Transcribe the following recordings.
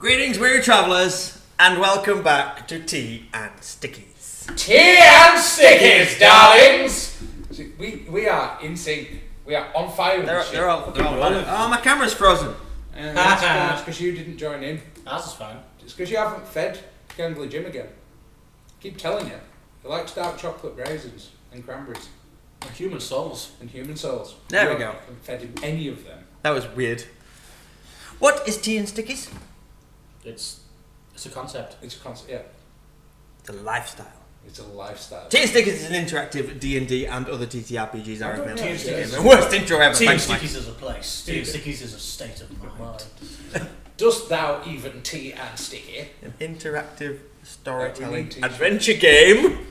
Greetings, weary travellers, and welcome back to Tea and Stickies. Tea and Stickies, darlings! We are in sync. We are on fire with this shit. They're all oh, my camera's frozen. And that's because you didn't join in. That's fine. It's because you haven't fed Gangly Jim again. Keep telling you. He likes dark chocolate raisins and cranberries. And human souls. And human souls. There we go. Haven't fed him any of them. That was weird. What is Tea and Stickies? It's a concept. It's a concept, yeah. It's a lifestyle. It's a lifestyle. Tea and Stickies is an interactive D&D and other TTRPGs I recommend. Tea and Stickies. The worst intro ever. Tea and Thanks, Mike. Stickies is a place. Tea and Stickies is a state of mind. Dost thou even tea and sticky? An interactive storytelling tea adventure game.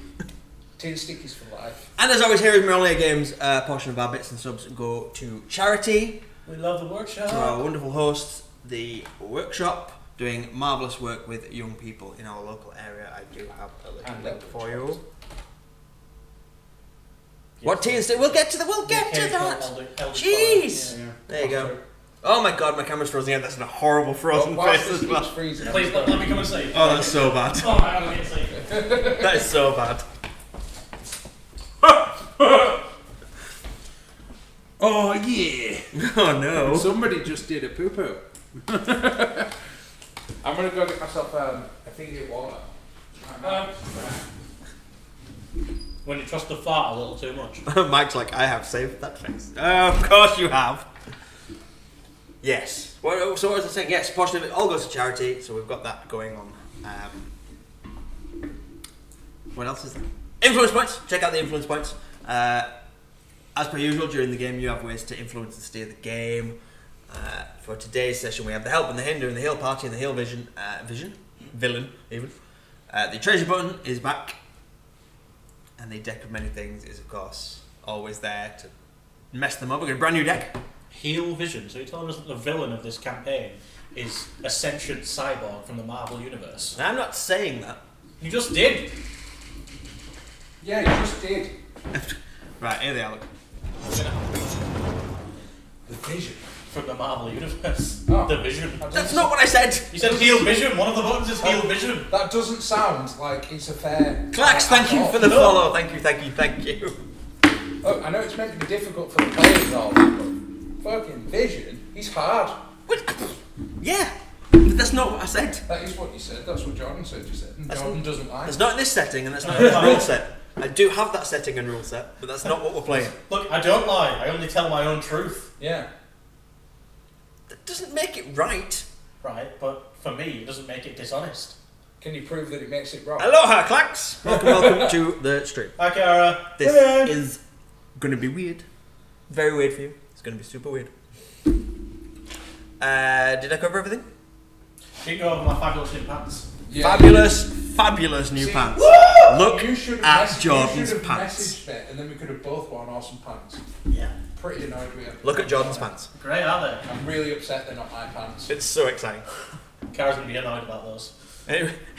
Tea and Stickies for life. And as always, here is Merollia Games. A portion of our bits and subs go to charity. We love the workshop. To our wonderful hosts, the workshop, doing marvellous work with young people in our local area. I do have a little link for you. Yes. What Tea and Stickies? We'll get to that. Jeez. Yeah. There you go. Oh my god, my camera's frozen again. That's a horrible frozen face as well. Freezing. Please let me come and see. Oh, that's so bad. Oh my god, I can't see. That is so bad. Oh yeah! Oh no. Somebody just did a poo poo. I'm gonna go get myself a thingy of water. When you trust the fart a little too much. Mike's like, I have saved that face. Of course you have. Yes. So what was I saying? Yes, portion of it all goes to charity, so we've got that going on. What else is there? Influence points. Check out the influence points. As per usual, during the game, you have ways to influence and steer the game. For today's session, we have the help and the hinder and the heal party and the heal villain even. The treasure button is back, and the deck of many things is, of course, always there to mess them up. We've got a brand new deck. Heal vision. So you're telling us that the villain of this campaign is a sentient cyborg from the Marvel Universe? I'm not saying that. You just did. Yeah, you just did. Right, here they are. Look. The vision. From the Marvel Universe. Oh. The vision. That's not what I said. You said heal vision. One of the buttons is heal vision. That doesn't sound like it's a fair. Clax, thank you for the follow. Thank you. Look, I know it's meant to be difficult for the players and all that, but fucking vision, he's hard. Yeah, but that's not what I said. That is what you said. That's what Jordan said. You said. And Jordan doesn't like. It's not in this setting, and that's not in this rule set. I do have that setting and rule set, but that's not what we're playing. Look, I don't lie. I only tell my own truth. Yeah. That doesn't make it right. Right, but for me, it doesn't make it dishonest. Can you prove that it makes it wrong? Aloha, Clax. Welcome to the stream. Hi, Kara. This is going to be weird. Very weird for you. It's going to be super weird. Did I cover everything? You can go over my fabulous new pants. Yeah. Fabulous new pants. Woo! Look You should at have Jordan's messaged pants. me, and then we could have both worn awesome pants. Yeah. Pretty annoyed with you. Look at Jordan's pants. Great, are they? I'm really upset they're not my pants. It's so exciting. Kara's going to be annoyed about those.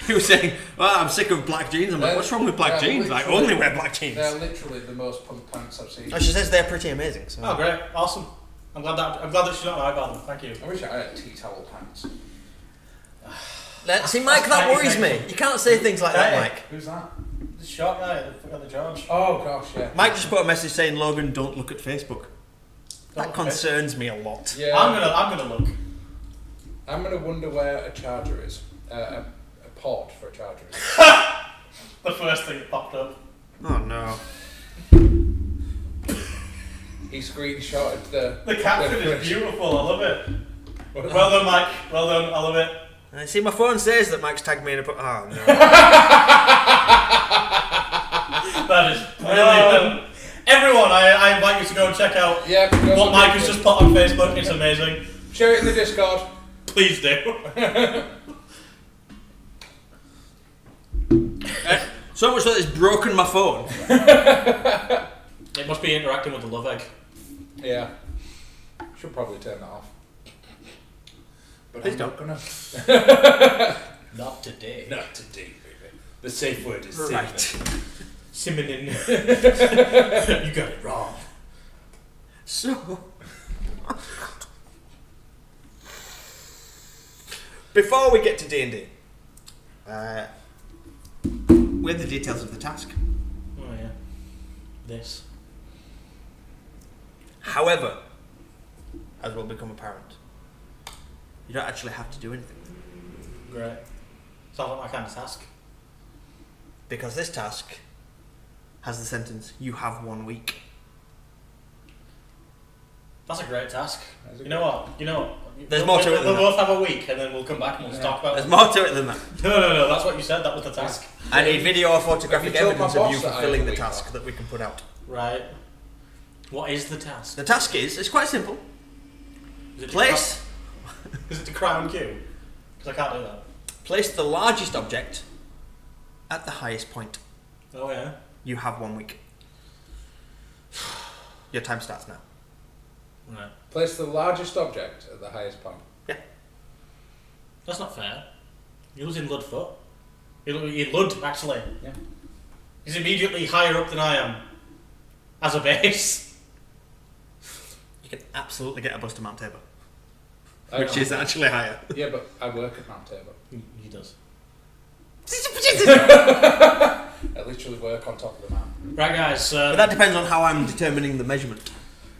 He was saying, well, I'm sick of black jeans. I'm like, what's wrong with black jeans? I only wear black jeans. They're literally the most punk pants I've seen. Oh, she says they're pretty amazing. So. Oh, great. Awesome. I'm glad that she's not annoyed about them. Thank you. I wish I had tea towel pants. See, Mike, that worries me. You can't say things like that, Mike. Who's that? The short guy at the George. Oh gosh, yeah. Mike just put a message saying, Logan, don't look at Facebook. That Okay. concerns me a lot. Yeah. I'm gonna look. I'm gonna wonder where a charger is. A port for a charger is. The first thing that popped up. Oh no. He screenshotted the caption is beautiful. I love it. Well done, Mike. Well done. I love it. I see my phone says that Mike's tagged me in a... Oh no. That is brilliant. Everyone, I invite you to go and check out what Mike has just put on Facebook. It's amazing. Share it in the Discord. Please do. So much that it's broken my phone. It must be interacting with the love egg. Yeah. Should probably turn that off. But Please I'm don't. not gonna. Not today. Not today, baby. The safe word is Right. Simonin. You got it wrong. So... before we get to D&D, we have the details of the task. Oh yeah. This. However, as will become apparent, you don't actually have to do anything. Great. Sounds like my kind of task. Because this task has the sentence, you have 1 week. That's a great task. You know what? There's more to it than We'll that. both have a week and then we'll come back and we'll talk about There's it. more to it than that. No, that's what you said. That was the task. I need video or photographic Have you told evidence my of you boss that I fulfilling have a the week task off? that we can put out. Right. What is the task? The task is, it's quite simple. Is it Place Is it to crown Q? Because I can't do that. Place the largest object at the highest point. Oh yeah. You have 1 week. Your time starts now. Right. Place the largest object at the highest point. That's not fair. You're losing Ludfoot. You're Lud, actually. Yeah. He's immediately higher up than I am. As a base. You can absolutely get a bus to Mount Tabor, I which know. is actually higher. Yeah, but I work at Mount Tabor. He does. I literally work on top of the mountain. Right, guys. But that depends on how I'm determining the measurement.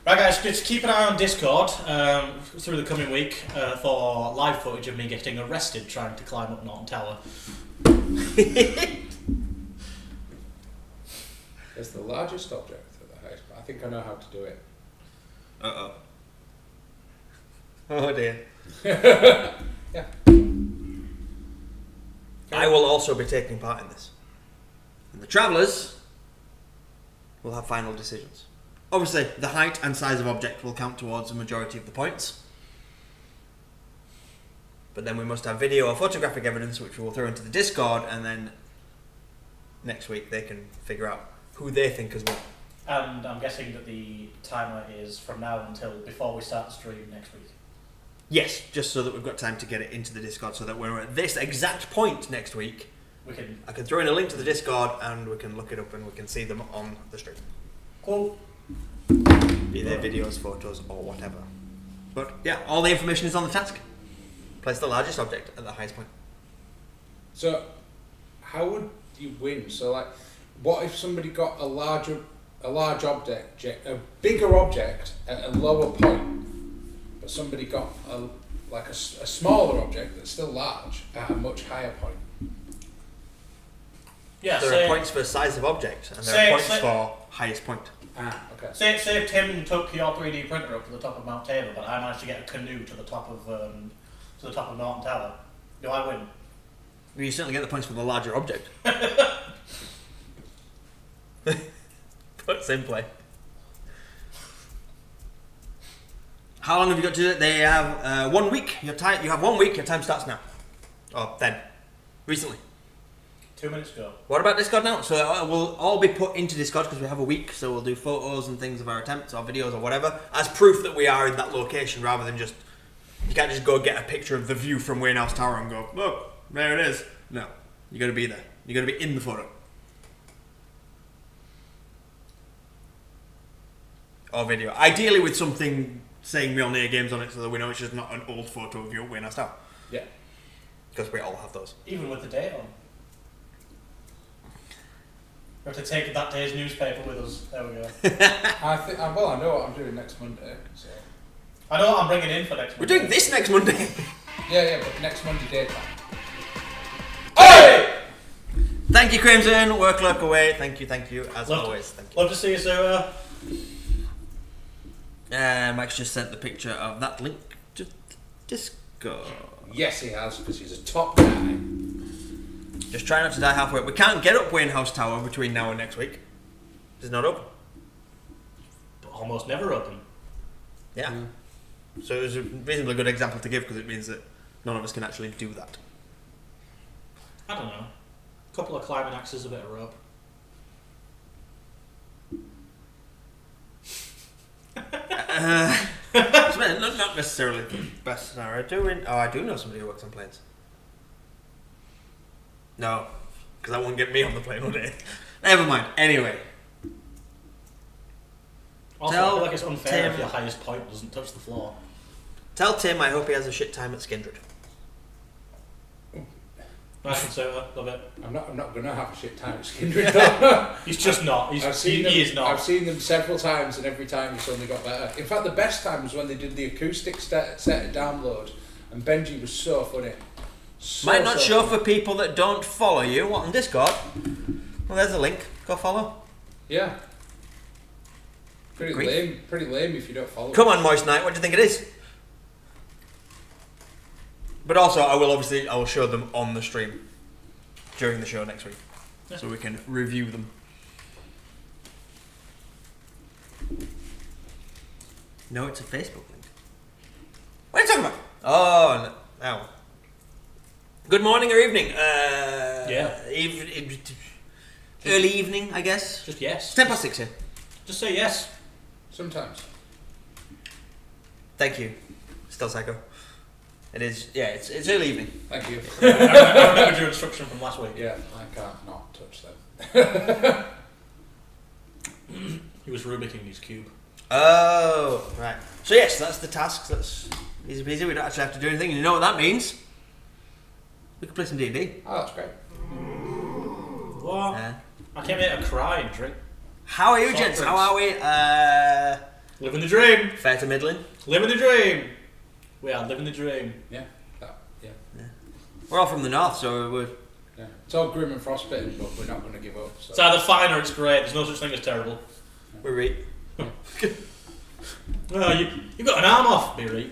Right, guys, just keep an eye on Discord through the coming week for live footage of me getting arrested trying to climb up Norton Tower. It's the largest object at the highest point. I think I know how to do it. Uh-oh. Oh dear. Yeah. I will also be taking part in this. And the travellers will have final decisions. Obviously, the height and size of object will count towards the majority of the points. But then we must have video or photographic evidence, which we will throw into the Discord, and then next week they can figure out who they think has won. And I'm guessing that the timer is from now until before we start the stream next week. Yes, just so that we've got time to get it into the Discord, so that when we're at this exact point next week, I can throw in a link to the Discord and we can look it up and we can see them on the stream. Cool. Be they videos, photos, or whatever. But yeah, all the information is on the task. Place the largest object at the highest point. So, how would you win? So, like, what if somebody got a large object, a bigger object at a lower point, but somebody got a smaller object that's still large at a much higher point? Yeah, there are points for size of object, and there are points for highest point. Okay. Say if Tim took your 3D printer up to the top of Mount Tabor, but I managed to get a canoe to the top of Norton Tower. Do I win? Well, you certainly get the points for the larger object. Put simply. How long have you got to do it? They have 1 week. You have 1 week. Your time starts now. Or then. Recently. 2 minutes ago. What about Discord now? So we'll all be put into Discord because we have a week, so we'll do photos and things of our attempts or videos or whatever as proof that we are in that location, rather than just, you can't just go get a picture of the view from Wayne House Tower and go, look, there it is. No, you got to be there. You got to be in the photo. Or video. Ideally with something saying Mjolnir Games on it so that we know it's just not an old photo of you at Wayne House Tower. Yeah. Because we all have those. Even with the date on. We have to take that day's newspaper with us. There we go. I know what I'm doing next Monday. So. I know what I'm bringing in for next Monday. We're doing this next Monday. Yeah, but next Monday daytime. Hey! Thank you, Crimson. Work, lurk away. Thank you, as always. Thank you. Love to see you, Sarah. Max just sent the picture of that link to Discord. Yes, he has, because he's a top guy. Just try not to die halfway. We can't get up Wayne House Tower between now and next week. It's not open. But almost never open. Yeah. So it was a reasonably good example to give because it means that none of us can actually do that. I don't know. A couple of climbing axes, a bit of rope. Not necessarily the best scenario. I do know somebody who works on planes. No, because that won't get me on the plane all day. Never mind. Anyway. Also, I feel like it's unfair if your highest point doesn't touch the floor. Tell Tim I hope he has a shit time at Skindred. Nice conservator, love it. I'm not going to have a shit time at Skindred though. He's just not. He is not. I've seen them several times, and every time it's only got better. In fact, the best time was when they did the acoustic set of download, and Benji was so funny. Might not show for people that don't follow you. What, on Discord? Well, there's a link. Go follow. Yeah. Pretty lame if you don't follow. Come on, Moist Knight. What do you think it is? But also, I will show them on the stream during the show next week, so we can review them. No, it's a Facebook link. What are you talking about? Oh, no. Good morning or evening. Early evening, I guess. Just yes. 6 here. Just say yes. Sometimes. Thank you. Still Psycho. It is, yeah, it's early evening. Thank you. I remember your instruction from last week. Yeah, I can't not touch them. He was Rubiking his cube. Oh, right. So yes, that's the task. That's easy peasy. We don't actually have to do anything. You know what that means? We can play some D&D. Oh, that's great. What? I came here to cry and drink. How are you, gents? How are we? Living the dream. Fair to middling. Living the dream. We are living the dream. Yeah. Yeah. We're all from the north, so we're... Yeah. It's all grim and frostbitten, but we're not going to give up. So. It's either fine or it's great. There's no such thing as terrible. We're right. Well, you got an arm off, Beery.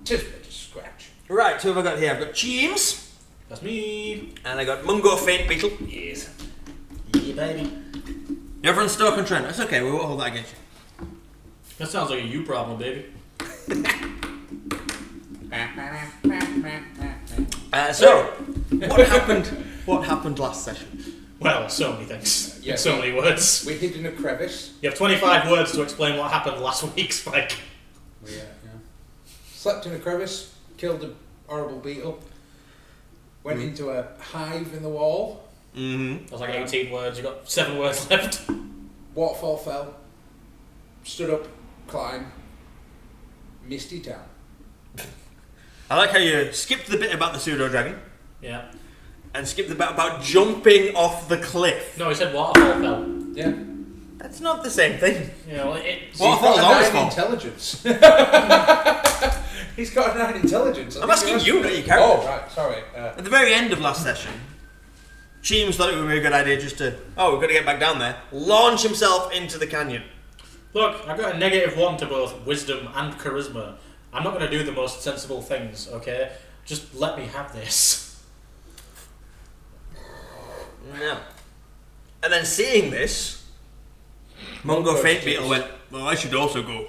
Just a scratch. Right, so who have I got here? I've got James. That's me. And I got Mungo Faint Beetle. Yes. Yeah, baby. You're from Stoke-on-Trent. That's okay, we won't hold that against you. That sounds like a you problem, baby. So, what happened last session? Well, so many things. Yeah, so many words. We hid in a crevice. You have 25 words to explain what happened last week, Spike. Yeah. Slept in a crevice, killed a horrible beetle, went into a hive in the wall. Mm-hmm. That was like 18 words. You got 7 words left. Waterfall fell. Stood up, climbed. Misty Town. I like how you skipped the bit about the pseudo dragon. Yeah. And skipped the bit about jumping off the cliff. No, he said waterfall fell. Yeah. That's not the same thing. Yeah, well, it's... Waterfall's always fall. Intelligence. He's got a 9 intelligence. I'm asking you, not your character. Oh, right, sorry. At the very end of last session, Cheems thought it would be a good idea just to, we've got to get back down there, launch himself into the canyon. Look, I've got a -1 to both wisdom and charisma. I'm not going to do the most sensible things, okay? Just let me have this. No. And then seeing this, Mungo Faint Beetle went, well, I should also go.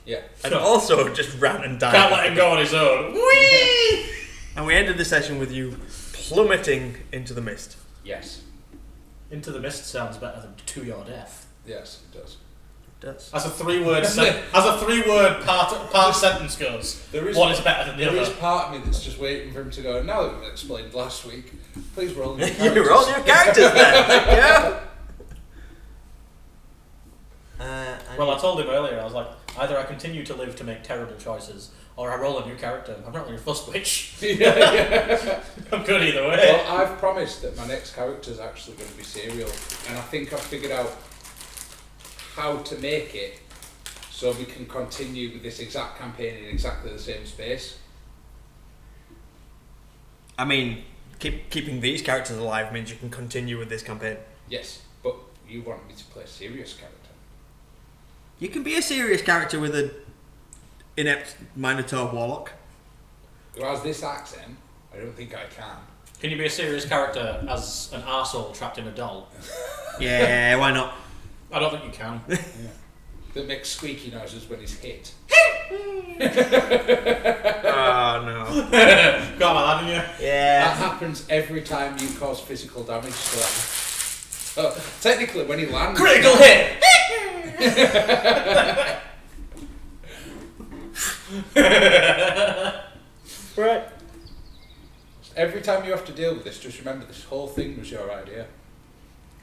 Yeah. And also just ran and died. Can't let him go on his own. Whee! And we ended the session with you plummeting into the mist. Yes. Into the mist sounds better than to your death. Yes, it does. It does. As a 3-word part sentence goes, one is better than the other. There is part of me that's just waiting for him to go, now that we've explained last week, please roll your characters. You roll your characters then. Yeah. Well, I told him earlier, I was like, either I continue to live to make terrible choices, or I roll a new character. I'm not really fussed which. Yeah. I'm good either way. Well, I've promised that my next character is actually going to be serial, and I think I've figured out how to make it so we can continue with this exact campaign in exactly the same space. I mean, keeping these characters alive means you can continue with this campaign. Yes, but you want me to play a serious character. You can be a serious character with an inept Minotaur Warlock. Who has this accent? I don't think I can. Can you be a serious character as an arsehole trapped in a doll? Yeah, why not? I don't think you can. Yeah. That makes squeaky noises when he's hit. Oh no. Got my lad in you? Yeah. That happens every time you cause physical damage to that. So, technically, when he lands... Critical hit! Right. Every time you have to deal with this, just remember this whole thing was your idea.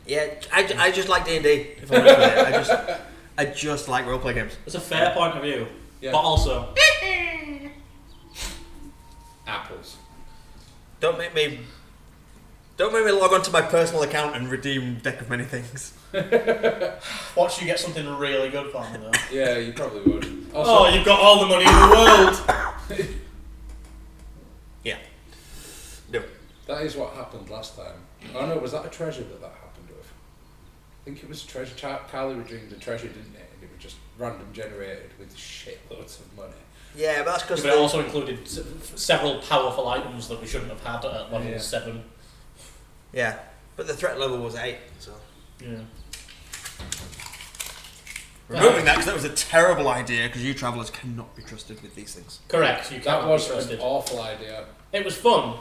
Yeah, I just like D&D, if I'm honest with you. I just like roleplay games. It's a fair point of view, Yeah. but also... Apples. Don't make me log onto my personal account and redeem Deck of Many Things. Watch you get something really good for me, though. Yeah, you probably would. Also, Oh, you've got all the money in the world! Yeah. No. that is what happened last time. Oh no, was that a treasure that happened with? I think it was treasure. Carly redeemed the treasure, didn't it? And it was just random generated with shitloads of money. Yeah, but that's because But it also included several powerful items that we shouldn't have had at level 7. Yeah, but the threat level was 8, so... Yeah. Removing that, because that was a terrible idea, because you travellers cannot be trusted with these things. Correct, you That can't was be trusted. an awful idea. It was fun,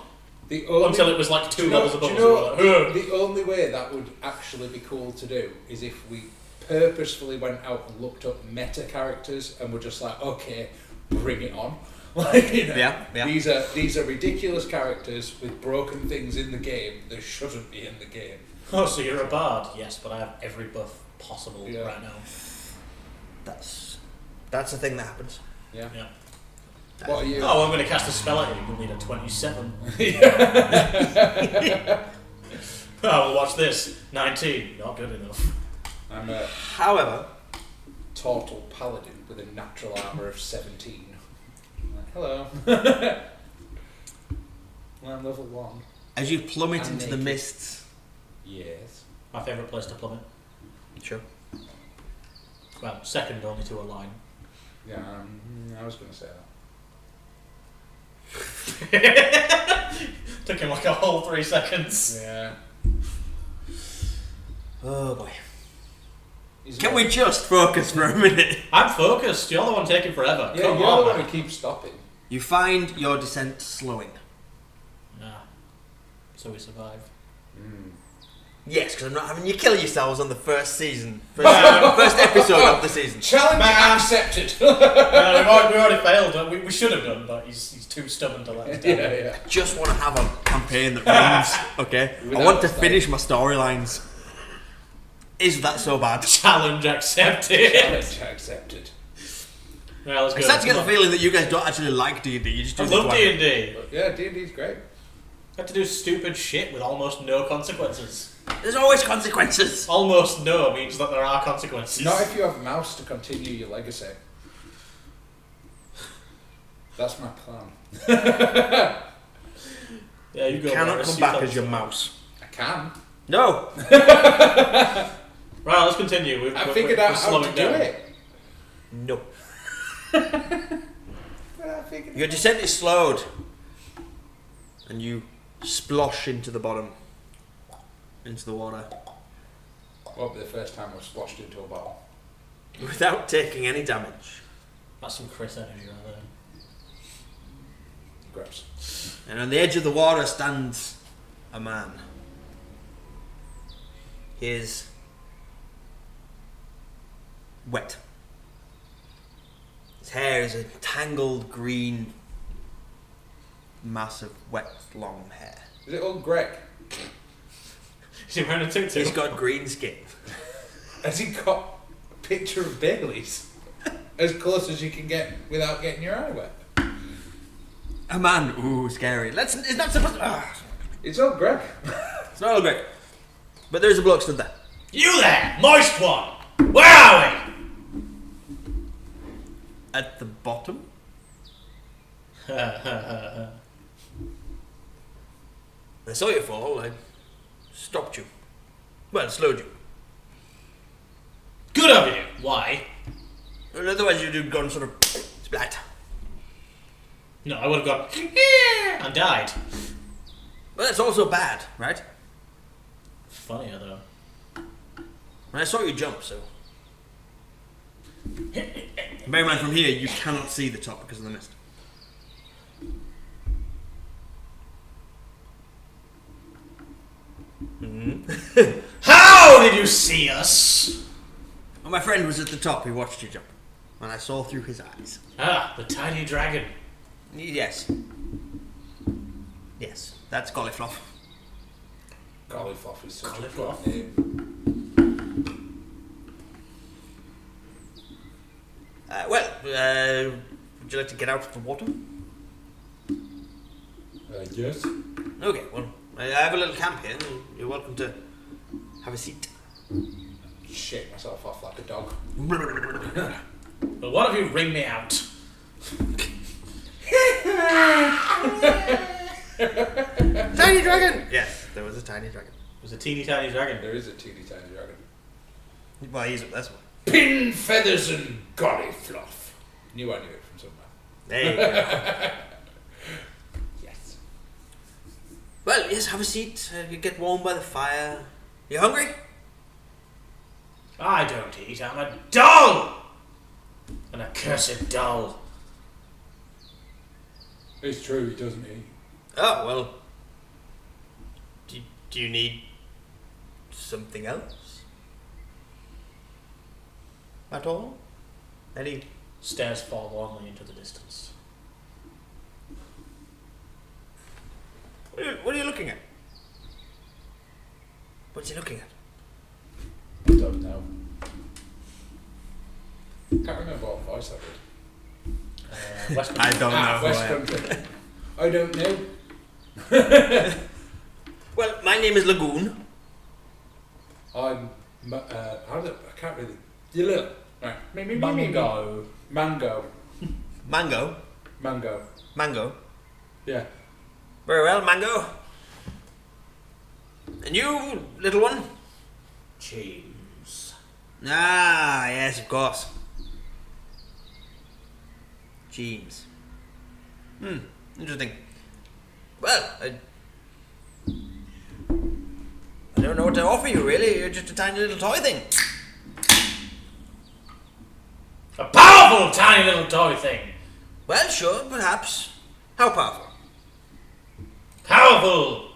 Until until it was like 2 levels above us. We were like, "Ugh." the only way that would actually be cool to do is if we purposefully went out and looked up meta characters and were just like, okay, bring it on. Like, you know, Yeah. These are ridiculous characters with broken things in the game that shouldn't be in the game. Oh, so you're a bard? Yes, but I have every buff possible right now. That's a thing that happens. Yeah. Yeah. What are you? Oh, I'm going to cast a spell at you. You'll need a 27. Oh, well, watch this. 19. Not good enough. I'm a However, total paladin with a natural armor of 17. Like, hello. Well, I'm level 1. as you plummet I'm into the naked. mists... Yes. My favourite place to plummet. Sure. Well, second only to a line. Yeah, I was going to say that. Took him like a whole 3 seconds. Yeah. Oh boy. He's Can not- we just focus for a minute? I'm focused. You're the one taking forever. Yeah, Come you're on, the one man. who keeps stopping. You find your descent slowing. Ah. So we survive. Yes, because I'm not having you kill yourselves on the first season. First episode of the season. Challenge Man. accepted. We already failed. We should have done, but he's too stubborn to let us down. yeah. I just want to have a campaign that runs, okay? I Without want to style. finish my storylines. Is that so bad? Challenge accepted. Challenge accepted. Yeah, let's I go. start to get the Come on. feeling that you guys don't actually like D&D. You just do I the love twang. D&D. Yeah, D&D's great. Have to do stupid shit with almost no consequences. There's always consequences. Almost no means that there are consequences. Not if you have mouse to continue your legacy. That's my plan. Yeah, you You go. cannot Boris, come you back tell as us. your mouse. I can. No. Right, let's continue. I figured out how to do it. No. I figured Your descent is slowed. And you splosh into the bottom. Into the water. Won't be the first time I've splashed into a bottle. Without taking any damage. That's some Chris energy right there. Gross. And on the edge of the water stands a man. He is wet. His hair is a tangled green mass of wet, long hair. Is it old Greg? Is he wearing a tutu? He's got green skin. Has he got a picture of Bailey's? As close as you can get without getting your eye wet. A man. Ooh, scary. It's not supposed to... It's old Greg. It's not all great. But there's a bloke stood there. You there, moist one! Where are we? At the bottom? I saw you fall. I stopped you. Well, slowed you. Good of you. Why? And otherwise you'd have gone sort of splat. No, I would have gone and died. Well, that's also bad, right? Funnier though. And I saw you jump, so... Bear in mind, from here, you cannot see the top because of the mist. How did you see us? Well, my friend was at the top, he watched you jump. And I saw through his eyes. Ah, the tiny dragon. Yes. Yes, that's Gollifloff. Gollifloff is such Gollifloff. a good name. Would you like to get out of the water? Yes. Okay, well, I have a little camp here. You're welcome to have a seat. Shake myself off like a dog. But what if you ring me out? Tiny dragon! Yes, there was a tiny dragon. It was a teeny tiny dragon. There is a teeny tiny dragon. Well, he's up this one. Pin, feathers, and golly fluff. Knew I knew it from somewhere. There you go. Yes. Well, yes, have a seat. You get warm by the fire. You hungry? I don't eat. I'm a doll! An accursed doll. It's true, he doesn't eat. Oh, well. Do you need something else? At all? Any? Stares forlornly into the distance. What are you looking at? What's he looking at? I don't know. Can't remember what voice I did. West I don't know. West Country. I don't know. Well, my name is Lagoon. I'm. I can't really. You little. Right. Mango. Mango. Mango. Mango. Mango. Yeah. Very well, Mango. And you, little one? James. Ah, yes, of course. James. Interesting. Well, I don't know what to offer you, really. You're just a tiny little toy thing. A powerful tiny little toy thing. Well, sure, perhaps. How powerful? Powerful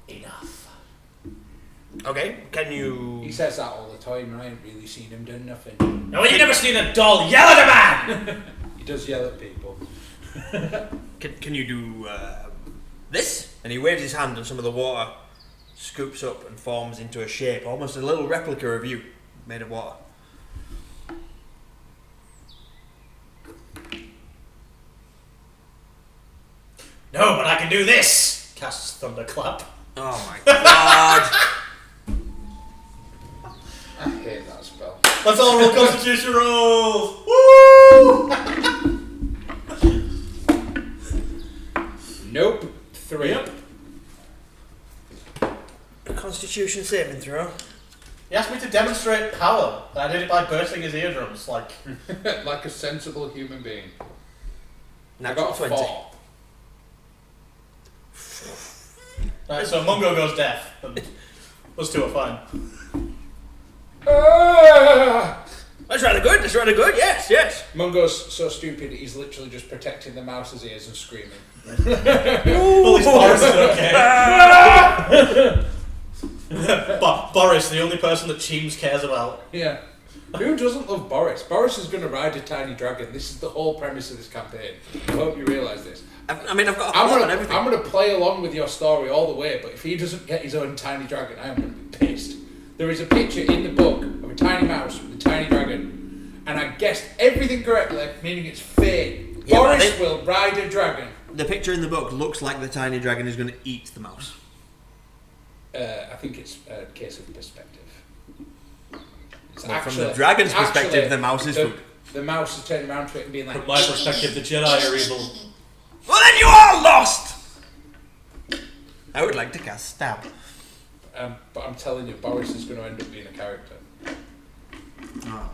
enough. Okay, can you... He says that all the time, and I ain't really seen him do nothing. Now, you never seen a doll yell at a man! He does yell at people. Can you do this? And he waves his hand and some of the water scoops up and forms into a shape, almost a little replica of you, made of water. No, but I can do this! Casts Thunderclap. Oh my god! I hate that spell. Let's all roll Constitution rolls! Woo! Nope. 3. Yep. A Constitution saving throw. He asked me to demonstrate power, and I did it by bursting his eardrums, like... Like a sensible human being. I Natural got 20. 4. Right, so Mungo goes deaf, and us two are fine. That's rather good, yes. Mungo's so stupid, he's literally just protecting the mouse's ears and screaming. Well, it's Boris is okay. Boris, the only person that Cheems cares about. Yeah. Who doesn't love Boris? Boris is going to ride a tiny dragon. This is the whole premise of this campaign. I hope you realise this. I mean, I've got a plot and everything. I'm going to play along with your story all the way, but if he doesn't get his own tiny dragon, I'm going to be pissed. There is a picture in the book of a tiny mouse with a tiny dragon, and I guessed everything correctly, meaning it's fate. Yeah, Boris will ride a dragon. The picture in the book looks like the tiny dragon is going to eat the mouse. I think it's a case of perspective. It's Well, from the dragon's perspective, the mouse is food. The mouse is turning around to it and being like... From my perspective, the Jedi are evil. Well, then you are lost! I would like to cast Stab. But I'm telling you, Boris is going to end up being a character. Oh.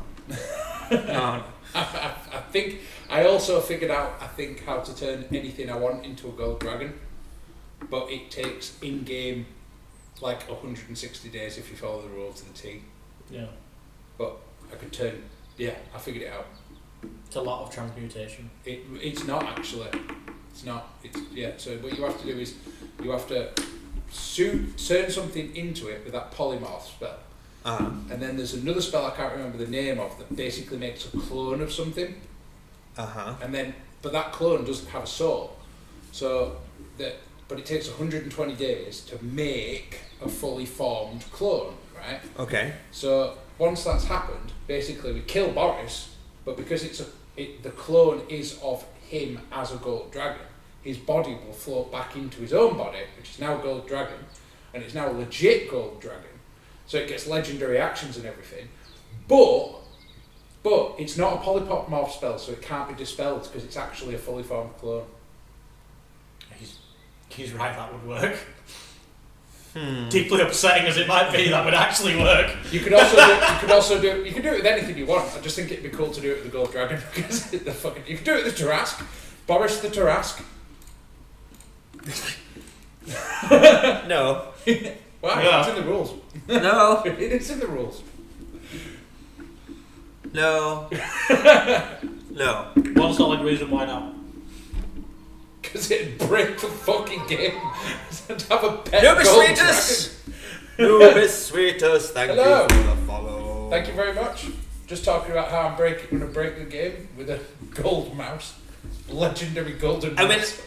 No. I think I also figured out how to turn anything I want into a gold dragon, but it takes in-game like 160 days if you follow the rules to the T. Yeah. But I could turn. Yeah, I figured it out. It's a lot of transmutation. It's not actually. It's not. So what you have to do is you have to turn something into it with that polymorph spell. And then there's another spell I can't remember the name of that basically makes a clone of something. And then, but that clone doesn't have a soul. But it takes 120 days to make a fully formed clone, right? Okay. So once that's happened, basically we kill Boris, but because the clone is of him as a gold dragon, his body will float back into his own body, which is now a gold dragon, and it's now a legit gold dragon. So it gets legendary actions and everything. But it's not a polypop morph spell, so it can't be dispelled because it's actually a fully formed clone. He's right, that would work. Deeply upsetting as it might be, that would actually work. You could do it with anything you want. I just think it'd be cool to do it with the gold dragon because you could do it with the Tarrasque. Boris the Tarrasque. No. Why? Yeah. It's in the rules. No. It's in the rules. No. No. One solid reason why not. Because it'd break the fucking game. To have a pet Nubis gold Sweetus! dragon. Nubis Sweetus, thank Hello. you for the follow. Thank you very much. Just talking about how I'm going to break the game with a gold mouse. Legendary golden mouse.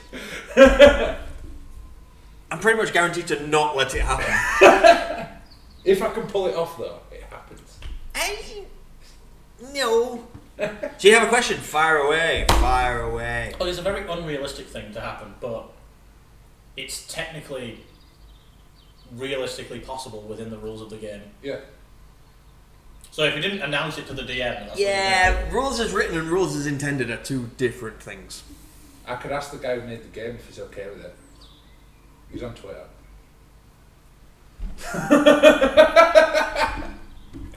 I'm pretty much guaranteed to not let it happen. If I can pull it off though, it happens. No. So you have a question? Fire away. Fire away. Well, it's a very unrealistic thing to happen, but it's technically realistically possible within the rules of the game. Yeah. So if you didn't announce it to the DM, that's Yeah, rules as written and rules as intended are two different things. I could ask the guy who made the game if he's okay with it. He's on Twitter.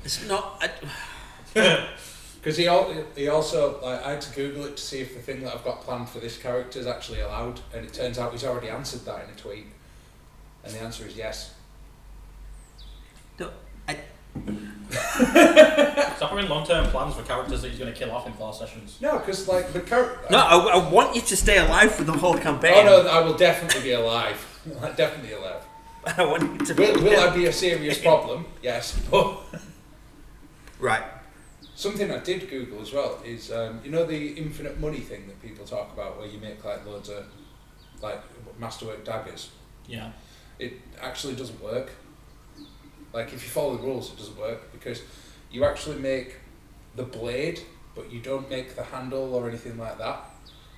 It's not. Because he also, like, I had to Google it to see if the thing that I've got planned for this character is actually allowed, and it turns out he's already answered that in a tweet. And the answer is yes. No, Stop having long-term plans for characters that he's going to kill off in 4 sessions. No, because, like, the character... No, I want you to stay alive for the whole campaign. Oh no, I will definitely be alive. Like, definitely alive. I want you to Will I be a serious problem? Yes. But right. something I did Google as well is, you know the infinite money thing that people talk about where you make like loads of like masterwork daggers? Yeah. It actually doesn't work. Like if you follow the rules it doesn't work because you actually make the blade but you don't make the handle or anything like that.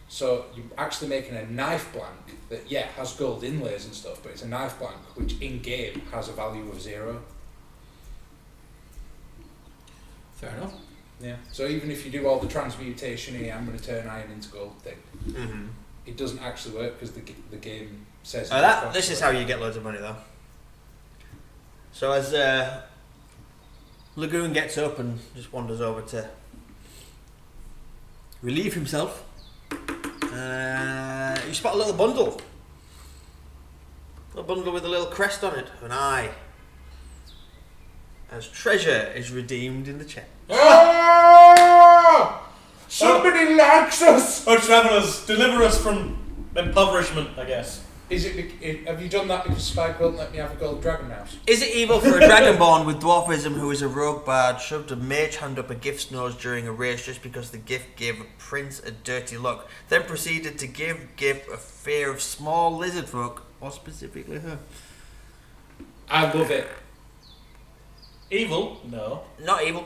So you're actually making a knife blank that, yeah, has gold inlays and stuff, but it's a knife blank which in-game has a value of 0. Fair enough. Yeah. So even if you do all the transmutation I'm going to turn iron into gold thing, it doesn't actually work because the game says... This is how you get loads of money though. So as Lagoon gets up and just wanders over to relieve himself, you spot a little bundle. A bundle with a little crest on it, an eye. As treasure is redeemed in the chest. Oh! Somebody likes us! Oh, travellers, deliver us from impoverishment, I guess. Have you done that because Spike won't let me have a gold dragon mouse? Is it evil for a dragonborn with dwarfism who is a rogue bard shoved a mage hand up a gift's nose during a race just because the gift gave a prince a dirty look, then proceeded to give gift a fear of small lizard folk, or specifically her? I love it. Evil? No. Not evil.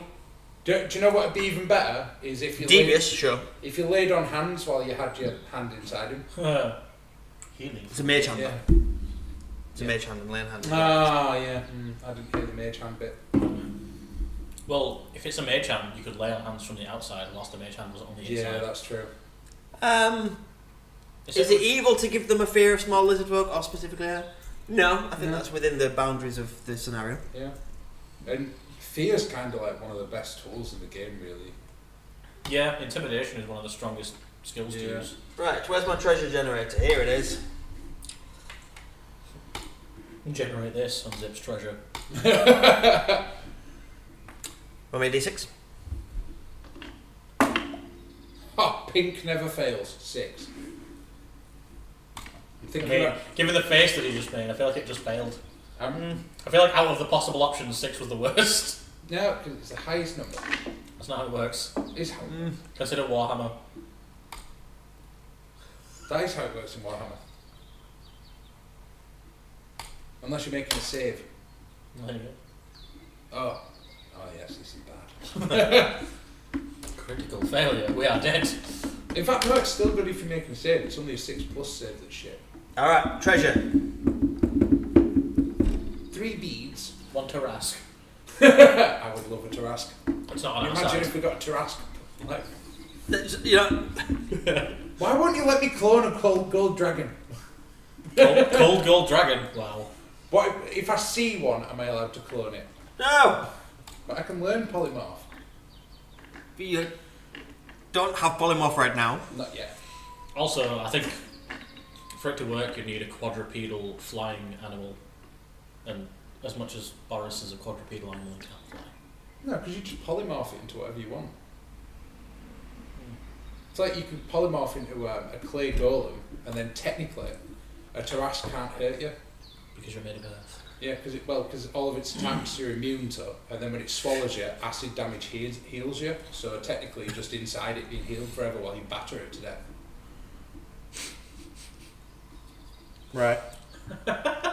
Do you know what would be even better? Is if you Devious, sure. If you laid on hands while you had your hand inside him. Healing. It's a mage hand. Yeah. It's a mage hand and lane hand. Oh, yeah. I didn't hear the mage hand bit. Well, if it's a mage hand, you could lay on hands from the outside whilst the mage hand was on the inside. Yeah, that's true. Is it evil to give them a fear of small lizard folk, or specifically her? No, I think that's within the boundaries of the scenario. Yeah. And fear's kind of like one of the best tools in the game, really. Yeah, intimidation is one of the strongest skills to use. Right, where's my treasure generator? Here it is. Generate this on Zip's treasure. Roll me a d6. Oh, pink never fails. 6. I'm thinking Given the face that he just made, I feel like it just failed. I I feel like out of the possible options, 6 was the worst. No, because it's the highest number. That's not how it works. Is how Consider Warhammer. that is how it works in Warhammer. Unless you're making a save. There you go. Oh yes, this is bad. Critical failure. We are dead. In fact, no, it's still good if you make a save. It's only a 6+ save that's shit. Alright, treasure. 3 beads. 1 Tarask. I would love a Tarask. It's not on our Imagine side. if we got a Tarask. Like, You know, why won't you let me clone a cold gold dragon? Cold Gold Dragon. Wow. What if I see one? Am I allowed to clone it? no! But I can learn polymorph. You don't have polymorph right now. Not yet. Also, I think for it to work, you need a quadrupedal flying animal. And as much as Boris is a quadrupedal animal, he can't fly. No, because you just polymorph it into whatever you want. It's like you could polymorph into a clay golem, and then technically, a Tarask can't hurt you. Because you're made of earth. Yeah, because all of its attacks you're immune to, and then when it swallows you, acid damage heals you. So technically, you're just inside it being healed forever while you batter it to death. Right.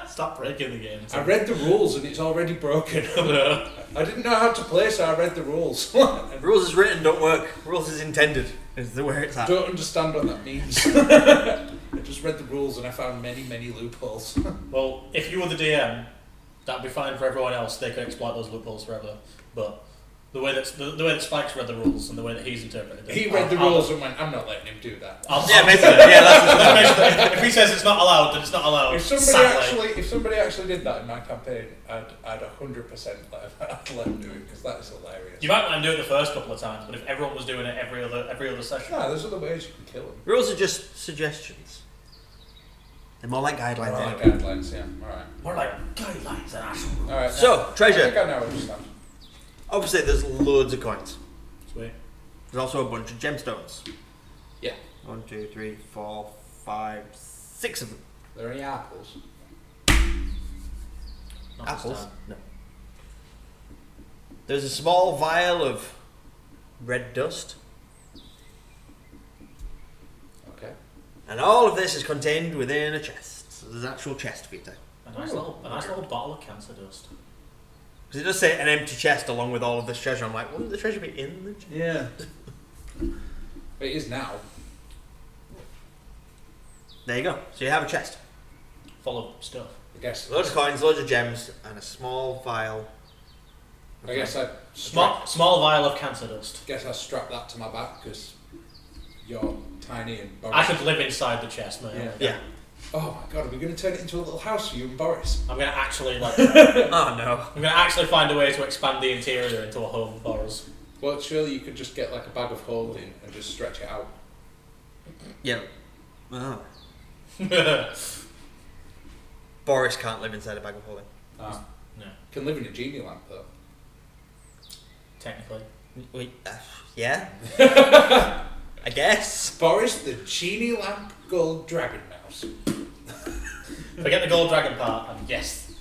Stop breaking the game. I read the rules and it's already broken. I didn't know how to play, so I read the rules. Rules is written, don't work. Rules is intended. Is the where it's I at. don't understand what that means. I just read the rules and I found many, many loopholes. Well, if you were the DM, that'd be fine for everyone else. They could exploit those loopholes forever. But the way that Spike's read the rules and the way that he's interpreted them, He read the rules and went, I'm not letting him do that. Yeah, basically. Yeah, that's basically, if he says it's not allowed, then it's not allowed. If somebody actually did that in my campaign, I'd 100% let him do it, because that is hilarious. You might let him do it the first couple of times, but if everyone was doing it every other session, No, there's other ways you can kill him. Rules are just suggestions. They're more like guidelines. Alright, anyway. guidelines, yeah. Alright. more like guidelines than actual rules. Alright. So, I treasure. think I now understand. Obviously, there's loads of coins. Sweet. There's also a bunch of gemstones. Yeah. 1, 2, 3, 4, 5, 6 of them. Are there any apples? Not this Apples? time. No. There's a small vial of red dust. Okay. And all of this is contained within a chest. So there's an actual chest for you to. A nice little bottle of cancer dust. Because it does say an empty chest along with all of this treasure. I'm like, wouldn't the treasure be in the chest? Yeah. It is now. There you go. So you have a chest. Full of stuff. I guess. Loads of coins, loads of gems, and a small vial. I guess I Small vial of cancer dust. strap that to my back because you're tiny and Boris. I could live inside the chest, mate. Yeah. Yeah. Oh my god, are we going to turn it into a little house for you and Boris? I'm gonna actually Oh no. I'm gonna actually find a way to expand the interior into a home for us. Well, surely you could just get like a bag of holding and just stretch it out. Yeah. Oh. Boris can't live inside a bag of holding. Ah. No, Can live in a genie lamp though. technically. Wait, yeah? I guess. Boris, the genie lamp gold dragon mouse. Forget the gold dragon part, and yes.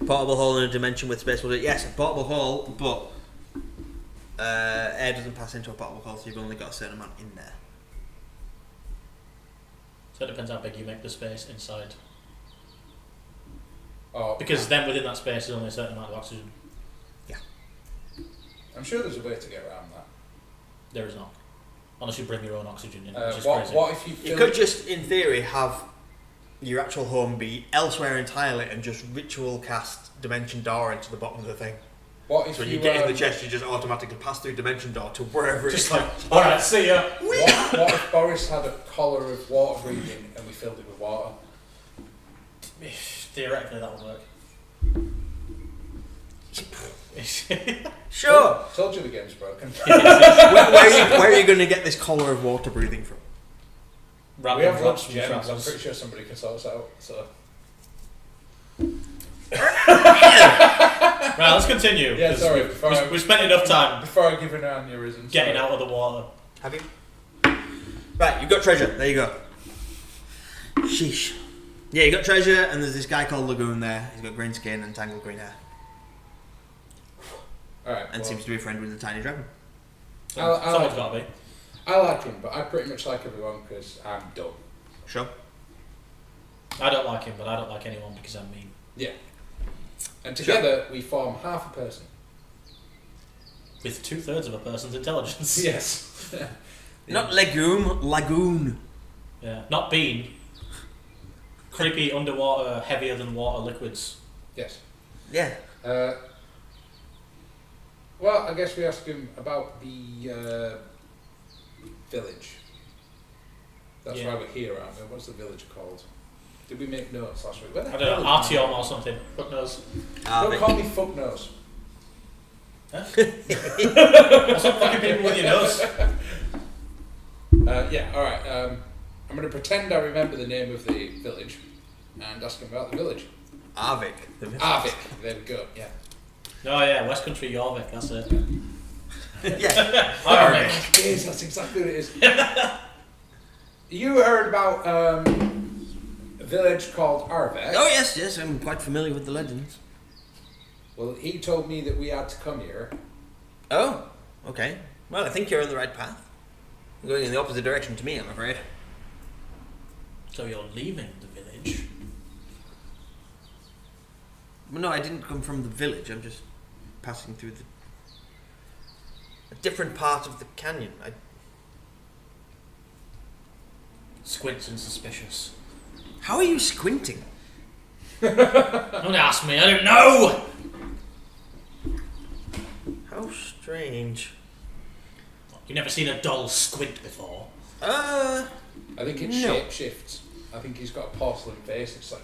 Portable hole in a dimension with space. Was it? Yes, a portable hole, but air doesn't pass into a portable hole, so you've only got a certain amount in there. So it depends how big you make the space inside. Oh, Because then within that space there's only a certain amount of oxygen. I'm sure there's a way to get around that. There is not. Unless you bring your own oxygen in, which is What crazy. if you You fill could just, in theory, have your actual home be elsewhere entirely and just ritual cast Dimension Door into the bottom of the thing. What if So when you you get in the chest, you just automatically pass through Dimension Door to wherever Just it's like, alright, see ya. what if Boris had a collar of water breathing and we filled it with water? Theoretically that would work. Sure. Told you the game's broken. Where are you going to get this collar of water breathing from? We Random have drops lots of from gems. I'm trappers. pretty sure somebody can sort us out. So Right, let's continue. Yeah, 'cause sorry, We've spent enough time before I give an aneurysm. getting sorry. out of the water. Have you? Right, you've got treasure. There you go. Sheesh. Yeah, you got treasure, and there's this guy called Lagoon there. He's got green skin and tangled green hair, Alright. and seems to be a friend with a tiny dragon. Someone's got to be. I like him, but I pretty much like everyone because I'm dumb. Sure. I don't like him, but I don't like anyone because I'm mean. Yeah. And together we form half a person. With 2/3 of a person's intelligence. Yes. Not legume, lagoon. Yeah, not bean. Creepy underwater, heavier than water liquids. Yes. Yeah. Well, I guess we asked him about the village. That's why we're here, aren't we? What's the village called? Did we make notes last week? Where the I don't know, Artyom or something. Fuck knows. Don't call me fuck nose. Huh? What's up fucking people with your nose? Yeah, alright. I'm going to pretend I remember the name of the village and ask him about the village. Arvik. Arvik, there we go, yeah. Oh yeah, West Country Jorvik, that's it. Yeah. Arvik. It is, that's exactly what it is. You heard about a village called Arvik. Oh yes, I'm quite familiar with the legends. Well, he told me that we had to come here. Oh, okay. Well, I think you're on the right path. You're going in the opposite direction to me, I'm afraid. So you're leaving the village? Well, no, I didn't come from the village. I'm just passing through a different part of the canyon. Squints and suspicious. How are you squinting? Don't ask me, I don't know! How strange. You've never seen a doll squint before? I think it No. shape shifts. I think he's got a porcelain face. It's like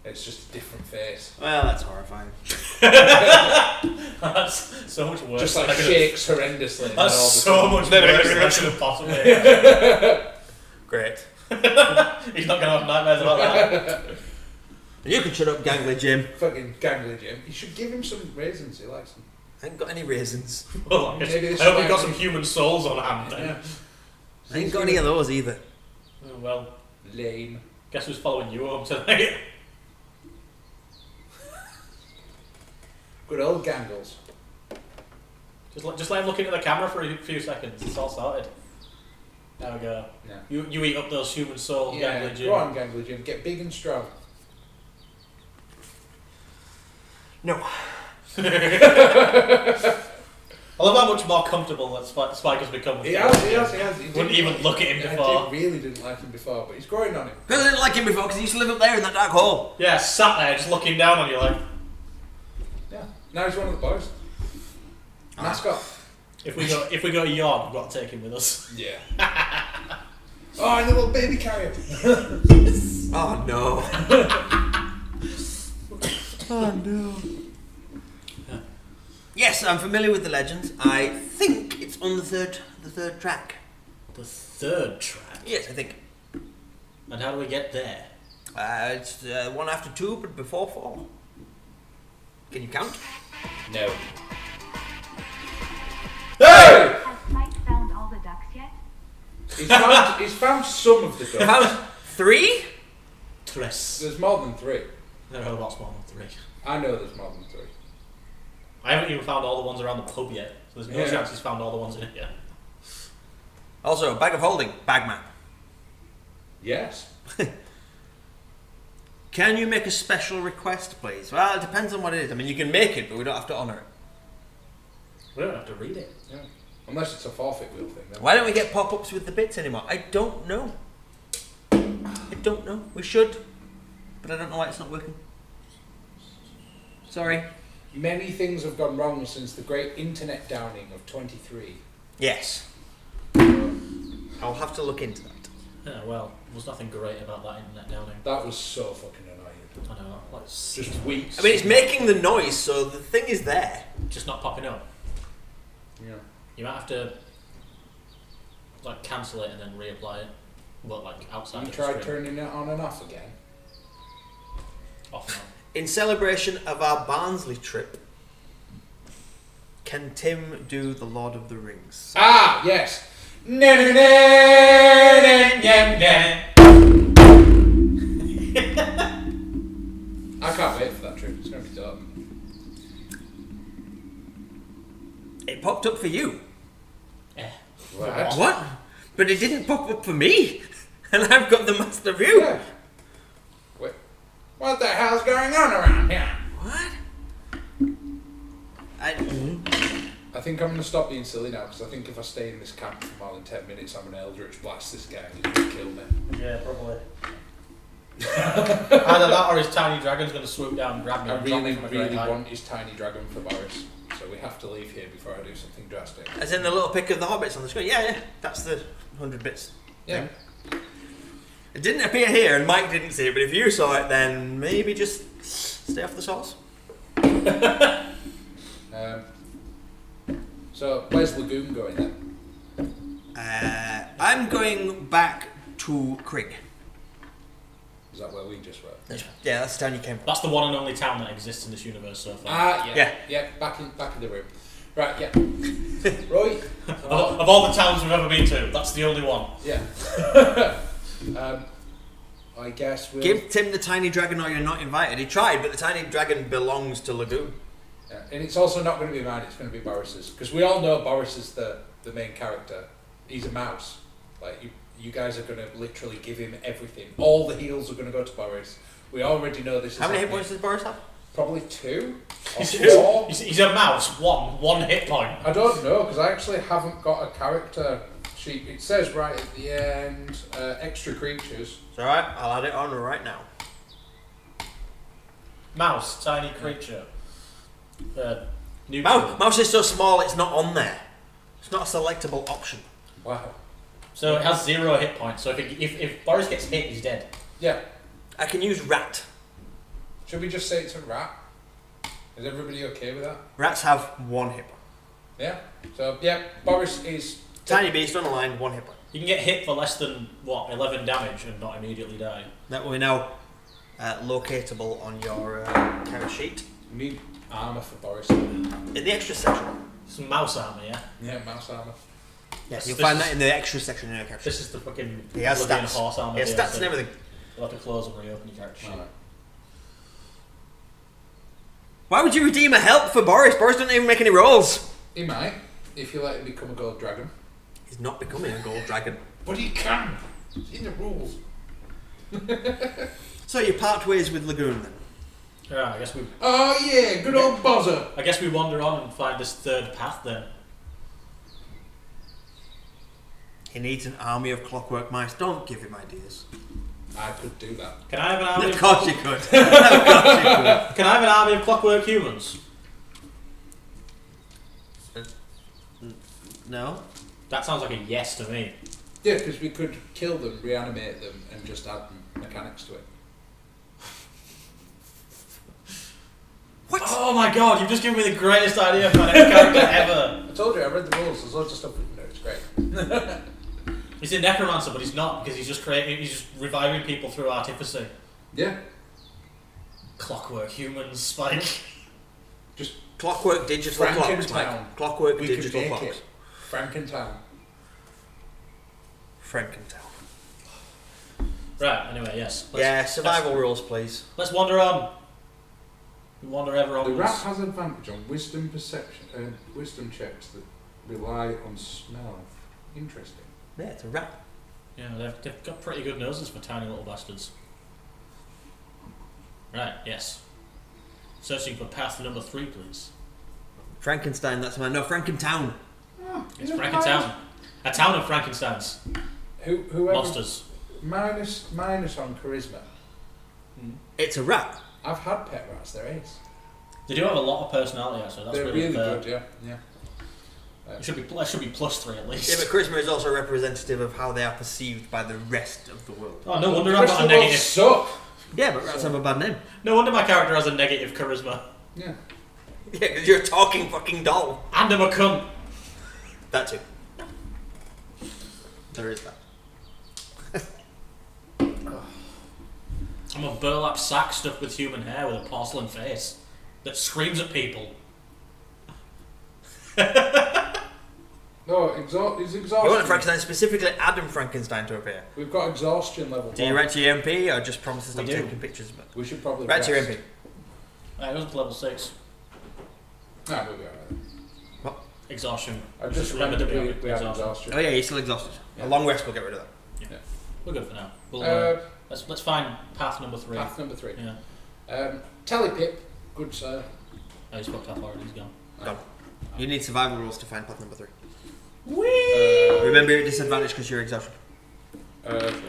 it's just a different face. Well, that's horrifying. That's so much worse. Just like than I could've- shakes horrendously. and all That's the so time. much worse than I could have possibly. Great. He's not going to have nightmares about that. You can shut up, Gangly Jim. Fucking gangly Jim. You should give him some raisins. He likes them. I ain't got any raisins. Well, I Maybe this hope we've is got why- some human souls on hand then. Yeah. I ain't got any of those either. Oh, well, Lame. guess who's following you home tonight? Good old Gangles. Just let him look into the camera for a few seconds. It's all sorted. There we go. Yeah. You eat up those human souls, Yeah, Gangly Jim. go on, Gangly Jim. Get big and strong. No. I love how much more comfortable that Spike has become. With He him. has. He Wouldn't even look at him before. I really didn't like him before, but he's growing on him. Because I didn't like him before, because he used to live up there in that dark hole. Yeah, sat there just looking down on you like. Yeah. Now he's one of the boys. Mascot. If we go to York, we've got to take him with us. Yeah. Oh, and the little baby carrier. Oh no. Oh no. Yes, I'm familiar with the legends. I think it's on the third track. The third track. Yes, I think. And how do we get there? It's one after two, but before four. Can you count? No. Has Spike found all the ducks yet? He's found some of the How? ducks. 3? Tres. There's more than 3. There are lots more than 3. I know there's more than 3. I haven't even found all the ones around the pub yet. So there's no Yeah. chance he's found all the ones in here. Also, bag of holding, bagman. Yes. Can you make a special request, please? Well, it depends on what it is. I mean, you can make it, but we don't have to honour it. We don't have to read it. Yeah. Unless it's a forfeit wheel thing. Then. Why don't we get pop-ups with the bits anymore? I don't know. I don't know. We should, but I don't know why it's not working. Sorry. Many things have gone wrong since the great internet downing of 23. Yes. I'll have to look into that. Yeah, well, there was nothing great about that internet downing. That was so fucking annoying. I know, like, Just weeks. I mean, it's making the noise, so the thing is there. just not popping up. Yeah. You might have to like cancel it and then reapply it, but like outside. You of the tried screen. turning it on and off again? Off now. In celebration of our Barnsley trip, can Tim do the Lord of the Rings? Ah, yes. Na, na, na, na, na, I can't wait for that trip. It's going to be dope. It popped up for you. Yeah. What? What? But it didn't pop up for me. And I've got the master view. Yeah. Wait. What the hell's going on around here? What? I think I'm going to stop being silly now because I think if I stay in this camp for more than 10 minutes, I'm going to Eldritch Blast this guy and he's going to kill me. Yeah, probably. Either that or his tiny dragon's going to swoop down and grab me. I and drop me really, from a great really height. want his tiny dragon for Boris, so we have to leave here before I do something drastic. As in the little pic of the hobbits on the screen. Yeah, that's the 100 bits. Yeah. It didn't appear here, and Mike didn't see it, but if you saw it, then maybe just stay off the source. So, where's Lagoon going then? I'm going back to Krieg. Is that where we just were? Yeah, that's the town you came from. That's the one and only town that exists in this universe so far. Yeah. Back in the room. Right, yeah. Right. Of all the towns we've ever been to, that's the only one. Yeah. I guess we'll... Give Tim the tiny dragon or you're not invited. He tried, but the tiny dragon belongs to Lagoon. Yeah. And it's also not going to be mine, it's going to be Boris's. Because we all know Boris is the main character. He's a mouse. Like, you guys are going to literally give him everything. All the heals are going to go to Boris. We already know this is How many hit happening. points does Boris have? Probably 2 or He's 4. He's a mouse. One hit point. I don't know, because I actually haven't got a character sheet. It says right at the end, extra creatures. It's alright, I'll add it on right now. Mouse, tiny creature. Neutral. Mouse is so small it's not on there. It's not a selectable option. Wow. So it has 0 hit points. So if Boris gets hit, he's dead. Yeah. I can use rat. Should we just say it's a rat? Is everybody okay with that? Rats have 1 hit point. Yeah. So, yeah, Boris is... Tiny beast, unaligned, 1 hit point. You can get hit for less than, 11 damage and not immediately die. That will be now locatable on your character sheet. We need armour for Boris. In the extra section. Some mouse armor, yeah? Yeah, mouse armour. Yes, This- you'll this find is- that in the extra section in your character This sheet. is the fucking He has Oblivion stats. horse armor. He has DLC. stats and everything. You'll have to close and reopen your character sheet. Alright. Why would you redeem a help for Boris? Boris doesn't even make any rolls. He might, if you let him become a gold dragon. He's not becoming a gold dragon. But he can! It's in the rules. So you part ways with Lagoon then? Yeah, I guess we. Oh yeah, good old buzzer! I guess we wander on and find this third path then. He needs an army of clockwork mice. Don't give him ideas. I could do that. Can I have an army? Of course you could. Of course you could. Can I have an army of clockwork humans? No? That sounds like a yes to me. Yeah, because we could kill them, reanimate them, and just add mechanics to it. What? Oh my god, you've just given me the greatest idea for my next character ever. I told you, I read the rules, there's loads of stuff written there, it's great. He's a necromancer, but he's not because he's just reviving people through artifice. Yeah. Clockwork humans, Spike. Just Clockwork digital clocks, Frankentown. Mike. Clockwork we could digital make clocks. it. Frankentown. Frankentown. Right, anyway, yes. Yeah, survival rules, please. Let's wander on. We wander ever The onwards. rat has advantage on wisdom perception, wisdom checks that rely on smell. Interesting. Yeah, it's a rat. Yeah, they've got pretty good noses for tiny little bastards. Right, yes. Searching for path number 3, please. Frankenstein, that's my... No, Frankentown. It's Frankentown. A town of Frankensteins. Whoever Monsters. minus on charisma. It's a rat. I've had pet rats. They're ace. They do have a lot of personality, actually. That's They're really, really fair. good. Yeah. It should be +3 at least. Yeah, but charisma is also representative of how they are perceived by the rest of the world. Oh, no wonder The I've rest got a of the world negative. suck. Yeah, but rats have a bad name. No wonder my character has a negative charisma. Yeah. Yeah, because you're a talking fucking doll. And I'm a cunt. That too. There is that. I'm a burlap sack stuffed with human hair with a porcelain face that screams at people. No, it's exhaustion. You want Frankenstein, specifically Adam Frankenstein to appear. We've got exhaustion level. Do you 1. write to your MP or just promise to stop We do. taking pictures? But We should probably write to your rest. MP. It goes to level 6. Nah, we'll be alright. Exhaustion. I just remembered remembered that we had exhaustion. exhaustion. Oh yeah, you're still exhausted. Yeah. A long rest will get rid of that. We're good for now. We'll, let's find path number 3. Path number 3. Yeah. Telepip, good sir. Oh, he's fucked off already. He's gone. Done. You need survival rules to find path number 3. Uh, Remember your disadvantage because you're exhausted.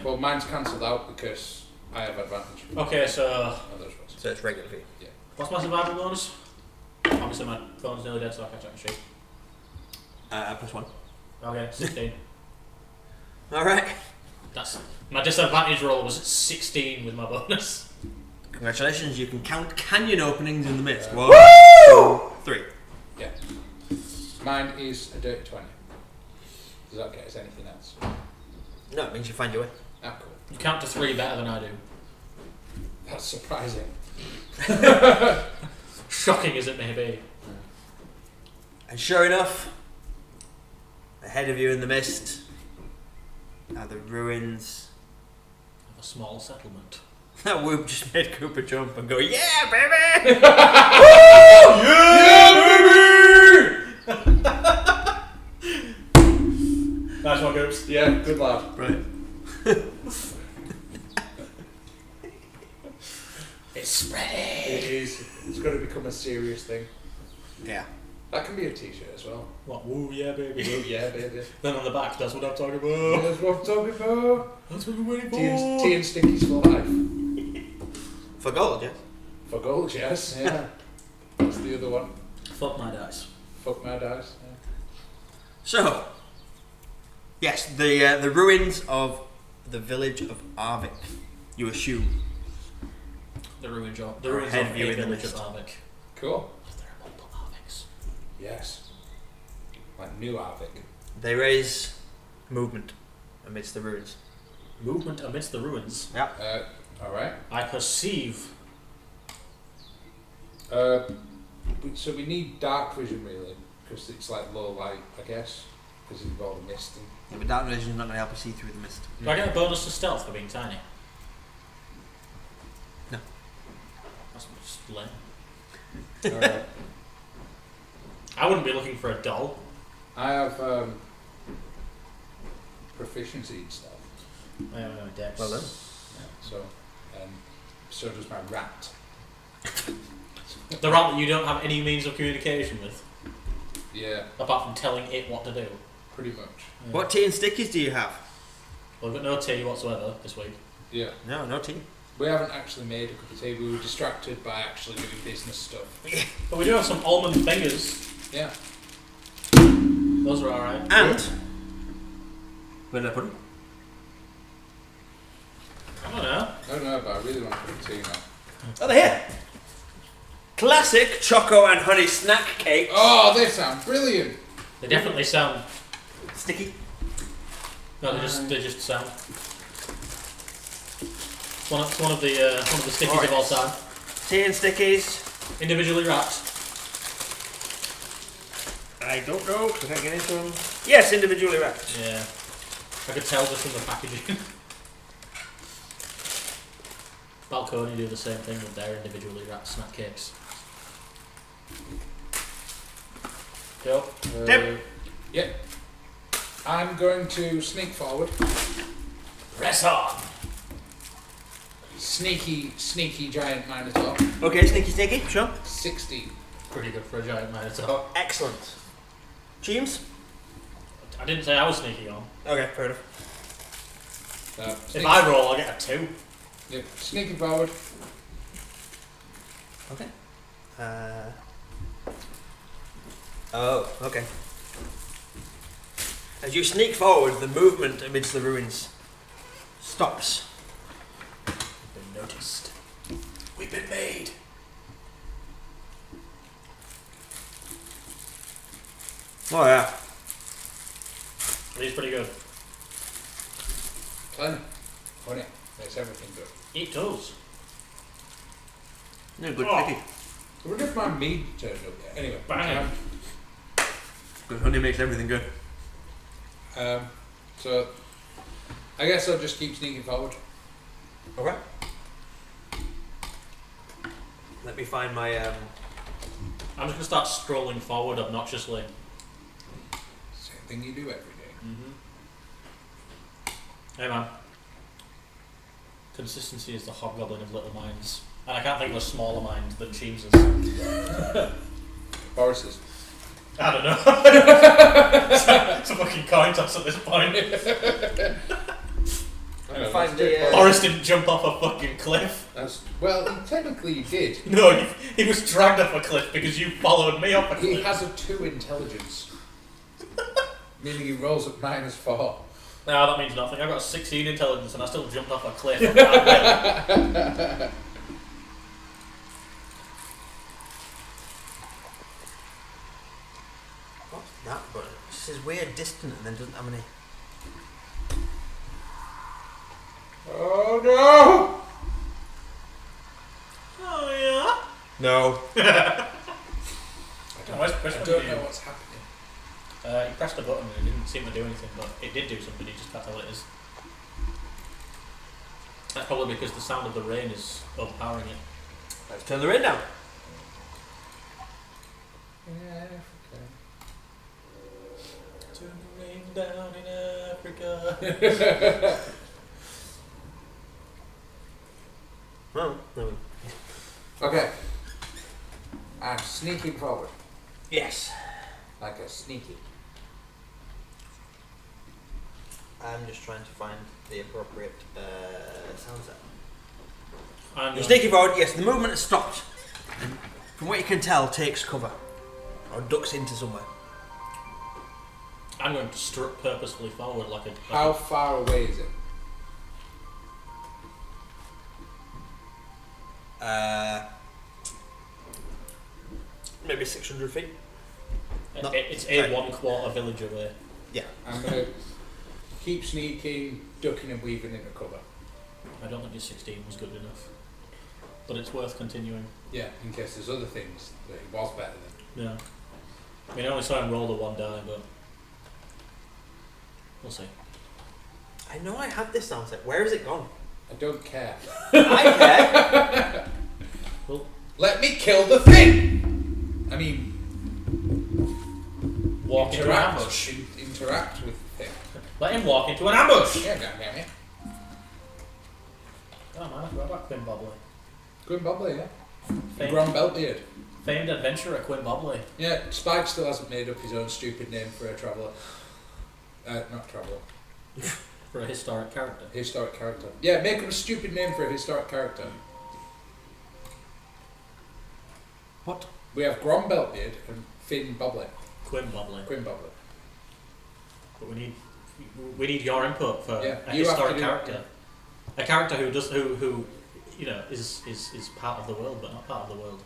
well, mine's cancelled out because I have advantage. Okay, so Others was. So it's regular for you. what's my survival bonus? Obviously my phone's nearly dead, so I can't check my sheet. +1. Okay, 16. Alright. That's my disadvantage roll was 16 with my bonus. Congratulations, you can count canyon openings in the mist. Woo! 1, 2, 3. Yeah. Mine is a dirty 20. Does that get us anything else? No, it means you find your way. Ah, cool. You count to 3 better than I do. That's surprising. Shocking as it may be. And sure enough, ahead of you in the mist are the ruins. Of a small settlement. That whoop just made Cooper jump and go, yeah, baby! Nice one, Goops. Yeah, good lad. Right. It's spreading. It is. It's going to become a serious thing. Yeah. That can be a t-shirt as well. What? Woo, yeah, baby. Oh, yeah, baby. Then on the back, that's what I'm talking about. That's what I'm talking about. That's what we're waiting for. Tea and Stickies for life. For gold, yeah? For gold, yes. Yeah. That's the other one. Fuck my dice. Fuck my dice. Yeah. So, yes, the ruins of the village of Arvik, you assume. The ruins of a village of Havoc. Cool. There are multiple Havocs. Yes. Like new Havoc. They raise movement amidst the ruins. Movement amidst the ruins. Yeah. Alright. I perceive. So we need dark vision really, because it's like low light, I guess, because of all the mist and... Yeah, but dark vision is not going to help you see through the mist. Do I get a bonus to stealth for being tiny? No. That's just lame. Alright. I wouldn't be looking for a doll. I have proficiency in stuff. Dex. Well done. Yeah, so does my rat. The rat that you don't have any means of communication with, Yeah, apart from telling it what to do. pretty much. Yeah. What tea and stickies do you have? Well, we've got no tea whatsoever this week. Yeah. No tea. We haven't actually made a cup of tea. We were distracted by actually doing business stuff. But we do have some almond fingers. Yeah. Those are alright. And, where did I put them? I don't know. I don't know, but I really want a cup of tea now. Oh, they're here. Classic choco and honey snack cakes. Oh, they sound brilliant! They definitely sound. Sticky. No, they just sound. It's one of the stickies of all time. Tea and stickies. Individually wrapped. I don't know, because I can't get into them. Yes, individually wrapped. Yeah. I could tell just from the packaging. Balcony do the same thing with their individually wrapped snack cakes. Go. Dip. Yeah. I'm going to sneak forward. Press on! Sneaky giant minotaur. Okay, sneaky, sure. 16. Pretty good for a giant minotaur. Oh, excellent. James? I didn't say I was sneaking on. Okay, fair enough. If I roll, I'll get a 2. Yep, sneaking forward. Okay. Oh, okay. As you sneak forward, the movement amidst the ruins stops. You've been noticed. We've been made. Oh yeah. These pretty good. Plenty. Honey. Makes everything good. Eat toes. No good Oh. sticky. I wonder if my mead turned up yet. Anyway. Bang. Because honey makes everything good. So, I guess I'll just keep sneaking forward. Okay. Let me find my I'm just gonna start strolling forward obnoxiously. Same thing you do every day. Hey man. Consistency is the hobgoblin of little minds. And I can't think of a smaller mind than Cheems's. Boris's. I don't know. It's a fucking coin toss at this point. Boris didn't jump off a fucking cliff. Technically he did. No, he was dragged off a cliff because you followed me off a cliff. He has a 2 intelligence. Meaning he rolls at -4. No, that means nothing. I've got a 16 intelligence and I still jumped off a cliff. What's that button? It says weird distant and then doesn't have any. Oh no! Oh yeah. No. I don't know what's happening. You pressed a button and it didn't seem to do anything, but it did do something, you just can't tell what it is. That's probably because the sound of the rain is overpowering it. Let's turn the rain down. Yeah, Turn the rain down in Africa. Well, no. okay. I'm sneaking forward. Yes. Like a sneaky. I'm just trying to find the appropriate sound set. I'm You're sneaking forward, yes, the movement has stopped. And from what you can tell, takes cover. Or ducks into somewhere. I'm going to strut purposefully forward like a... How far away is it? Maybe 600 feet. It's a 1/4 village away. Yeah. I'm going to keep sneaking, ducking and weaving into cover. I don't think your 16 was good enough. But it's worth continuing. Yeah, in case there's other things that it was better than. Yeah. I mean, I only saw him roll the 1 die, but... We'll see. I know I have this sound set. Where has it gone? I don't care. I care. Well, Let me kill the thing! I mean... walk into an ambush. Interact with the thing. Let him walk into an ambush! Yeah, damn it. Oh man, I forgot about Quinn Bobley. Quinn Bobley, yeah. Famed, Grom Beltbeard. famed adventurer Quinn Bobley. Yeah, Spike still hasn't made up his own stupid name for a traveller. Not traveller. For a historic character. Historic character. Yeah, make up a stupid name for a historic character. What? We have Grom Beltbeard and Finn Bobley. Quinn Bobley. Quinn Bobley. But we need your input for Yeah, a you have historic to do- character. A character who you know is part of the world but not part of the world.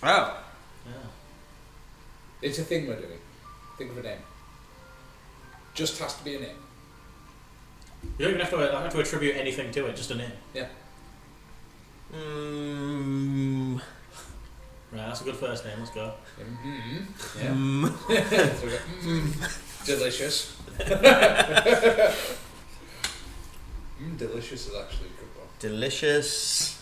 Oh. Yeah. It's a thing we're doing. Think of a name. Just has to be a name. You don't even have to attribute anything to it, just a name. Yeah. Right, that's a good first name, let's go. Mm-hmm. Yeah. So we got, delicious. Delicious is actually a good one. Delicious.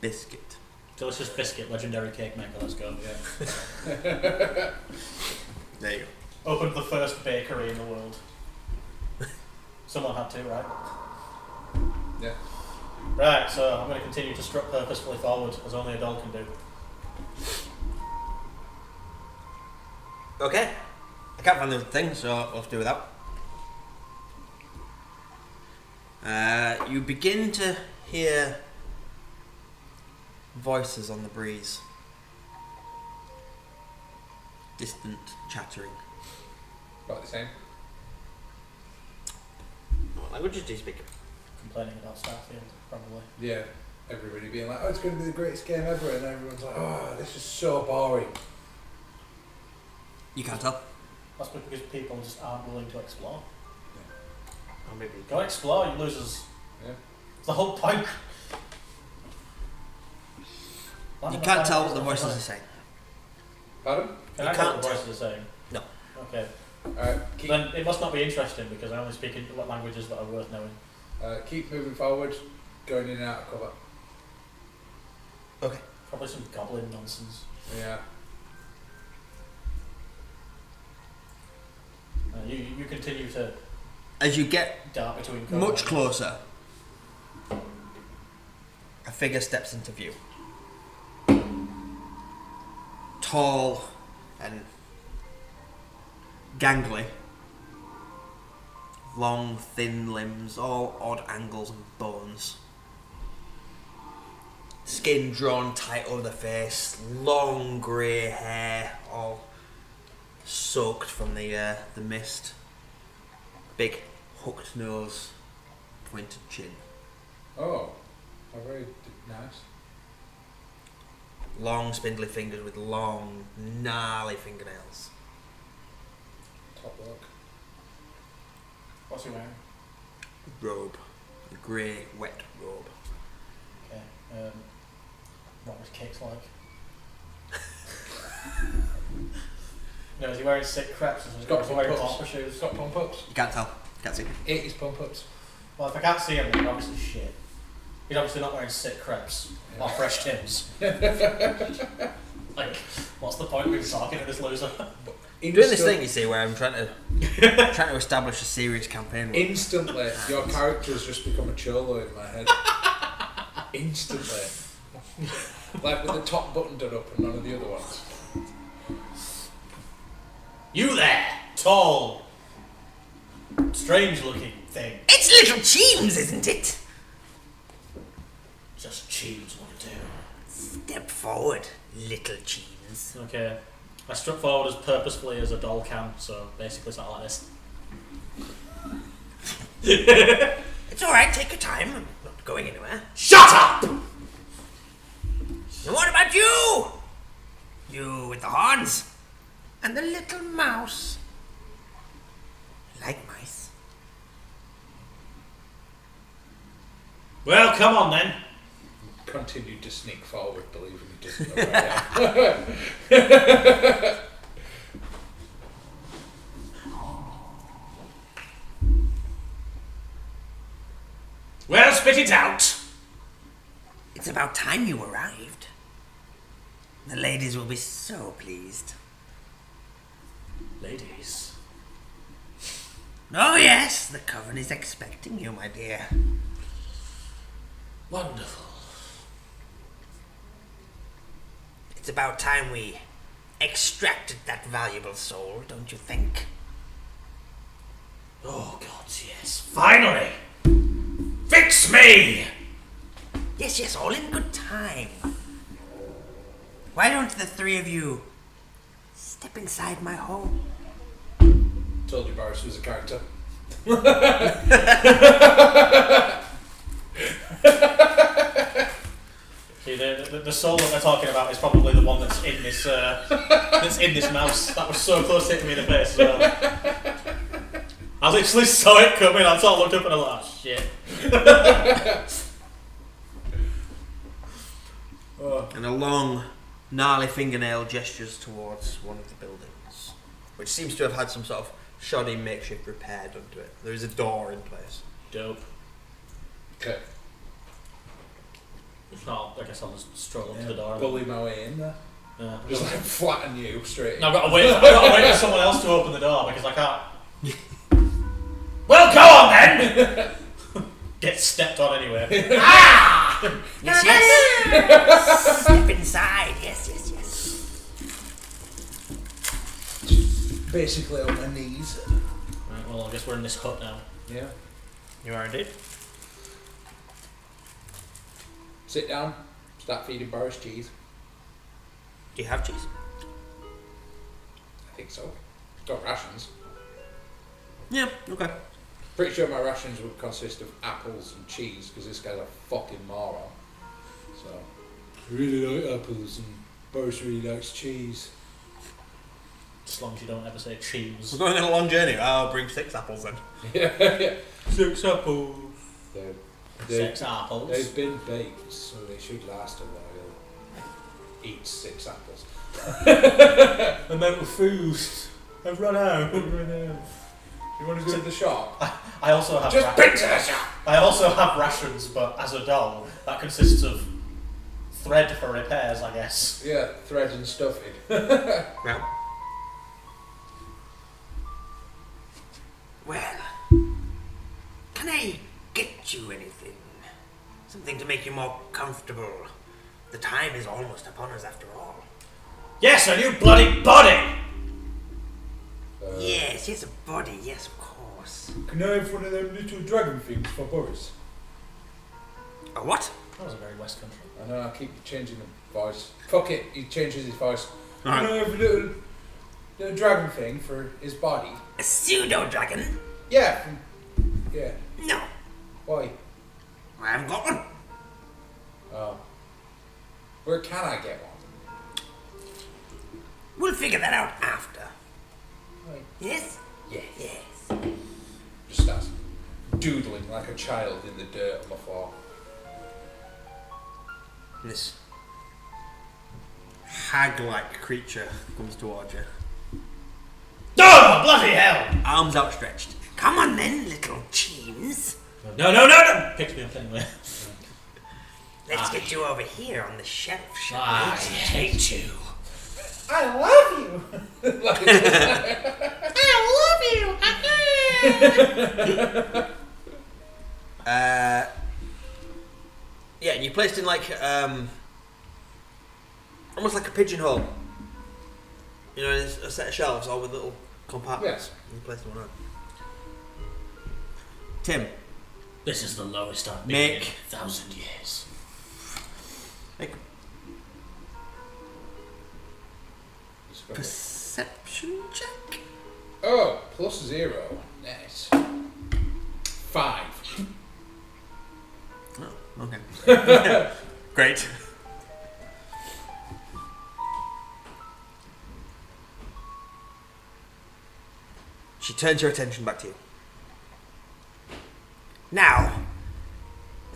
Biscuit. Delicious biscuit, legendary cake maker, let's go. Yeah. There you go. Opened the first bakery in the world. Someone had to, right? Yeah. Right, so I'm going to continue to strut purposefully forward, as only a dog can do. Okay. I can't find the thing, so I'll have to do without. You begin to hear voices on the breeze. Distant chattering. About the same. What languages do you speak? Complaining about Starfield, probably. Yeah. Everybody being like, oh, it's going to be the greatest game ever, and everyone's like, oh, this is so boring. You can't tell. That's because people just aren't willing to explore. Or maybe. Go explore, you losers. Yeah. It's the whole point. You can't tell what the voices are saying. Pardon? Can You I tell can't what the voices are saying? No. Okay. Alright, keep, Then it must not be interesting because I only speak in what languages that are worth knowing. keep moving forward, going in and out of cover. Okay. Probably some goblin nonsense. Yeah. You continue to As you get dart between cover much lines. closer, a figure steps into view. tall and gangly. Long, thin limbs, all odd angles and bones. Skin drawn tight over the face, long grey hair, all soaked from the mist. Big hooked nose, pointed chin. Oh, very nice. Long spindly fingers with long, gnarly fingernails. Top look. What's he wearing? Robe. A grey, wet robe. Okay. What was Cake's like? No, is he wearing sick creps? He's got wearing pump-ups. pump shoes. He's got pump ups. You can't tell. Can't see. 80s pump ups. Well, if I can't see him, then he's obviously shit. He's obviously not wearing sick crepes or fresh Tims. Like, what's the point of being talking to this loser? Doing this thing, you see, where I'm trying to establish a serious campaign. Instantly, your character's just become a cholo in my head. Instantly. Like with the top button done up and none of the other ones. You there, tall, strange-looking thing. It's little Cheems, isn't it? Just Cheems want to do. Step forward, little Cheems. Okay. I struck forward as purposefully as a doll can, so basically something like this. It's alright, take your time. I'm not going anywhere. Shut up! And what about you? You with the horns? And the little mouse. Like mice. Well, come on then. Continued to sneak forward, believing he doesn't know where I am. Well, spit it out. It's about time you arrived. The ladies will be so pleased. Ladies. Oh yes, the coven is expecting you, my dear. Wonderful. It's about time we extracted that valuable soul, don't you think? Oh, gods, yes. Finally! Fix me! Yes, yes, all in good time. Why don't the three of you step inside my home? Told you Boris was a character. See, the soul that they're talking about is probably the one that's in this mouse. That was so close to hitting me in the face as well. I literally saw it coming. I sort of looked up and I was like, oh, shit. And a long, gnarly fingernail gestures towards one of the buildings, which seems to have had some sort of shoddy makeshift repair done to it. There is a door in place. Dope. Okay. If not, I guess I'll just stroll up to the door. Bully my way in there. Yeah. Just like flatten you straight in. No, I've got to wait for someone else to open the door because I can't. Well, go on then! Get stepped on anyway. Ah! Yes, yes. Step inside. Yes, yes, yes. Basically on my knees. Right, well, I guess we're in this hut now. Yeah. You are indeed. Sit down. Start feeding Boris cheese. Do you have cheese? I think so. Got rations. Yeah, okay. Pretty sure my rations would consist of apples and cheese because this guy's a fucking moron. So, I really like apples and Boris really likes cheese. As long as you don't ever say cheese. We're going on a long journey. I'll bring 6 apples then. Yeah. 6 apples. They've 6 apples. They've been baked, so they should last a while. Eat 6 apples. I'm out of food. I've run out. You want to go to the shop? I also have Just bring to the shop! I also have rations, but as a doll, that consists of thread for repairs, I guess. Yeah, thread and stuffing. Well. Well. Can I get you anything? Something to make you more comfortable. The time is almost upon us after all. Yes, a new bloody body! Yes, a body, yes, of course. Can I have one of them little dragon things for Boris? A what? That was a very West Country. I know, I keep changing the voice. Fuck it, he changes his voice. Alright. Can I have a little dragon thing for his body? A pseudo-dragon? Yeah. Yeah. No, Why? I haven't got one. Oh. Where can I get one? We'll figure that out after. Right. Yes? Yes. Yes. Just starts doodling like a child in the dirt on the floor. This hag-like creature comes towards you. Oh, bloody hell! Arms outstretched. Come on then, little cheems. No! Picks me up anyway. Let's get you over here on the shelf, shall I we? hate you. I love you! Yeah, and you're placed in like almost like a pigeonhole. You know, there's a set of shelves all with little compartments. Yes. You placed one on. Tim, This is the lowest I've been Make- in 1,000 years. make a perception check. Oh, +0. Nice. 5. Oh, okay. Great. She turns her attention back to you. Now,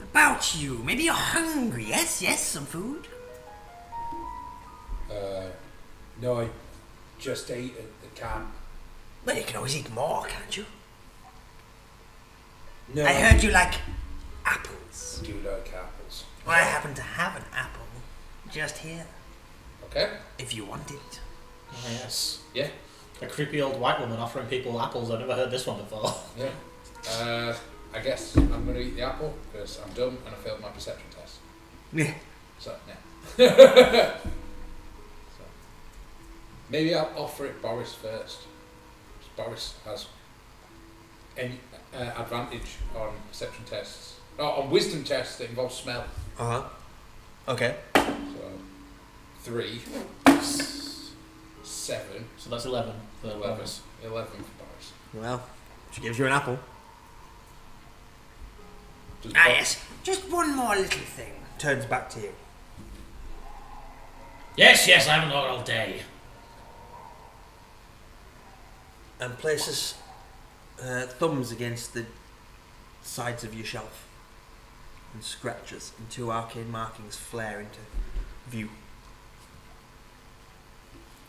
about you. Maybe you're hungry. Yes, some food. No, I just ate at the camp. Well, you can always eat more, can't you? No, I heard you like apples. do like apples. Well, I happen to have an apple just here, Okay. if you want it. Oh, yes. Yeah. A creepy old white woman offering people apples. I've never heard this one before. Yeah. I guess I'm going to eat the apple because I'm dumb and I failed my perception test. Yeah. So, yeah. So, maybe I'll offer it Boris first. Boris has any advantage on perception tests. On wisdom tests that involve smell. Uh-huh. Okay. So, 3, 7, So that's 11 for 11. Boris. 11 for Boris. Well, she gives you an apple. Does Ah, Bo- yes. Just one more little thing. Turns back to you. Yes, I haven't got all day. And places thumbs against the sides of your shelf. And scratches, and 2 arcane markings flare into view.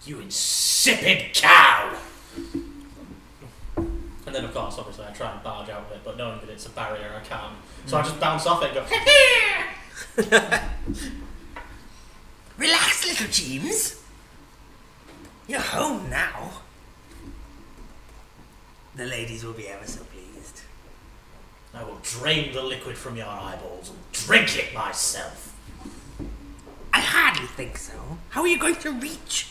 You insipid cow! And then, of course, obviously, I try and barge out of it, but knowing that it's a barrier, I can't. So I just bounce off it and go, Relax, little James. You're home now. The ladies will be ever so pleased. I will drain the liquid from your eyeballs and drink it myself. I hardly think so. How are you going to reach?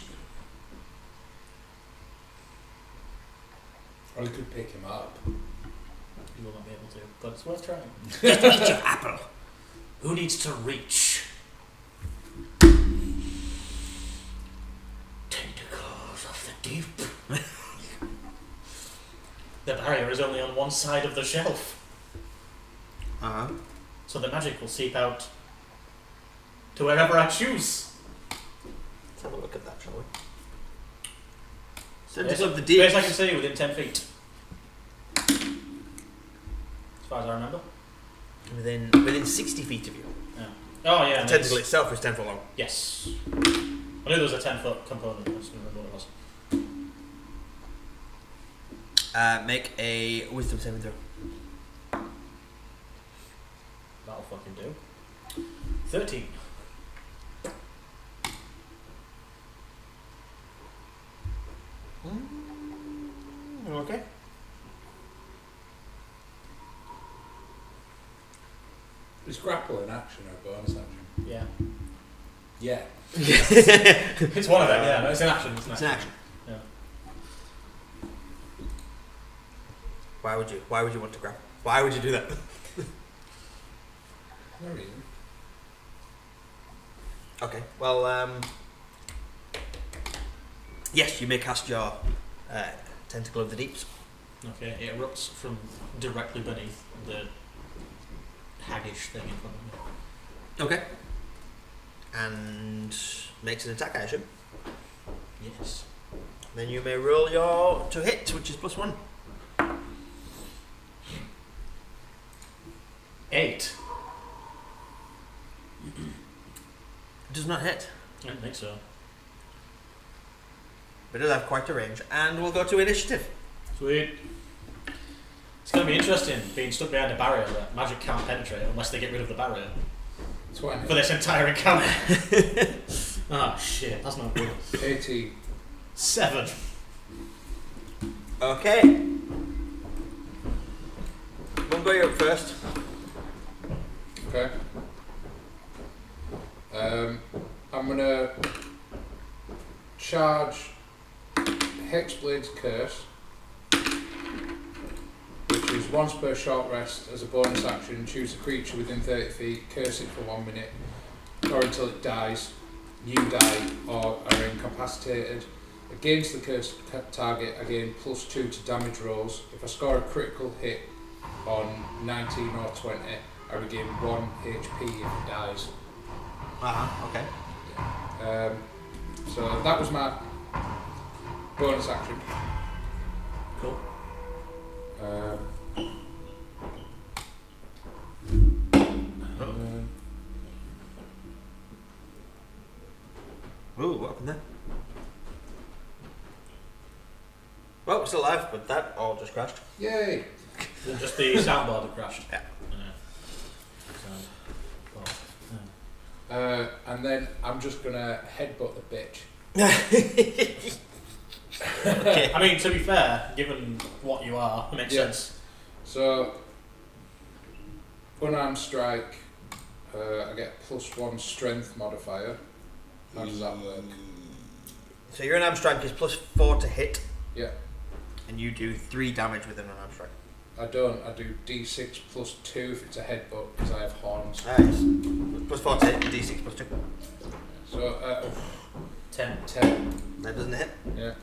Or you could pick him up. You will not be able to, but it's worth trying. Just eat your apple. Who needs to reach? Tentacles of the deep. The barrier is only on one side of the shelf, Uh-huh. so the magic will seep out to wherever I choose. Let's have a look at that, shall we? Center Yes, of the deep. best I can see within 10 feet. As far as I remember. Within 60 feet of you. Yeah. Oh, yeah. The tentacle itself is 10 foot long. Yes. I knew there was a 10-foot component. I just didn't remember what it was. Make a wisdom saving throw. That'll fucking do. 13. Okay. Is grapple an action or a bonus action? Yeah. Yeah. It's one of them, yeah. No, it's an action. It's an action. Yeah. Why would you want to grab? Why would you do that? No reason. Okay. Well, yes, you may cast your Tentacle of the Deeps. Okay, it erupts from directly beneath the haggish thing in front of me. Okay. And makes an attack, I assume. Yes. Then you may roll your to hit, which is +1. 8. It does not hit, I don't think so. but it does have quite a range. And we'll go to initiative. Sweet. It's going to be interesting being stuck behind a barrier that magic can't penetrate unless they get rid of the barrier 20. for this entire encounter. Oh shit, that's not good. 18. 7. Okay. We'll go up first. Okay. I'm gonna charge Hexblade's Curse, which is once per short rest as a bonus action. Choose a creature within 30 feet, curse it for 1 minute, or until it dies. You die or are incapacitated. Against the cursed target, I gain +2 to damage rolls. If I score a critical hit on 19 or 20, I regain 1 HP if it dies. Okay. So that was my bonus action. Cool. Ooh, what happened there? Well, we're still alive, but that all just crashed. Yay! Is it just the soundboard that crashed? Yeah. And then I'm just gonna headbutt the bitch. Okay. I mean, to be fair, given what you are, it makes sense. So, unarmed strike, I get +1 strength modifier. How does that work? So your unarmed strike is +4 to hit, Yeah, and you do 3 damage with an unarmed strike. I don't. I do D6 +2 if it's a headbutt because I have horns. Nice. +4 to hit, D6 +2. So, 10. 10. That doesn't hit. Yeah.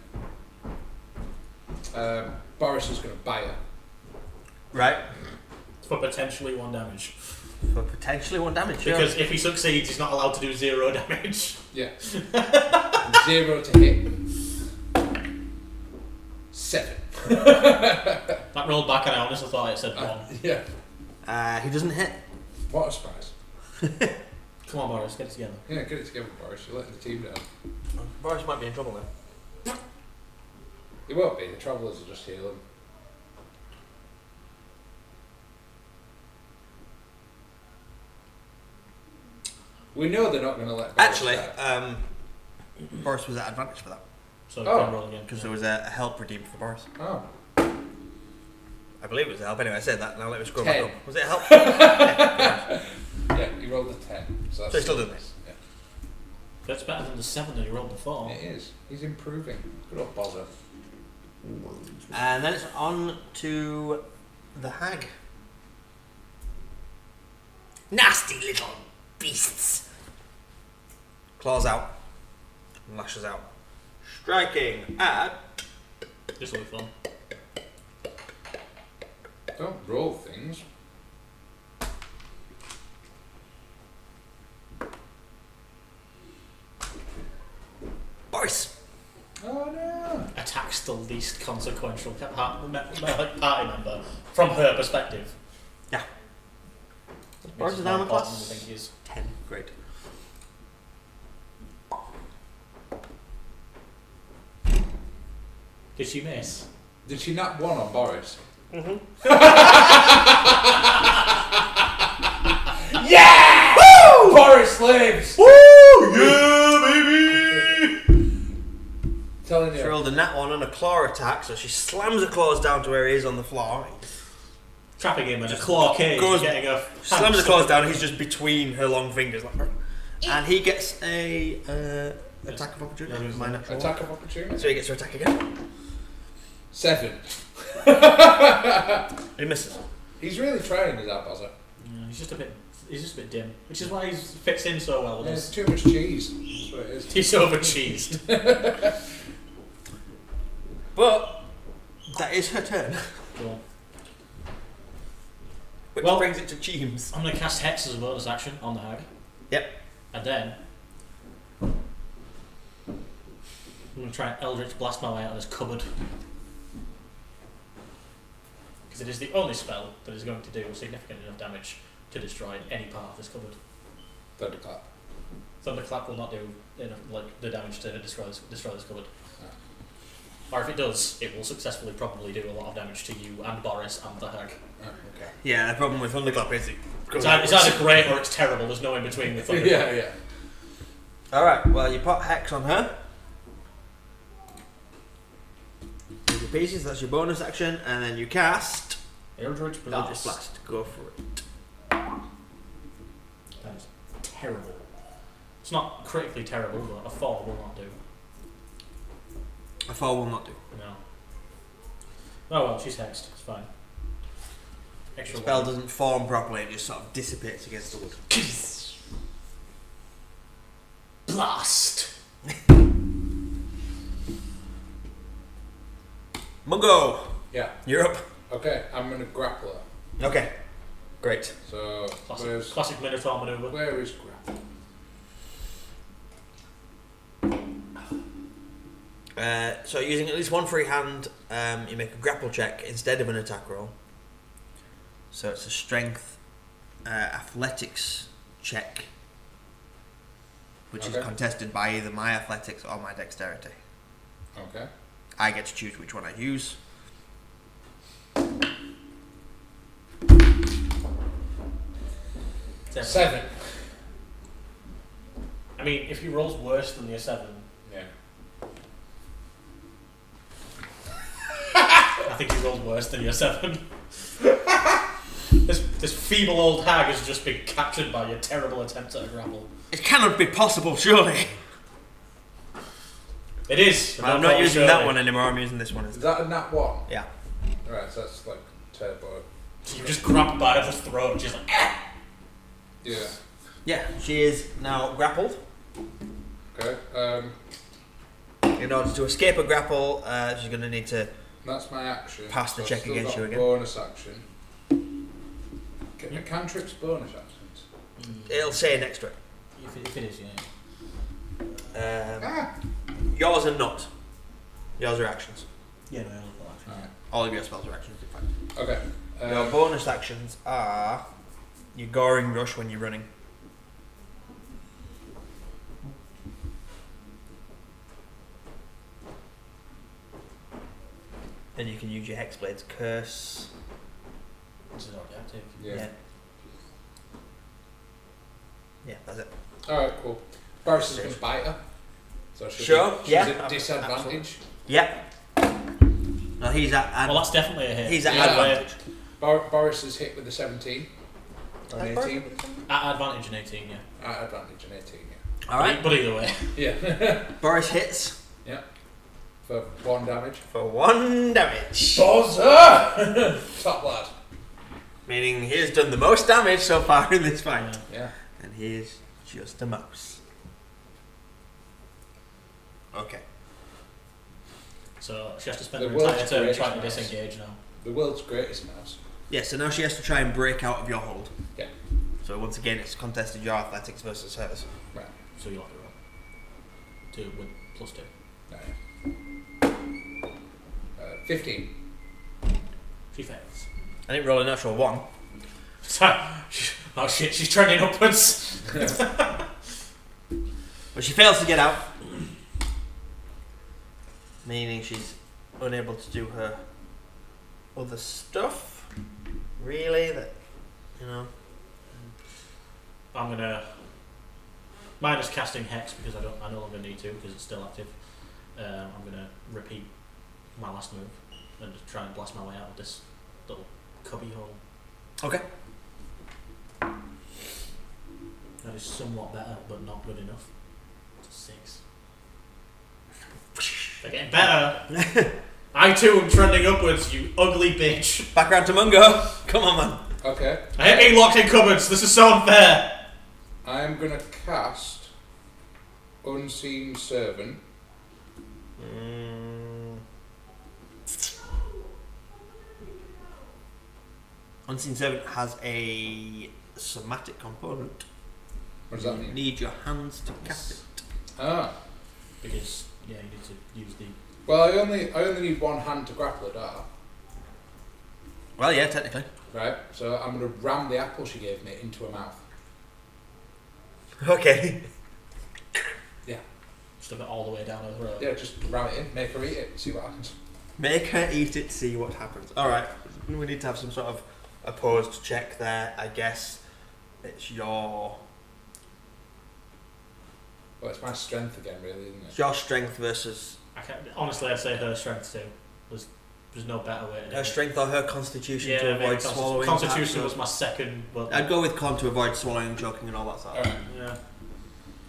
Boris is going to bite her. Right. For potentially 1 damage. For potentially 1 damage. Because if he succeeds, he's not allowed to do 0 damage. Yeah. 0 to hit. 7. That rolled back and I honestly thought it said 1. Yeah. He doesn't hit. What a surprise. Come on, Boris, get it together. Yeah, get it together, Boris. You're letting the team down. Boris might be in trouble then. He won't be. The Travellers will just heal him. We know they're not going to let Boris Actually, die. Boris was at advantage for that. So you Oh. can roll again. Because there was a help redeemed for Boris. Oh. I believe it was a help. Anyway, I said that. Now let me scroll 10. back up. Was it a help? Yeah. Yeah, he rolled a 10. So So he's still doing this. Yeah. That's better than the 7 that you rolled before. It is. He's improving. Good old bother. And then it's on to the hag. Nasty little beasts. Claws out. Lashes out. Striking at... This will be fun. Don't roll things. Boris. Oh no. Attacks the least consequential party member from her perspective. Yeah. Which Boris is is more armor important class? than we think he is. 10. Great. Did she miss? Did she nap 1 on Boris? Yeah! Woo! Boris lives! Woo! Yeah, baby! Telling She you. rolled a nat 1 on a claw attack, so she slams her claws down to where he is on the floor. Trapping him in a claw cage. Goes- Getting a Slams her claws down, and he's just between her long fingers. Like, And he gets a attack of opportunity. Yeah, My natural Attack one. of opportunity. So he gets to attack again. 7. He misses. He's really trying, is that buzzer? Yeah, he's just a bit dim, which is why he fits in so well with Yeah, us. it's too much cheese. That's what it is. He's over cheesed. But that is her turn. Cool. Which Well- brings it to Cheems. I'm going to cast Hex as a bonus action on the hag. Yep. And then I'm going to try and Eldritch Blast my way out of this cupboard. Because it is the only spell that is going to do significant enough damage to destroy any part of this cupboard. Thunderclap. Thunderclap will not do enough, like the damage to destroy this cupboard. Ah. Or if it does, it will successfully probably do a lot of damage to you and Boris and the hag. Oh, okay. Yeah, the problem with Thunderclap is it goes It's either great or it's terrible. There's no in between with Thunderclap. Yeah. Alright, well, you put Hex on her. Easy pieces, that's your bonus action, and then you cast Eldritch Eldritch Blast. Blast. Go for it. That is terrible. It's not critically terrible, but a 4 will not do. A 4 will not do. No. Oh well, she's hexed. It's fine. The Extra spell one. doesn't form properly, it just sort of dissipates against the wood. Blast! Mungo! Yeah. You're up. Okay, I'm going to grapple her. Okay. Great. So, Classic Minotaur maneuver. where is grapple? So using at least one free hand, you make a grapple check instead of an attack roll. So it's a strength athletics check, which is Okay. contested by either my athletics or my dexterity. Okay. I get to choose which one I use. 7. I mean, if he rolls worse than your 7, Yeah. I think he rolled worse than your 7. This feeble old hag has just been captured by your terrible attempt at a grapple. It cannot be possible, surely. It is. I'm not using that one anymore. I'm using this one Is instead. that a nat 1? Yeah. Right, so that's like turbo. You just grab by her throat. She's like, ah! Yeah. Yeah. She is now grappled. Okay. In order to escape a grapple, she's going to need to. That's my action. Pass the So I've check still against got you a again. Bonus action. Cantrips bonus actions. It'll say next to it. If it is, yeah. Yours are not. Yours are actions. Yeah, no, Alright. All of your spells are actions, in fact. Okay. Your bonus actions are your goring rush when you're running. Then you can use your Hexblade's curse. This is already active. Yeah. Yeah, that's it. Alright, cool. Boris is going to bite her. So Sure, she's yeah, at disadvantage. Yeah. No, he's at. Well, that's definitely a hit. He's at Yeah. advantage. Boris is hit with a 17. Or an 18. At advantage in 18, yeah. At advantage an 18, yeah. All right. But either way. Yeah. Boris hits Yeah. For 1 damage. for 1 damage, Buzzer! Top lad. meaning he has done the most damage so far in this fight, Yeah. and he is just a mouse. Okay. So she has to spend The her entire world's turn greatest trying to mouse. disengage now. The world's greatest mouse. Yeah. So now she has to try and break out of your hold. Yeah. So once again, it's contested your athletics versus hers. Right. So you'll have to roll. 2 with +2. No. 15. She fails. I didn't roll a natural 1. Oh shit, she's trending upwards. But she fails to get out, meaning she's unable to do her other stuff. Really, that you know. I'm gonna minus casting Hex because I no longer need to because it's still active. I'm gonna repeat my last move and just try and blast my way out of this little cubby hole. Okay. That is somewhat better, but not good enough. It's a 6. They're getting better. I too am trending upwards, you ugly bitch. Back round to Mungo. Come on, man. Okay. I hate being locked in cupboards. This is so unfair. I am going to cast Unseen Servant. Unseen Servant has a somatic component. What does that You mean? need your hands to cast it. Ah. Because, yeah, you need to use the... Well, I only need one hand to grapple a dart. Well, yeah, technically. Right, so I'm going to ram the apple she gave me into her mouth. Okay. Yeah. Stuff it all the way down her throat. Yeah, just ram it in, make her eat it, see what happens. Make her eat it, see what happens. Alright, we need to have some sort of opposed check there, I guess. It's your... Well, it's my strength again, really, isn't It's it? your strength versus... Honestly, I'd say her strength too. There's no better way to do Her it. strength or her constitution to maybe avoid swallowing. Constitution perhaps, was my second, but... I'd go with con to avoid swallowing, choking and all that sort of Alright. Yeah.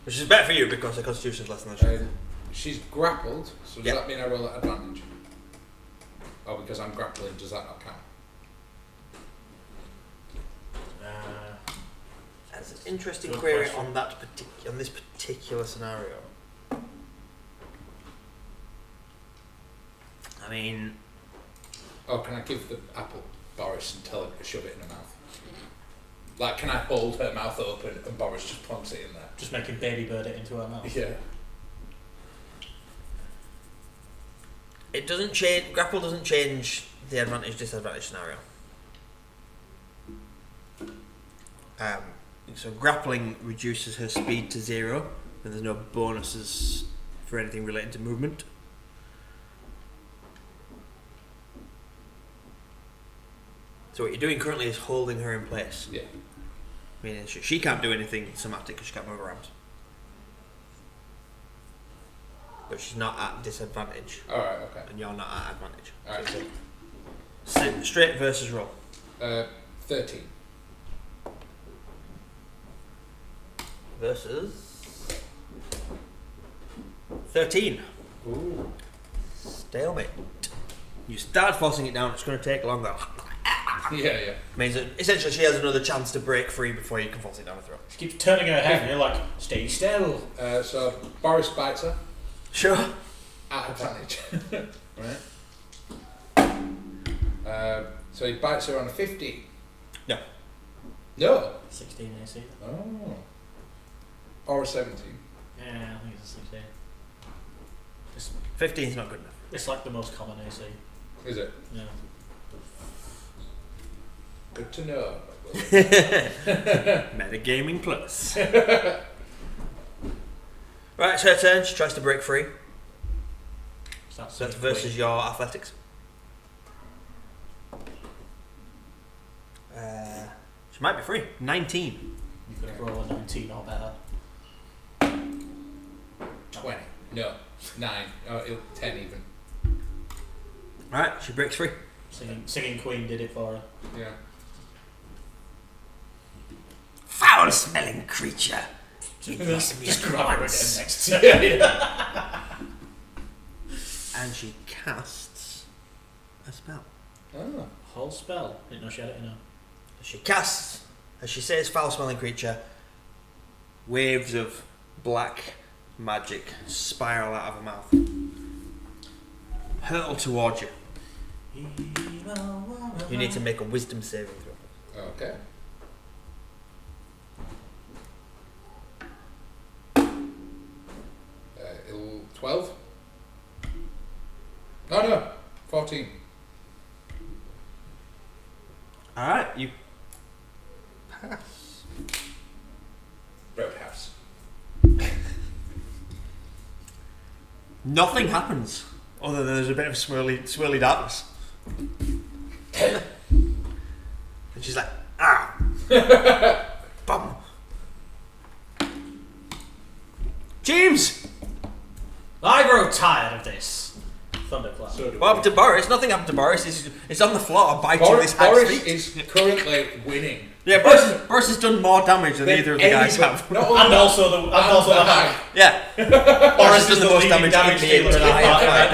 Which is better for you because the constitution's less than the strength. She's grappled, so does Yeah. that mean I roll at advantage? Oh, because I'm grappling, does that not count? That's an interesting Good query question. on that on this particular scenario. I mean, Oh, can I give the apple Boris and tell her to shove it in her mouth? Like, can I hold her mouth open and Boris just plonks it in there? Just making baby bird it into her mouth. Yeah. it doesn't change. Grapple doesn't change the advantage disadvantage scenario. So grappling reduces her speed to 0, and there's no bonuses for anything related to movement. So what you're doing currently is holding her in place. Yeah. Meaning she can't do anything somatic because she can't move her arms. But she's not at disadvantage, Alright, okay. and you're not at advantage. Alright, So straight versus roll. 13. Versus 13. Ooh. Stalemate. You start forcing it down, it's going to take longer. Yeah. Means that essentially she has another chance to break free before you can force it down her throat. She keeps turning her head and you're like, stay still. So Boris bites her Sure. at advantage. Right. So he bites her on a 50. No. No. 16 AC. Oh. Or a 17. Yeah, I think it's a 16. 15 is not good enough. It's like the most common AC. Is it? Yeah. Good to know. Metagaming plus. Right, it's her turn. She tries to break free. So that's versus your athletics. She might be free. 19. You could roll a 19 or better. 20. No. 9. 10 even. Right, she breaks free. Singing Queen did it for her. Yeah. Foul smelling creature. You miss me Just at grab her again once. next. And she casts a spell. Oh. Whole spell. Didn't know she had it in her. She casts, as she says, foul smelling creature. Waves of black magic spiral out of her mouth. Hurtle towards you. You need to make a wisdom saving throw. Okay. 12? No. 14. Alright, you pass. Roadhouse. Nothing happens other than there's a bit of swirly darkness. And she's like, ah! Bum! James! I grow tired of this. Thunderclap. So do What happened to Boris? Nothing happened to Boris. It's on the floor biting this hag's Boris feet. is currently winning. Yeah, Boris has done more damage than either of the guys have. And also the hag. Yeah. Boris has is the most leading damage dealer in that fight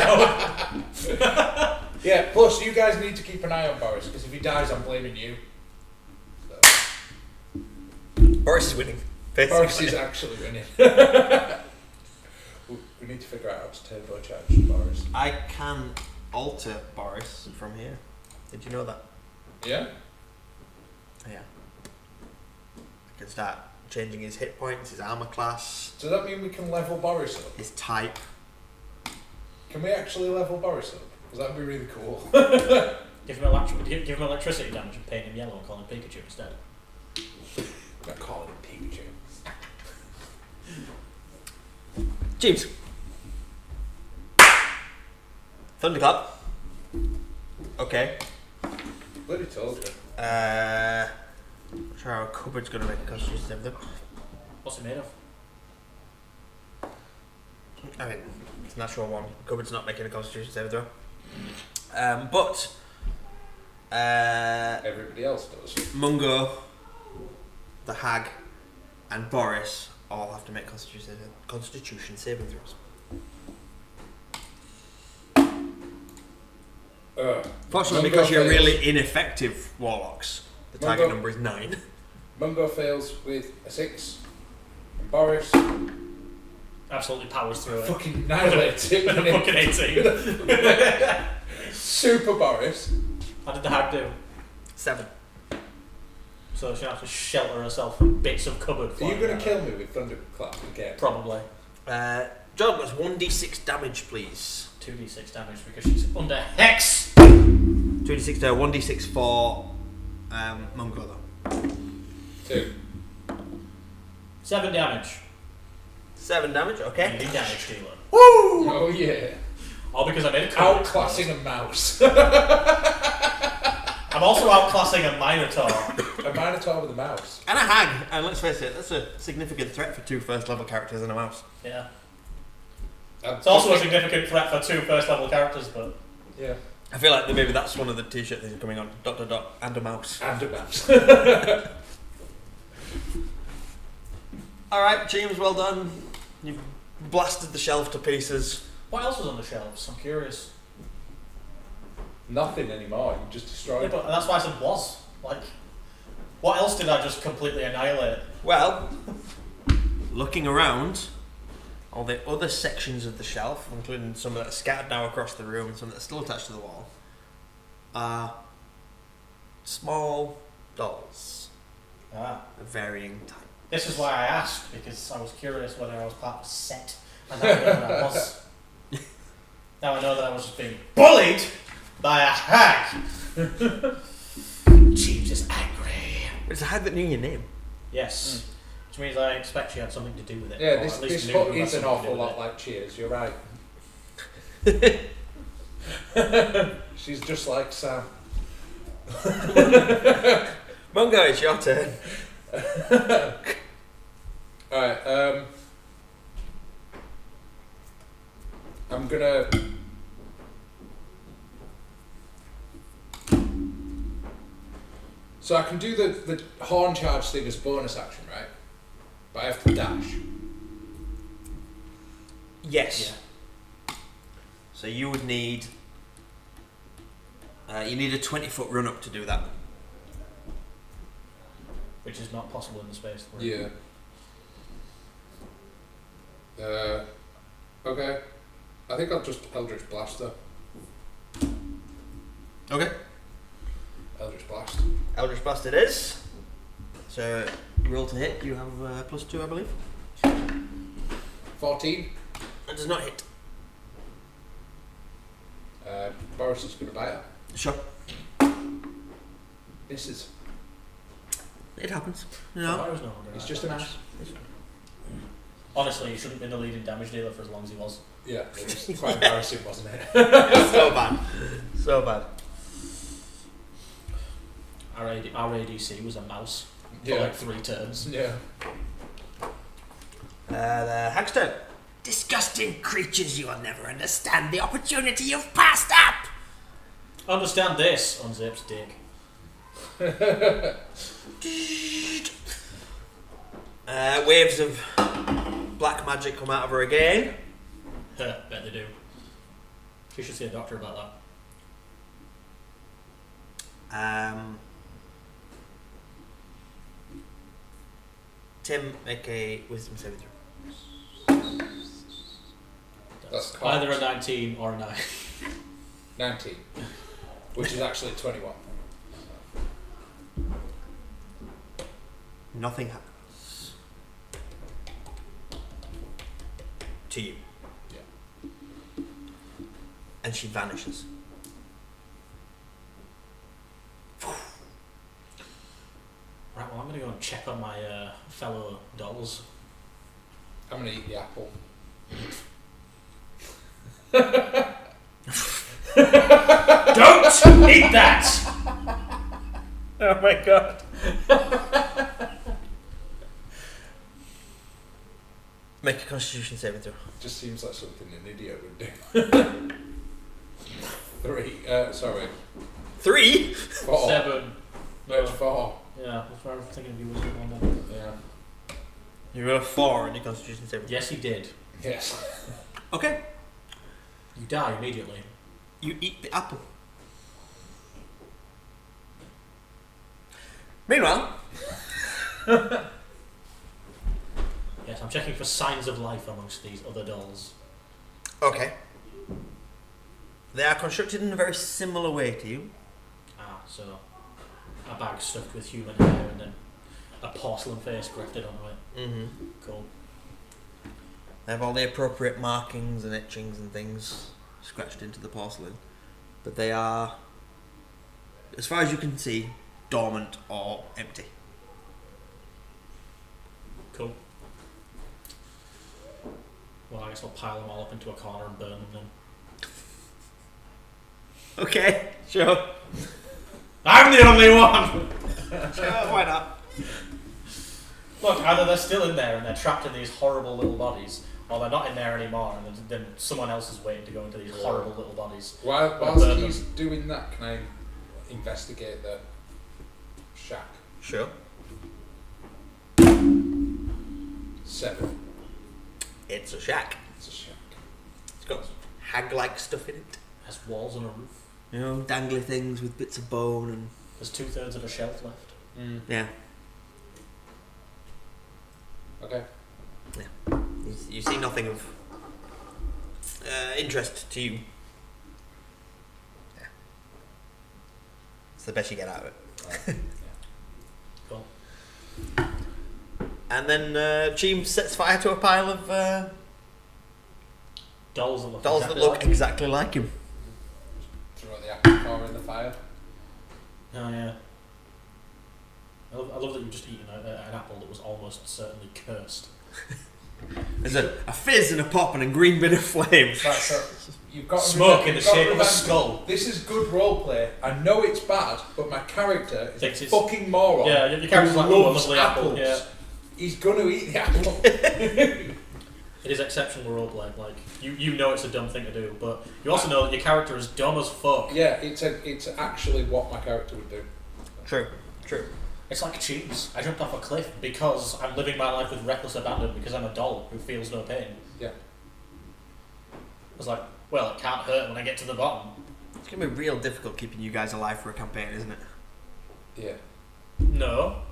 right now. Yeah, plus you guys need to keep an eye on Boris, because if he dies, I'm blaming you. So. Boris is winning. Basically. Boris is actually winning. We need to figure out how to turbocharge Boris. I can alter Boris from here. Did you know that? Yeah? Yeah. I can start changing his hit points, his armor class, Does that mean we can level Boris up? his type. Can we actually level Boris up? Because that would be really cool. Give him electricity damage and paint him yellow and call him Pikachu instead. I'm not calling him Pikachu. James. Thunderclap. Okay. Bloody told you. I'm sure our cupboard's gonna make a constitution save though. What's it made of? I mean, it's a natural one. Cupboard's not making a constitution save throw. But Everybody else does. Mungo, the hag, and Boris all have to make constitution saving throws. Fortunately, because you're really ineffective warlocks, the target number is 9. Mungo fails with a 6. And Boris Absolutely powers through it. fucking annihilates it. With a fucking 18. Super Boris. How did the hag do? 7. So she'll have to shelter herself from bits of cupboard. Are you going to kill me with Thunderclap again? Probably. John was 1d6 damage, please. 2d6 damage because she's under hex. 2d6 to 1d6 for Mungo though. 2. 7 damage. 7 damage, okay. Leading damage dealer. Woo! Oh yeah. All because I made a cupboard. Outclassing a mouse. I'm also outclassing a Minotaur. A Minotaur with a mouse. And a hag, and let's face it, that's a significant threat for 2 first level characters and a mouse. Yeah. It's also a significant threat for 2 first level characters, but... Yeah. I feel like maybe that's one of the t-shirt things coming on. ... and a mouse. And a mouse. Alright, James, well done. You've blasted the shelf to pieces. What else was on the shelves? I'm curious. Nothing anymore. You just destroyed Yeah, but that's why I said was. Like, what else did I just completely annihilate? Well, looking around, all the other sections of the shelf, including some that are scattered now across the room and some that are still attached to the wall, are small dolls Ah. of varying type. This is why I asked, because I was curious whether I was part of a set. And now I know that I was. Now I know that I was just being bullied by a hag. Jeeves is angry. It's a hag that knew your name. Yes. Which means I expect she had something to do with it. Yeah, or this at least this knew hut who had is an something to do awful with lot it. like Cheers, you're right. She's just like Sam. Mungo, it's your turn. Alright, I'm gonna... So I can do the horn charge thing as bonus action, right? But I have to dash. Yes. Yeah. So you would need... you need a 20-foot run up to do that. Which is not possible in the space. We're in. Yeah. Okay. I think I'll just Eldritch Blast her. Okay. Eldritch Blast. Eldritch Blast it is. So roll to hit. You have +2, I believe. 14. That does not hit. Boris is going to bite her. Sure. Misses. It happens. So No. I was no longer It's that just a damage. mouse. Honestly, he shouldn't have been the leading damage dealer for as long as he was. Yeah, it was quite embarrassing, wasn't it? So bad. So bad. Our ADC was a mouse for Yeah. like 3 turns. Yeah. The hag's turn. Disgusting creatures, you will never understand the opportunity you've passed up. Understand this, unzips dick. Waves of black magic come out of her again. Bet they do. She should see a doctor about that. Tim, make a wisdom saving throw. That's Either a 19 or a 9. 19, which is actually 21. Nothing happens to you. Yeah. And she vanishes. Right, well, I'm going to go and check on my fellow dolls. I'm gonna eat the apple. Don't eat that! Oh my god. Make a constitution saving throw. Just seems like something an idiot would do. 3. Sorry. 3? 4. 7. No, it's 4. Yeah, that's what I was thinking of you wisdom on that. Yeah. You rolled a 4 in your constitution saving throw. Yes, he did. Yes. Okay. You die immediately. You eat the apple. Meanwhile, Yes, I'm checking for signs of life amongst these other dolls. okay. They are constructed in a very similar way to you. Ah, so a bag stuffed with human hair and then a porcelain face grafted onto it. Mm-hmm. Cool. They have all the appropriate markings and etchings and things scratched into the porcelain. But they are, as far as you can see, dormant or empty. Cool. Well, I guess I'll pile them all up into a corner and burn them then. Okay, sure. I'm the only one! Sure, why not? Look, either they're still in there and they're trapped in these horrible little bodies, or they're not in there anymore and then someone else is waiting to go into these horrible little bodies. Whilst he's doing that, can I investigate the shack? Sure. 7. It's a shack. It's a shack. It's got hag-like stuff in it. Has walls and a roof. You know, dangly things with bits of bone and... There's 2/3 of a shelf left. Yeah. Okay. You see nothing of interest to you. Yeah. It's the best you get out of it. Cool. And then Cheem sets fire to a pile of Dolls that look dolls exactly that look like him. exactly like him. Throw the apple core in the fire. Oh yeah. I love that you've just eaten an apple that was almost certainly cursed. There's a fizz and a pop and a green bit of flame. Right, so you've got to Smoke in the you've got to shape of a remember, skull. This is good roleplay. I know it's bad, but my character is Thinks a it's- fucking moron. Yeah, your character's who like, oh, a loves lovely apple. apples. Yeah. He's gonna eat the apple. It is exceptional roleplay. Like you know it's a dumb thing to do, but you also know that your character is dumb as fuck. Yeah, it's actually what my character would do. True. It's like cheese. I jumped off a cliff because I'm living my life with reckless abandon because I'm a doll who feels no pain. Yeah. I was like, well, it can't hurt when I get to the bottom. It's going to be real difficult keeping you guys alive for a campaign, isn't it? Yeah. No.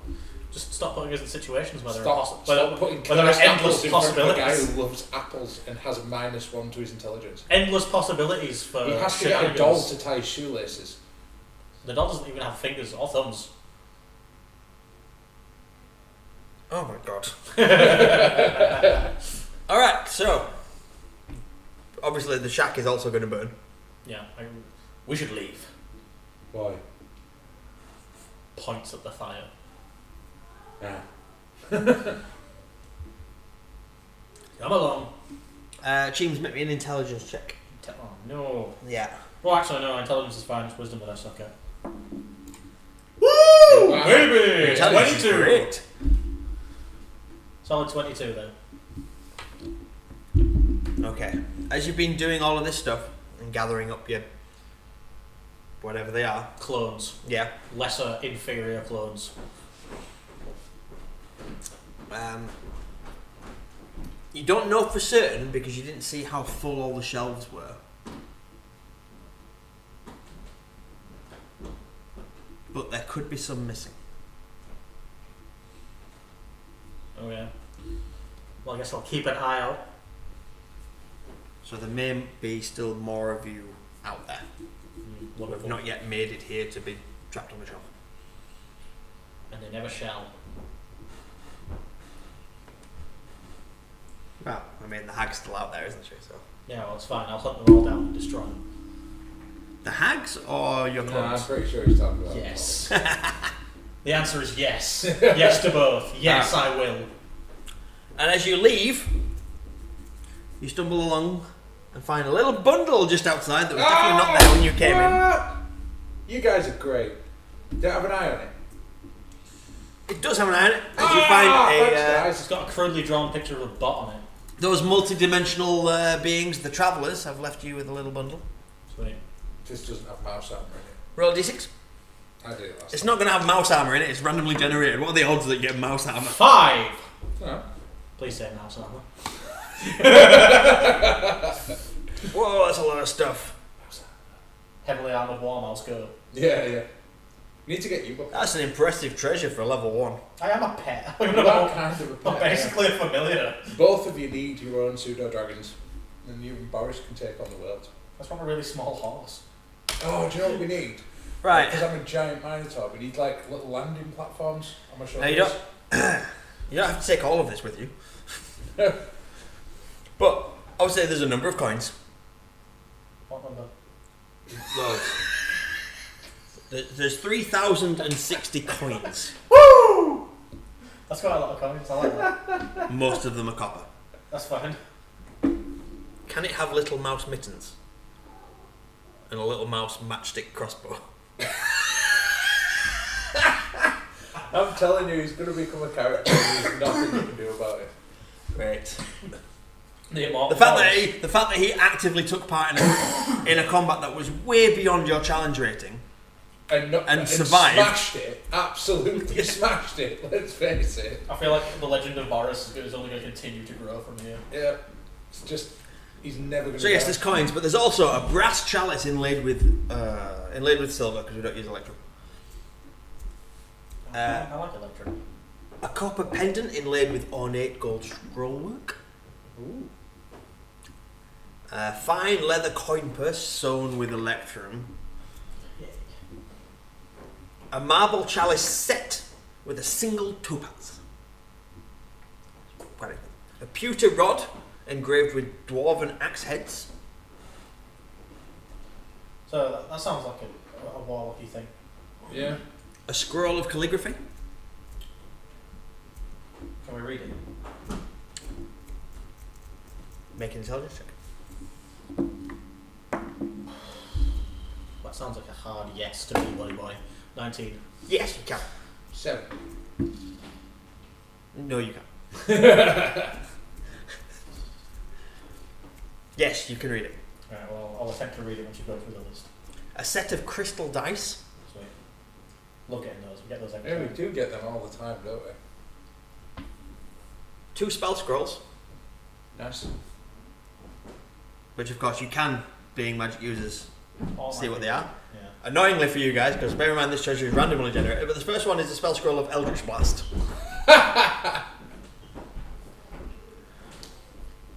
Just stop putting us in situations where there are Stop putting where there are cursed endless apples in front of a guy possibilities. who loves apples and has a -1 to his intelligence. Endless possibilities for He has to get a shenanigans. doll to tie his shoelaces. The doll doesn't even have fingers or thumbs. Oh my god. Alright, so. Obviously, the shack is also going to burn. Yeah, we should leave. Why? Points at the fire. Yeah. Come along. Cheems, make me an intelligence check. Oh no. Yeah. Well, actually, no. Intelligence is fine. It's wisdom that I suck at. Woo! Wow. Baby, Intelligence is 22. great. Solid 22 then. Okay. As you've been doing all of this stuff and gathering up your whatever they are. Clones. Yeah. Lesser, inferior clones. You don't know for certain because you didn't see how full all the shelves were. But there could be some missing. Okay. Well, I guess I'll keep an eye out. So there may be still more of you out there who have Wonderful. not yet made it here to be trapped on the shelf. And they never shall. Well, I mean, the hag's still out there, isn't she? So Yeah, well, it's fine. I'll hunt them all down and destroy them. the hags or your No, clones? I'm pretty sure he's talking about Yes. The answer is yes. Yes to both. Yes, I will. And as you leave, you stumble along and find a little bundle just outside that was definitely not there when you came in. You guys are great. Don't have an eye on it. It does have an eye on it. As you find Thanks, a guys. It's got a crudely drawn picture of a bot on it. those multi-dimensional beings, the travellers, have left you with a little bundle. Sweet. This doesn't have mouse armor in Roll a d6. it. I did it last It's not going to have mouse armor in it. It's randomly generated. What are the odds that you get mouse armor? 5! time. Please say mouse armor. Whoa, that's a lot of stuff. Heavily armored war mouse go. Yeah. Need to get you up. That's an impressive treasure for level 1. I am a pet. What kind of a I'm pet? basically a familiar. Both of you need your own pseudo dragons, and you and Boris can take on the world. That's not a really small horse. Oh, do you know what we need? Right. Because I'm a giant minotaur. We need like little landing platforms on my shoulders. Now, you don't have to take all of this with you. But I would say there's a number of coins. What number? Loads. There's 3,060 coins. Woo! That's quite a lot of coins. I like that. Most of them are copper. That's fine. Can it have little mouse mittens? And a little mouse matchstick crossbow? I'm telling you, he's going to become a character and there's nothing you can do about it. Great. The immortal The fact horse. that he actively took part in a combat that was way beyond your challenge rating. And survived. Smashed it. Absolutely smashed it. Let's face it. I feel like the legend of Boris is only going to continue to grow from here. Yeah. It's just, he's never going to So yes, there's coins, but there's also a brass chalice inlaid with silver because we don't use electrum. I like electric. A copper pendant inlaid with ornate gold scrollwork. Ooh. A fine leather coin purse sewn with electrum. Yay. A marble chalice set with a single topaz. Quite a pewter rod engraved with dwarven axe heads. So that sounds like a warlocky thing. Yeah. A scroll of calligraphy. Can we read it? Make an intelligence check. That sounds like a hard yes to me, buddy boy. 19. Yes, you can. 7. No, you can. Yes, you can read it. Alright, well, I'll attempt to read it once you go through the list. A set of crystal dice. Sweet. Love getting those. We get those every Yeah, we time. do get them all the time, don't we? 2 spell scrolls, Nice. which of course you can, being magic users, All see my what they favourite. are. Yeah. Annoyingly for you guys, because bear in mind this treasure is randomly generated, but the first one is the spell scroll of Eldritch Blast.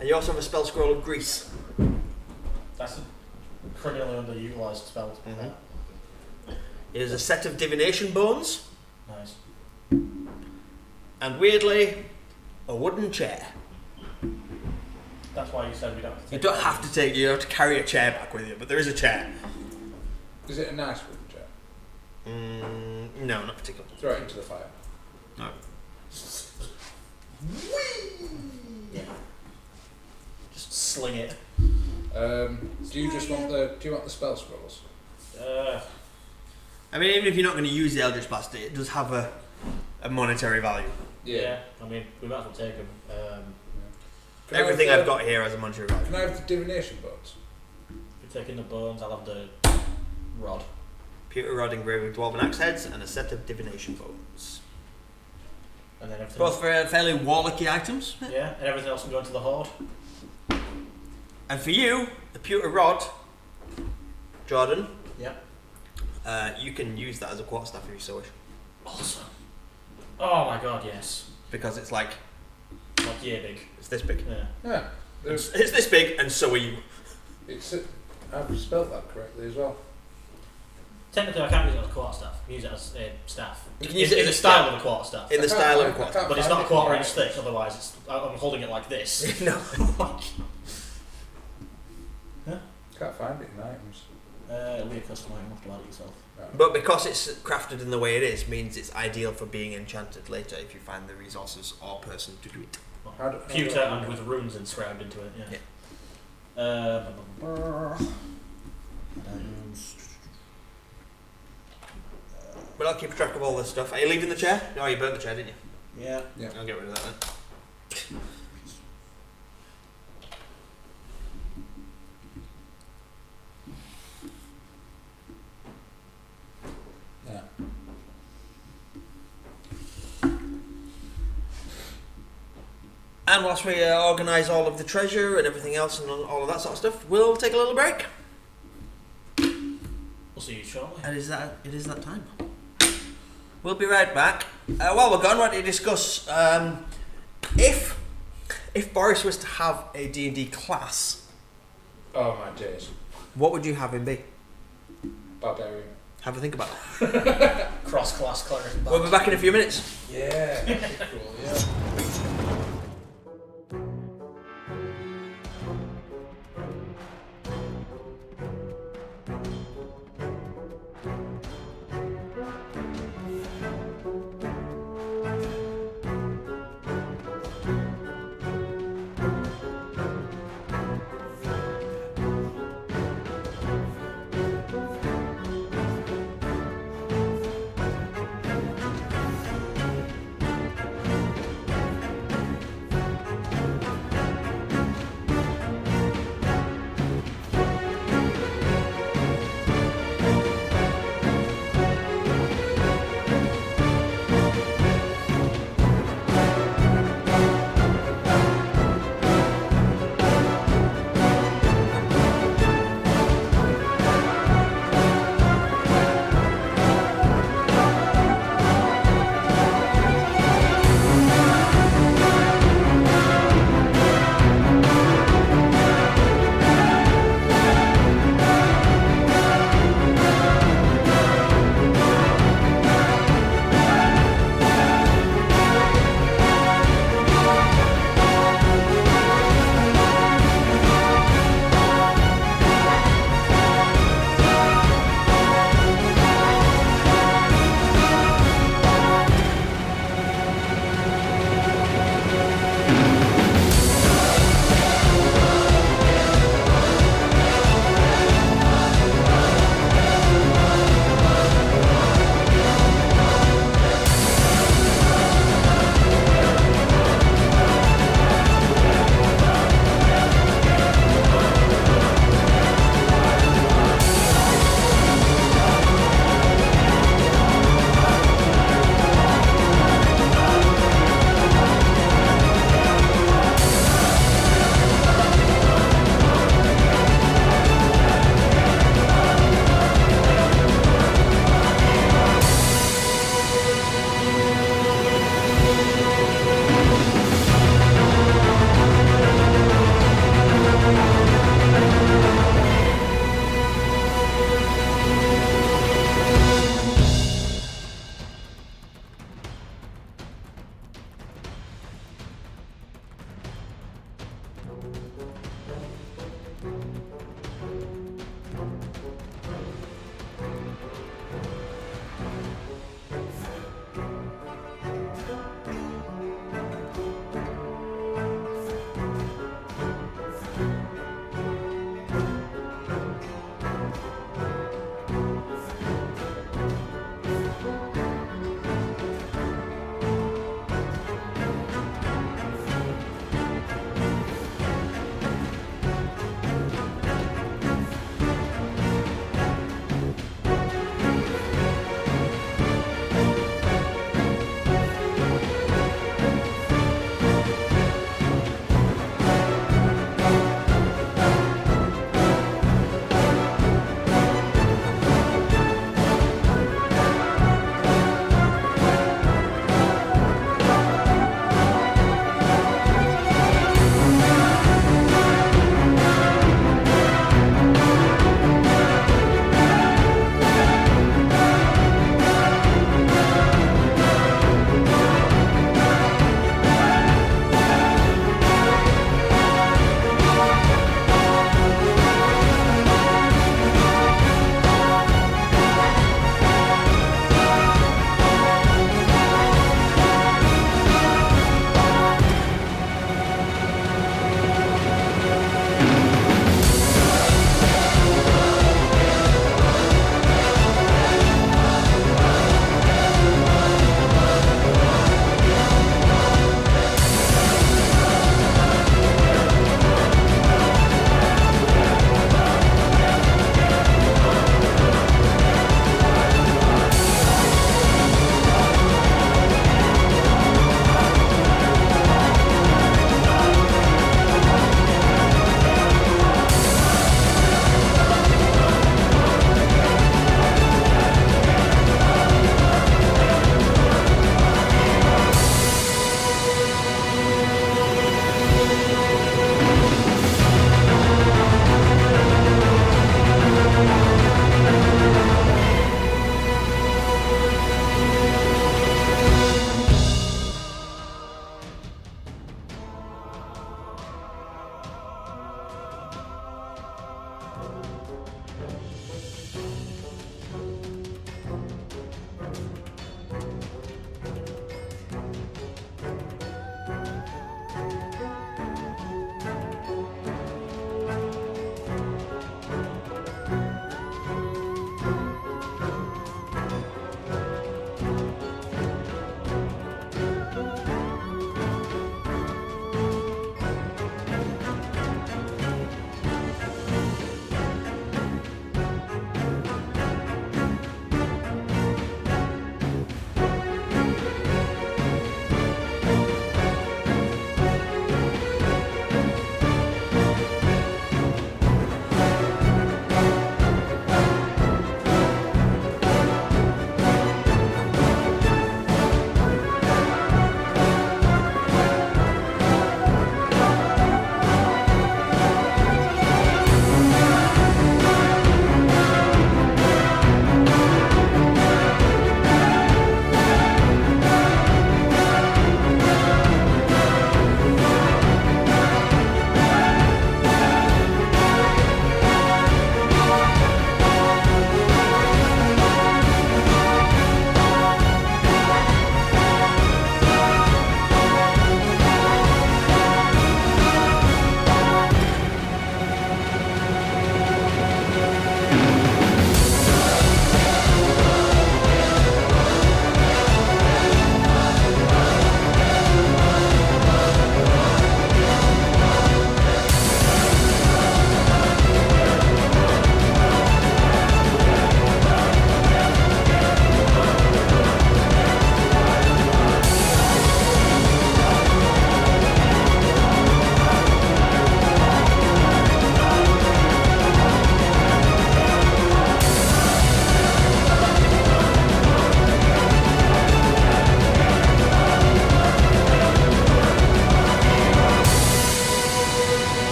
And you also have a spell scroll of Grease. That's a criminally underutilized spell. Mhm. There's a set of divination bones, Nice. and weirdly, a wooden chair. That's why you said we don't have to You take don't have to take, you have to carry a chair back with you, but there is a chair. Is it a nice wooden chair? No, not particularly. Throw it into the fire. No. Yeah. Just sling it. Do you want the spell scrolls? I mean, even if you're not going to use the Eldritch Blast, it does have a monetary value. Yeah. I mean, we might as well take them. Can I have Everything the- I've got here has a monetary value. Can I have the divination bones? If you're taking the bones, I'll have the rod. pewter rod engraved with dwarven axe heads, and a set of divination bones. And then everything Both fairly warlocky items. Yeah, and everything else can go into the hoard. And for you, the pewter rod, Jordan, Yep. you can use that as a quarterstaff if you so wish. Awesome. Oh my god, yes. Because it's like, Yeah, big. it's this big. Yeah. Yeah. It's this big, and so are you. I've spelled that correctly as well. Technically, I can't use it as a quarterstaff. I can use it as a staff. You can use it in as the a style staff. of a quarterstaff. In the style of a quarterstaff. But it's not a quarter inch thick, otherwise I'm holding it like this. No. Can't find it in items. It'll be a custom item, you have to add it yourself. But because it's crafted in the way it is, means it's ideal for being enchanted later if you find the resources or person to do it. Pewter and with runes inscribed into it, yeah. But I'll keep track of all this stuff. Are you leaving the chair? No, you burnt the chair, didn't you? Yeah. Yeah. I'll get rid of that then. Yeah. And whilst we organise all of the treasure and everything else and all of that sort of stuff, we'll take a little break. We'll see you shortly. And it is that time. We'll be right back. While we're gone, I want to discuss if Boris was to have a D&D class, Oh my days. what would you have him be? Barbarian. Have a think about it. Cross-class cleric. We'll be back in a few minutes. Yeah. Cool, yeah.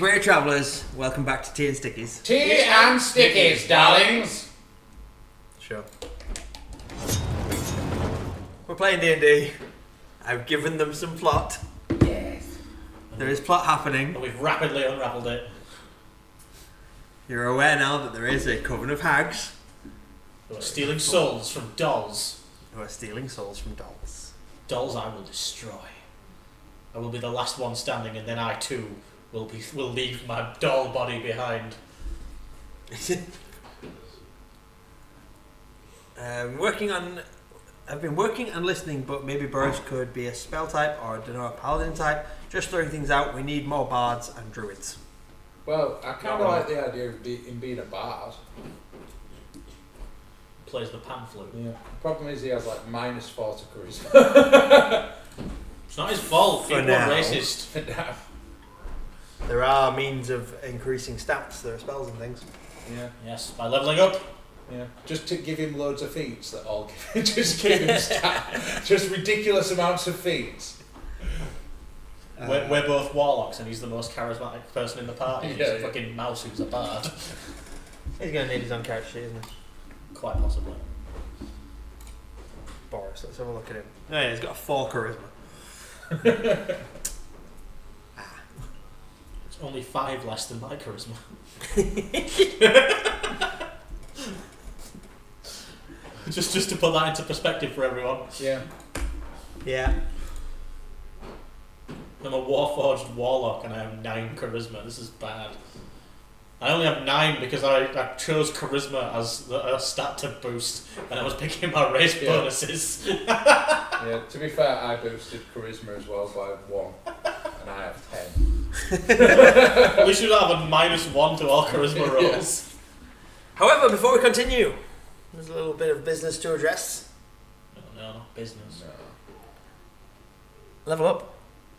weary travellers, welcome back to Tea and Stickies. Tea and Stickies, darlings. Sure. We're playing D&D. I've given them some plot. Yes. There is plot happening. And we've rapidly unravelled it. You're aware now that there is a coven of hags Who are stealing souls from dolls. who are stealing souls from dolls. Dolls I will destroy. I will be the last one standing, and then I too will leave my doll body behind. I've been working and listening, but maybe Boris could be a spell type or a paladin type. Just throwing things out. We need more bards and druids. Well, I kind of like the idea of him being a bard. Plays the pan flute. Yeah. The problem is he has like -4 to charisma. It's not his fault. For People now. are racist. There are means of increasing stats. There are spells and things. Yeah. Yes, by levelling up. Yeah. Just to give him loads of feats that all just give him just ridiculous amounts of feats. We're both warlocks, and he's the most charismatic person in the party. He's a Yeah. fucking mouse who's a bard. He's going to need his own character sheet, isn't he? Quite possibly. Boris, let's have a look at him. Oh yeah, he's got a 4 charisma. It's only 5 less than my charisma. just to put that into perspective for everyone. Yeah. Yeah. I'm a warforged warlock and I have 9 charisma. This is bad. I only have 9 because I chose charisma as a stat to boost, and I was picking my race bonuses. Yeah. To be fair, I boosted charisma as well by 1, and I have 10. We should have a -1 to all charisma rolls. However, before we continue, there's a little bit of business to address. No, not business. Level up.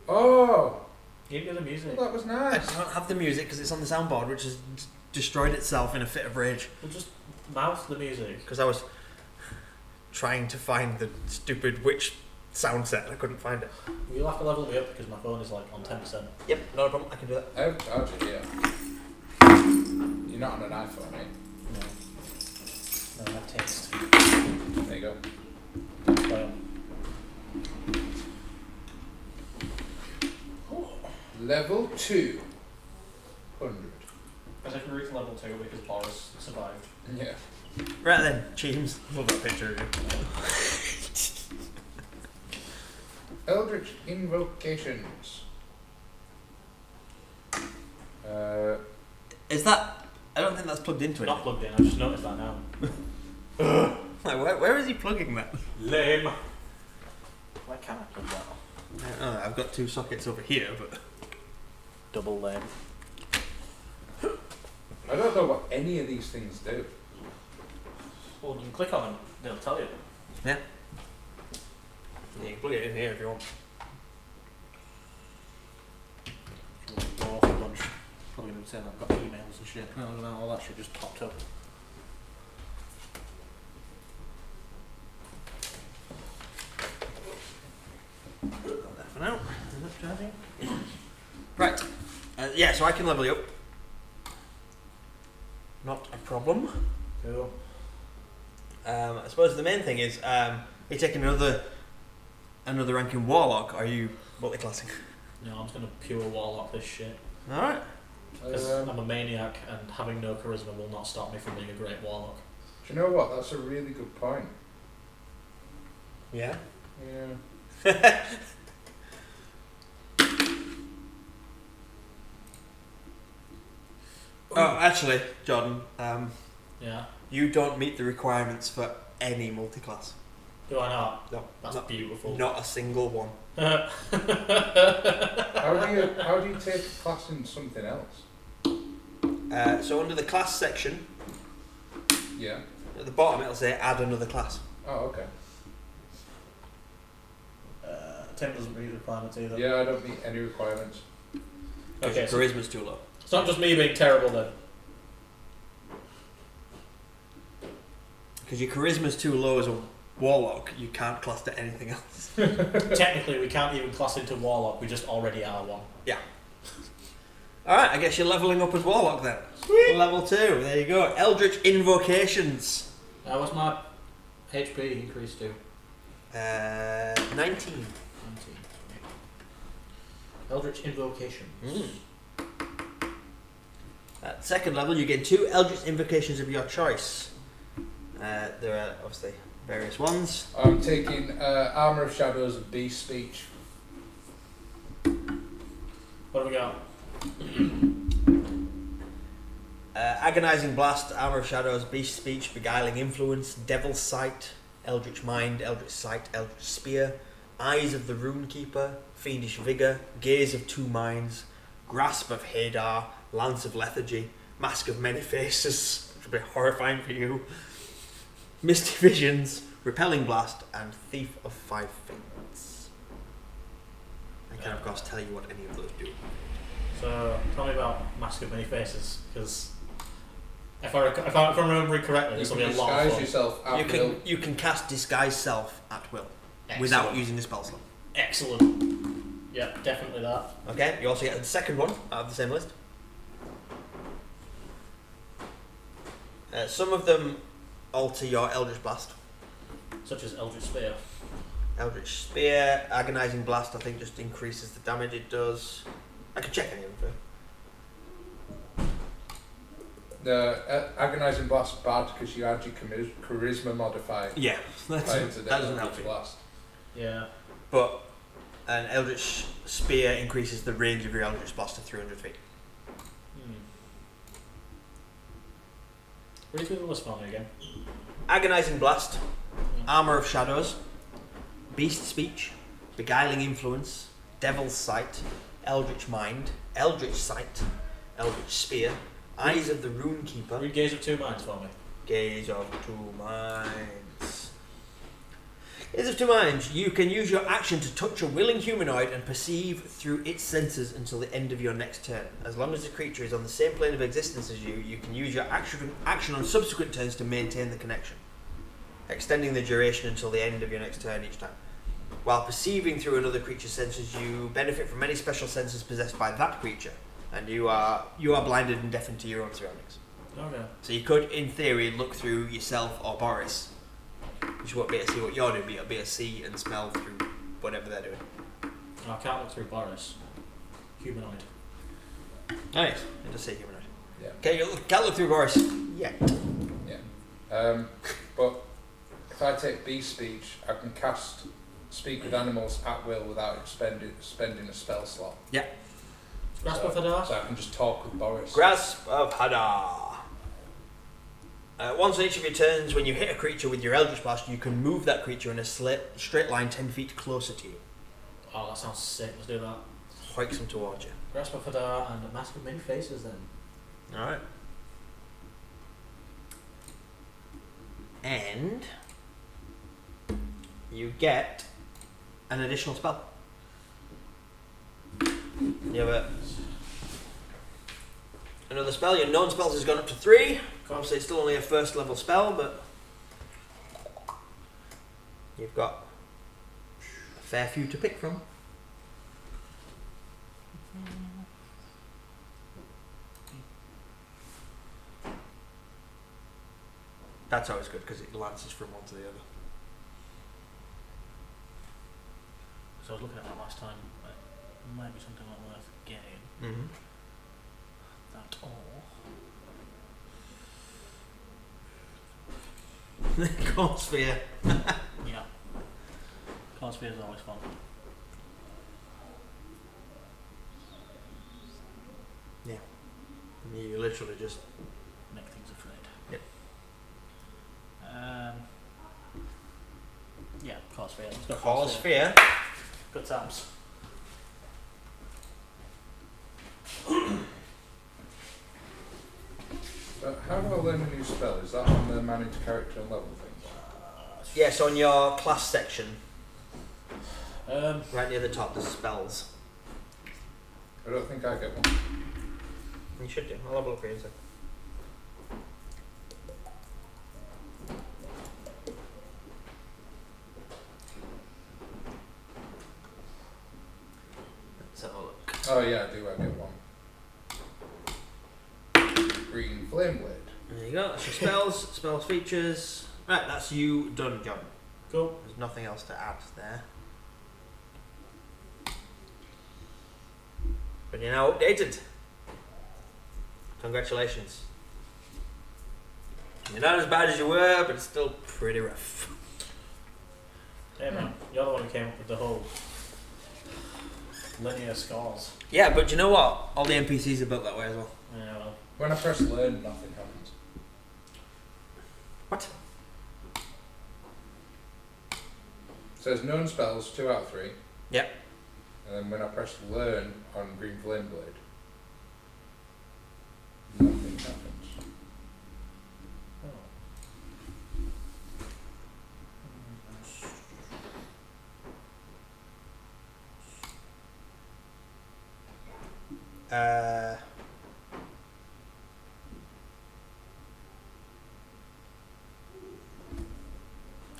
Oh, Give me the music. that was I nice. don't have the music because it's on the soundboard, which has destroyed itself in a fit of rage. We'll just mouth the music. Because I was trying to find the stupid witch sound set and I couldn't find it. You'll have to level me up because my phone is like on 10%. Yep, not a problem. I can do that. How'd you hear? You're not on an iPhone, eh? No. No, that taste. There you go. Well, Level 2. 100. I think we reached level 2 because Boris survived. Yeah. Right then, Cheems. Love that picture of you. Eldritch Invocations. Is that... I don't think that's plugged into it. Not plugged in, I just noticed that now. Like, where is he plugging that? Lame. Why can't I plug that? I don't know. I've got 2 sockets over here, but... Double lame. I don't know what any of these things do. Well, you can click on them, they'll tell you. Yeah. You can plug it in here if you want. Go off a bunch. Probably going to say that I've got emails and shit. No, all that shit just popped up. Got that for now. Is that charging? Right. Yeah, so I can level you up. Not a problem. Cool. I suppose the main thing is, you're taking another rank in Warlock. Are you multi-classing? No, I'm just going to pure warlock this shit. Alright. Because I'm a maniac and having no charisma will not stop me from being a great warlock. Do you know what? That's a really good point. Yeah. Yeah. Oh, actually, Jordan, Yeah. you don't meet the requirements for any multi-class. Do I not? No. That's beautiful. Not a single one. How do you take a class in something else? So under the class section, Yeah. at the bottom it'll say add another class. Oh, okay. Tim doesn't meet the requirements either. Yeah, I don't meet any requirements. Okay, so Charisma's too low. it's not just me being terrible then. Because your charisma's too low as a warlock, you can't class to anything else. Technically, we can't even class into warlock. We just already are one. Yeah. Alright, I guess you're levelling up as Warlock then. Sweet. Level 2, there you go. Eldritch Invocations. What's my HP increased to? 19. 19. Eldritch Invocations. At second level, you get 2 Eldritch Invocations of your choice. There are obviously various ones. I'm taking Armour of Shadows and Beast Speech. What have we got? Agonizing Blast, Armour of Shadows, Beast Speech, Beguiling Influence, Devil's Sight, Eldritch Mind, Eldritch Sight, Eldritch Spear, Eyes of the Runekeeper, Fiendish Vigour, Gaze of Two Minds, Grasp of Hadar, Lance of Lethargy, Mask of Many Faces, which will be horrifying for you, Misty Visions, Repelling Blast, and Thief of Five Fates. I can of course tell you what any of those do. So, tell me about Mask of Many Faces, because if I'm remembering correctly, this will be a lot of disguise fun. yourself at will. You can cast Disguise Self at will. Excellent. Without using a spell slot. Excellent. Yeah, definitely that. Okay, you also get the second one out of the same list. Some of them alter your Eldritch Blast. Such as Eldritch Spear. Eldritch Spear, Agonizing Blast, I think just increases the damage it does. I can check any of them first. The Agonizing Blast bad because you add your charisma modifier. Yeah, that doesn't help you. Blast. Yeah. But an Eldritch Spear increases the range of your Eldritch Blast to 300 feet. Read through the list for me again. Agonizing Blast, Armour of Shadows, Beast Speech, Beguiling Influence, Devil's Sight, Eldritch Mind, Eldritch Sight, Eldritch Spear, Eyes of the Runekeeper. Read Gaze of Two Minds for me. Gaze of Two Minds. Gaze of Two Minds. You can use your action to touch a willing humanoid and perceive through its senses until the end of your next turn. As long as the creature is on the same plane of existence as you, you can use your action on subsequent turns to maintain the connection, extending the duration until the end of your next turn each time. While perceiving through another creature's senses, you benefit from any special senses possessed by that creature, and you are blinded and deafened to your own surroundings. Okay. So you could, in theory, look through yourself or Boris, which won't be able to see what you're doing, but you'll be able to see and smell through whatever they're doing. I can't look through Boris. Humanoid. Nice. It does say humanoid. Yeah. Okay, you can't look through Boris yet. Yeah. But if I take Beast Speech, I can cast Speak with Animals at will without spending a spell slot. Yeah. Grasp of Hadar? So I can just talk with Boris. Grasp of Hadar. Once on each of your turns, when you hit a creature with your Eldritch Blast, you can move that creature in a straight line 10 feet closer to you. Oh, that sounds sick. Let's do that. Hoiks them towards you. Grasp of Hadar and a Mask of Many Faces then. Alright. And you get an additional spell. You have another spell. Your known spells has gone up to 3. Obviously it's still only a first level spell, but you've got a fair few to pick from. That's always good because it lances from one to the other. So I was looking at that last time. It might be something like worth getting. Mm-hmm. That or... Cornsphere. Yeah. Cornsphere is always fun. Yeah. You literally just Make things afraid. Yep. Yeah, Cornsphere. Let's go Cornsphere. Good times. So how do I learn a new spell? Is that on the manage character and level thing? Yes, on your class section, Um, right near the top, there's spells. I don't think I get one. You should do. I'll have a look for you in a second. Let's have a look. Oh yeah, I do. I get one. green flame blade. There you go. That's your spells features. Right, that's you done, John. Cool. There's nothing else to add there. But you're now updated. Congratulations. You're not as bad as you were, but it's still pretty rough. Hey man, you're the one who came up with the whole linear scores. Yeah, but you know what? All the NPCs are built that way as well. Yeah, well. When I press learn, nothing happens. What? It says known spells, 2 out of 3. Yep. And then when I press learn on green flame blade, nothing happens.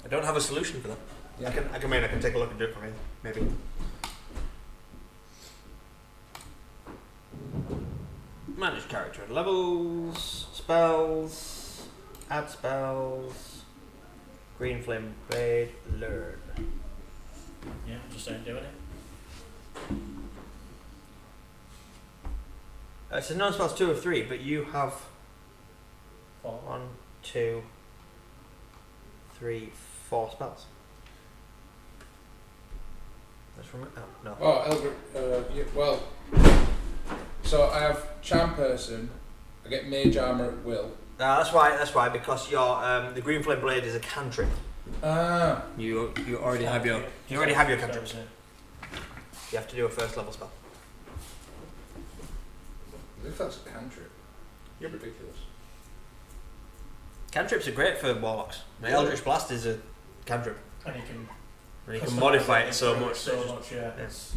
I don't have a solution for that. Yeah. I can take a look and do it from here, maybe. Manage character and levels, spells, add spells, green flame blade, learn. Yeah, just ain't doing it. So no spells 2 of 3, but you have 4. 1, 2, 3, 4 spells. That's from it. Oh no. Oh, Eldritch, yeah, well, so I have Charm Person, I get Mage Armor at will. That's why, because your the green flame blade is a cantrip. Ah, You already have your cantrips. You have to do a first level spell. as if that's a cantrip. Yep. Ridiculous. Cantrips are great for warlocks. The Eldritch Blast is a cantrip, And you can and you can modify it so much. So much, yeah. Yes.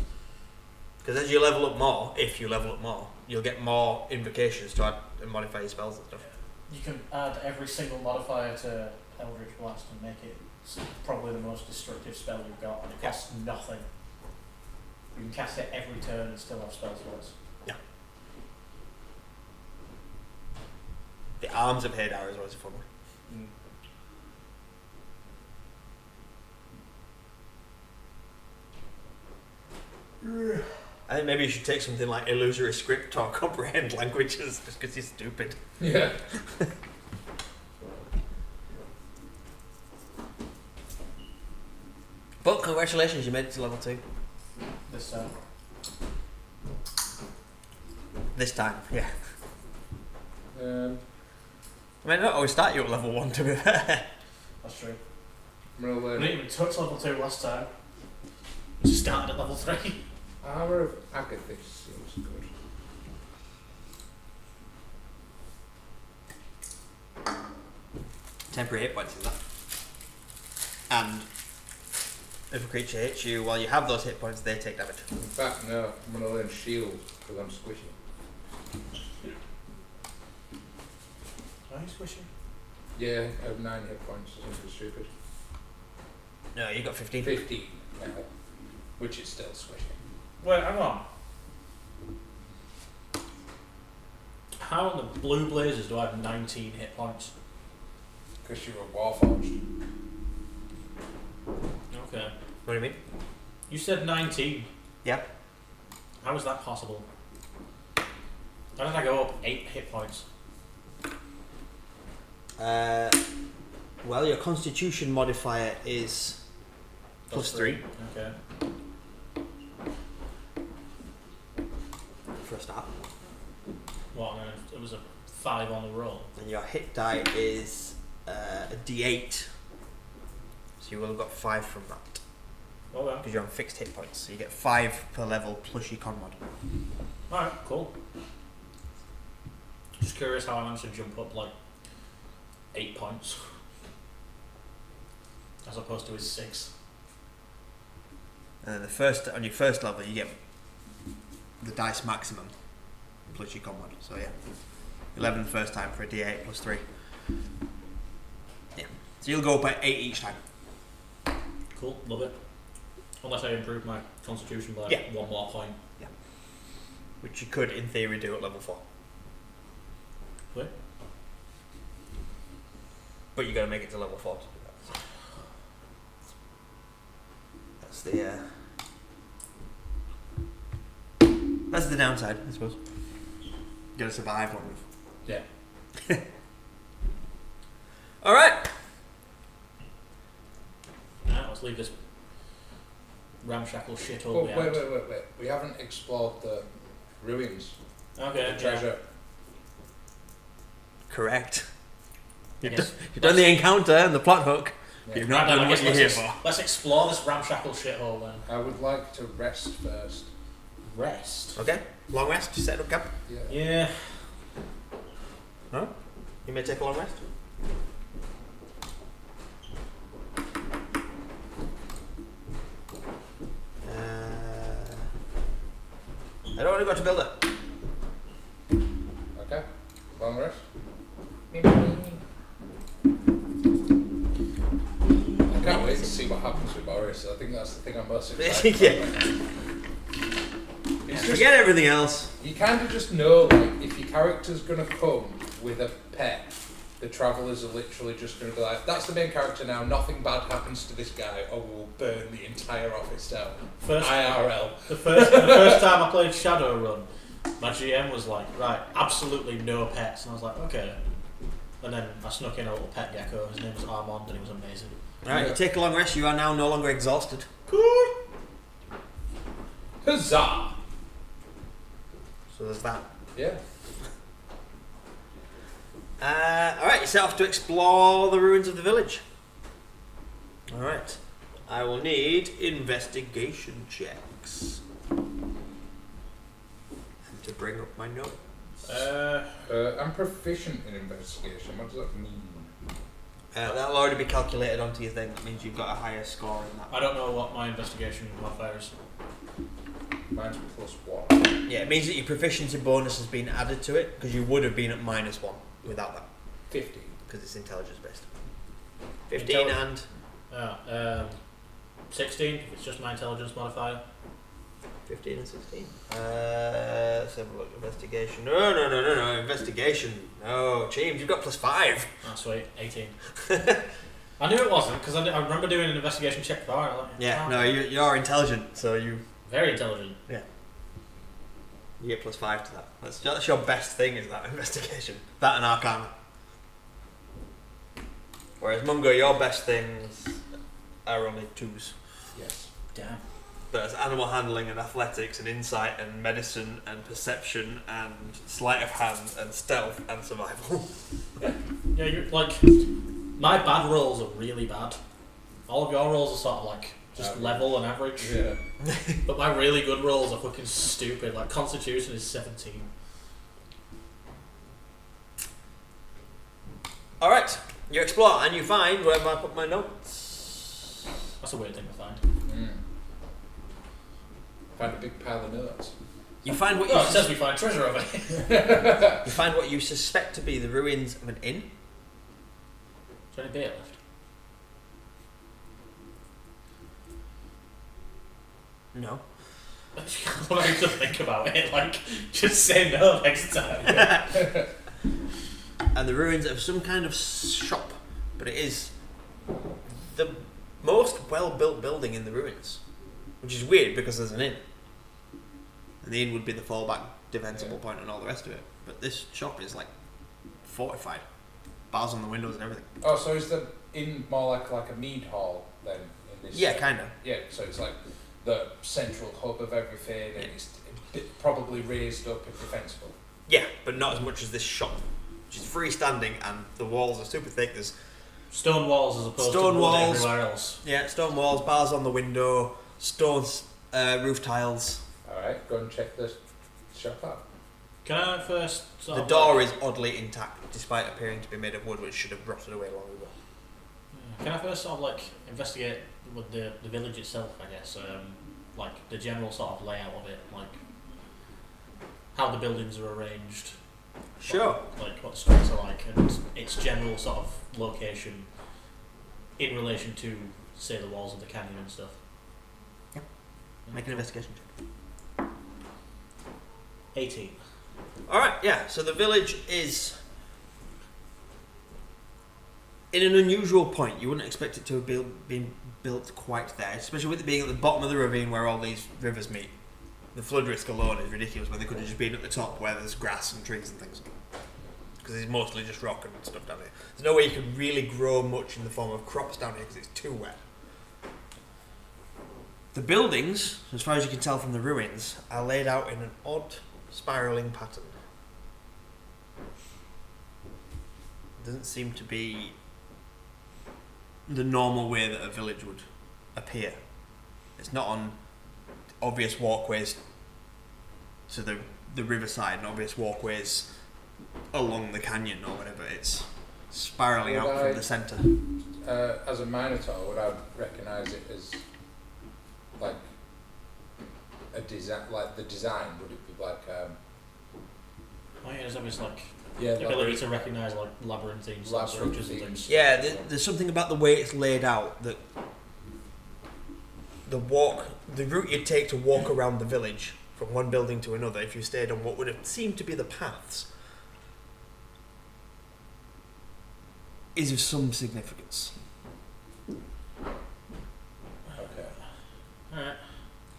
Because as you level up more, if you level up more, you'll get more invocations to add and modify your spells and stuff. You can add every single modifier to Eldritch Blast and make it probably the most destructive spell you've got, and it costs nothing. You can cast it every turn and still have spell slots. Yeah. The arms of Hadar is always a fun one. I think maybe you should take something like illusory script or comprehend languages, just because you're stupid. Yeah. But congratulations, you made it to level 2. This This time, yeah. Um, I mean, I don't always start you at level 1, to be fair. that's true. I'm gonna We learn didn't even touch level 2 last time. We just started at level 3. Armor of Agathis seems good. Temporary hit points is that. And if a creature hits you while you have those hit points, they take damage. In fact, no, I'm gonna learn shield because I'm squishy. Are you squishing? Yeah, I have 9 hit points or something stupid. No, you got 15. 15 now, which is still squishy. Wait, hang on. How in the blue blazers do I have 19 hit points? Because you were warforged. Okay. What do you mean? You said 19. Yep. How is that possible? How did I go up 8 hit points? Well, your constitution modifier is plus 3 Okay. for a start. What? No, it was a 5 on the roll. And your hit die is a d8. So you will have got 5 from that. Oh well. Because you're on fixed hit points. So you get 5 per level plus your con mod. Alright, cool. Just curious how I managed to jump up like 8 points. As opposed to his 6. And then on your first level, you get the dice maximum plus your con mod. So yeah, 11 the first time for a d8 plus 3. Yeah. So you'll go up by 8 each time. Cool, love it. Unless I improve my constitution by 1 more point. Which you could, in theory, do at level 4. Wait. But you got to make it to level 4 to do that. So. That's the. That's the downside, I suppose. You got to survive long enough. Yeah. All right. Let's leave this ramshackle shithole Oh, behind. wait. We haven't explored the ruins. Okay. The treasure. Correct. You've, Yes. you've done the encounter and the plot hook. Yeah. You've not Right, done then, I what guess you're here for. let's explore this ramshackle shithole then. I would like to rest first. Rest. Okay. Long rest. You set up camp. Yeah. Yeah. Huh? You may take a long rest. I don't want to go to builder. Okay. Long rest. I can't wait to see what happens with Boris. I think that's the thing I'm most excited Yeah. about. It's just, Forget everything else. you kind of just know, like, if your character's going to come with a pet, the travellers are literally just going to be like, that's the main character now, nothing bad happens to this guy, or we'll burn the entire office down. IRL. The first time I played Shadowrun, my GM was like, right, absolutely no pets, and I was like, okay. And then I snuck in a little pet gecko. His name was Armand, and he was amazing. Alright, you take a long rest. You are now no longer exhausted. Cool. Huzzah! So there's that. Yeah. Alright, you set off to explore the ruins of the village. Alright. I will need investigation checks. And to bring up my notes. I'm proficient in investigation. What does that mean? That'll already be calculated onto your thing. That means you've got a higher score in that. I don't know what my investigation modifier is. Mine's +1. Yeah, it means that your proficiency bonus has been added to it, because you would have been at -1 without that, 50. because it's intelligence based. 15 and 16, if it's just my intelligence modifier. 15 and 16. Let's have a look. Investigation. No. Investigation. No, James, you've got +5. Oh, sweet, 18. I knew it wasn't, because I remember doing an investigation check for it. Like, Yeah, no, you're intelligent, so you very intelligent. get +5 to that. That's your best thing, is that investigation. That and Arcana. Whereas Mungo, your best things are only 2s. Yes. Damn. But it's animal handling and athletics and insight and medicine and perception and sleight of hand and stealth and survival. Yeah, you're like, my bad rolls are really bad. All of your rolls are sort of like just level and average. Yeah. But my really good rolls are fucking stupid. Like Constitution is 17. Alright, you explore and you find, where have I put my notes? That's a weird thing to find. Find a big pile of notes. You find what Oh, it says we find treasure over here. you find what you suspect to be the ruins of an inn. Is there any beer left? No. I need to think about it. Like, just say no next time. And the ruins of some kind of shop, but it is the most well-built building in the ruins, which is weird because there's an inn, and the inn would be the fallback defensible point and all the rest of it. But this shop is like fortified, bars on the windows and everything. Oh, so is the inn more like a mead hall then? In this? Yeah, kind of. Yeah, so it's like the central hub of everything, and it's probably raised up and defensible. Yeah, but not as much as this shop, which is freestanding, and the walls are super thick. There's Stone walls as opposed Stone to wood walls. everywhere else. stone walls, bars on the window, stone roof tiles. Alright, go and check the shop out. Can I first sort The of door like, is oddly intact, despite appearing to be made of wood, which should have rotted away long ago. Can I first sort of like investigate with the village itself, I guess? Like the general sort of layout of it, like how the buildings are arranged. Sure. Like what the streets are like, and its general sort of location in relation to, say, the walls of the canyon and stuff. Yeah. Make an investigation check. 18. Alright, yeah, so the village is in an unusual point. You wouldn't expect it to have been built quite there, especially with it being at the bottom of the ravine where all these rivers meet. The flood risk alone is ridiculous when they could have just been at the top where there's grass and trees and things. Because it's mostly just rock and stuff down here. There's no way you could really grow much in the form of crops down here because it's too wet. The buildings, as far as you can tell from the ruins, are laid out in an odd spiralling pattern. It doesn't seem to be the normal way that a village would appear. It's not on obvious walkways to the riverside and obvious walkways along the canyon or whatever. It's spiralling out from the centre. As a Minotaur, would I recognise it as like a design? Like the design, would it be like? Oh yeah, there's obviously like Yeah, the ability to recognise like labyrinthine structures and things. Yeah, there's something about the way it's laid out that the route you'd take to walk around the village from one building to another, if you stayed on what would have seemed to be the paths, is of some significance. Okay. Alright.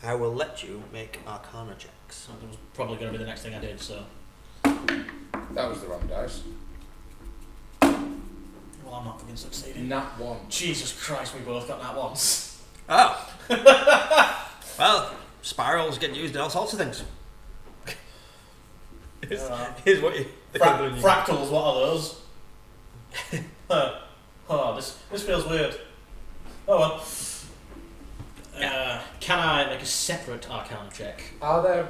I will let you make Arcana checks. So that was probably going to be the next thing I did, so. That was the wrong dice. Well, I'm not fucking succeeding. Nat 1. Jesus Christ, we both got that once. Oh! Well, spirals get used in all sorts of things. Here's what you... Fractals, what are those? Oh, this feels weird. Oh well. Can I make a separate Arcana check? Are there?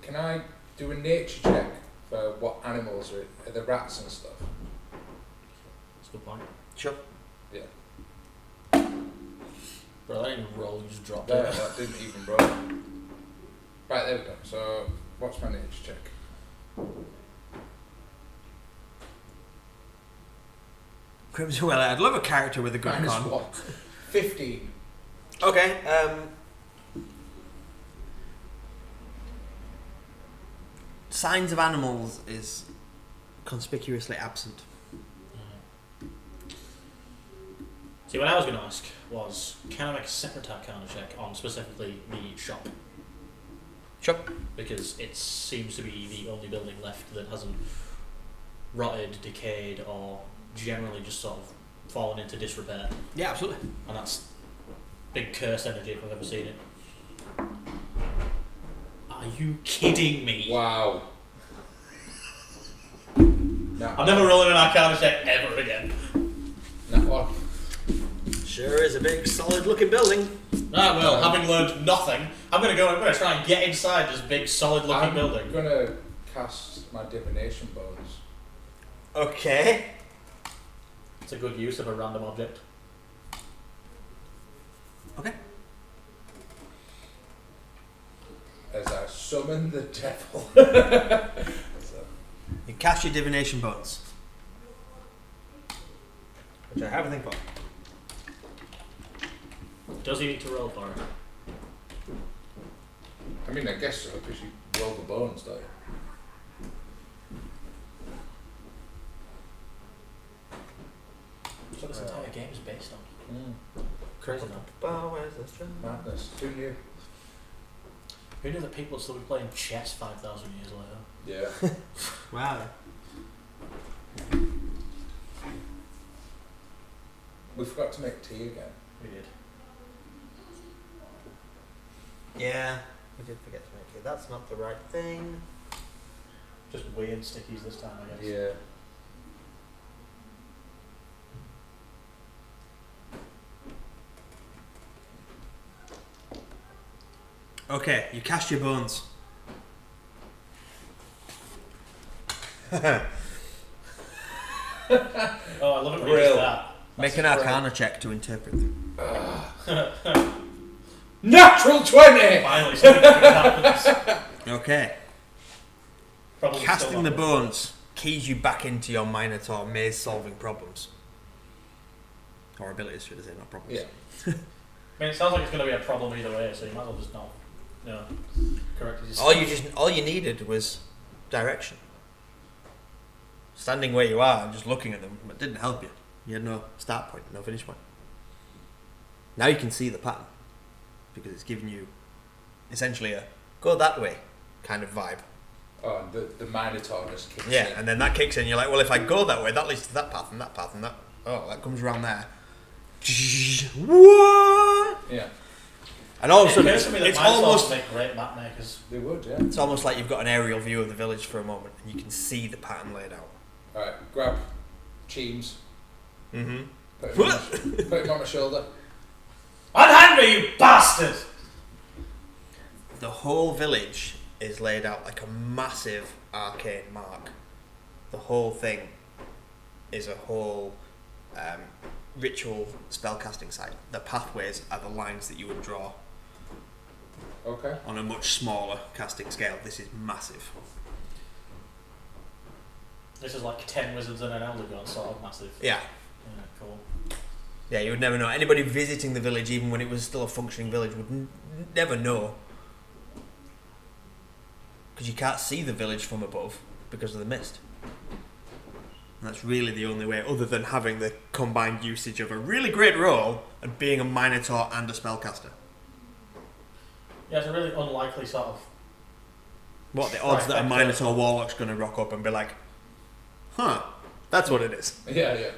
Can I do a nature check for what animals are the rats and stuff? That's a good point. Sure. Yeah. Bro, that didn't roll, you just dropped There, it. that didn't even roll. Right, there we go. So, what's my nature check? Crimson, well, I'd love a character with a good Minus con. what? 15. Okay, signs of animals is conspicuously absent. See, what I was going to ask was, can I make a separate Arcana check on specifically the shop? Sure. Because it seems to be the only building left that hasn't rotted, decayed, or generally just sort of fallen into disrepair. Yeah, absolutely. And that's big curse energy if I've ever seen it. Are you kidding me? Wow. Nat I'm never rolling an Arcana check ever again. Nat 1. Sure is a big, solid-looking building. Right, well, having learned nothing, I'm going to try and get inside this big, solid-looking building. I'm going to cast my divination bonus. Okay. It's a good use of a random object. Okay. As I summon the devil. So, You cast your divination bones, which I have a thing for. Does he need to roll for it? I mean, I guess so, because you roll the bones, don't you? That's what this entire game is based on. Crazy, man. Oh, where's this from? Madness. Who knew? Who knew that people would still be playing chess 5,000 years later? Yeah. Wow. We forgot to make tea again. We did. Yeah, we did forget to make it. That's not the right thing. Just weird stickies this time, I guess. Yeah. Okay, you cast your bones. Oh, I love it when you Real. do that. Make an Arcana check to interpret them. Natural 20! Finally, something good happens. Okay. Probably Casting still the not. bones keys you back into your Minotaur maze-solving problems. Or abilities, should I say, not problems. Yeah. I mean, it sounds like it's going to be a problem either way, so you might as well just not, correct it yourself. All you needed was direction. standing where you are and just looking at them, it didn't help you. You had no start point, no finish point. Now you can see the pattern because it's giving you essentially a go that way kind of vibe. Oh, and the Minotaur just kicks in. Yeah, and then that kicks in. You're like, well, if I go that way, that leads to that path and that path and that. Oh, that comes around there. What? Yeah. And all of a sudden, occurs to me that it's Minotaurs almost make great map makers. They would, yeah. it's almost like you've got an aerial view of the village for a moment and you can see the pattern laid out. Alright, grab Cheems. Mm-hmm. Put him on my shoulder. Unhand me, you bastard! The whole village is laid out like a massive arcane mark. The whole thing is a whole ritual spellcasting site. The pathways are the lines that you would draw. Okay. On a much smaller casting scale. This is massive. This is like 10 wizards and an elder god, sort of massive. Yeah. Yeah, cool. Yeah, you would never know. Anybody visiting the village, even when it was still a functioning village, would never know. Because you can't see the village from above because of the mist. And that's really the only way, other than having the combined usage of a really great roll and being a Minotaur and a spellcaster. Yeah, it's a really unlikely sort of... What are the odds that a Minotaur Warlock's going to rock up and be like, huh, that's what it is. Yeah, yeah.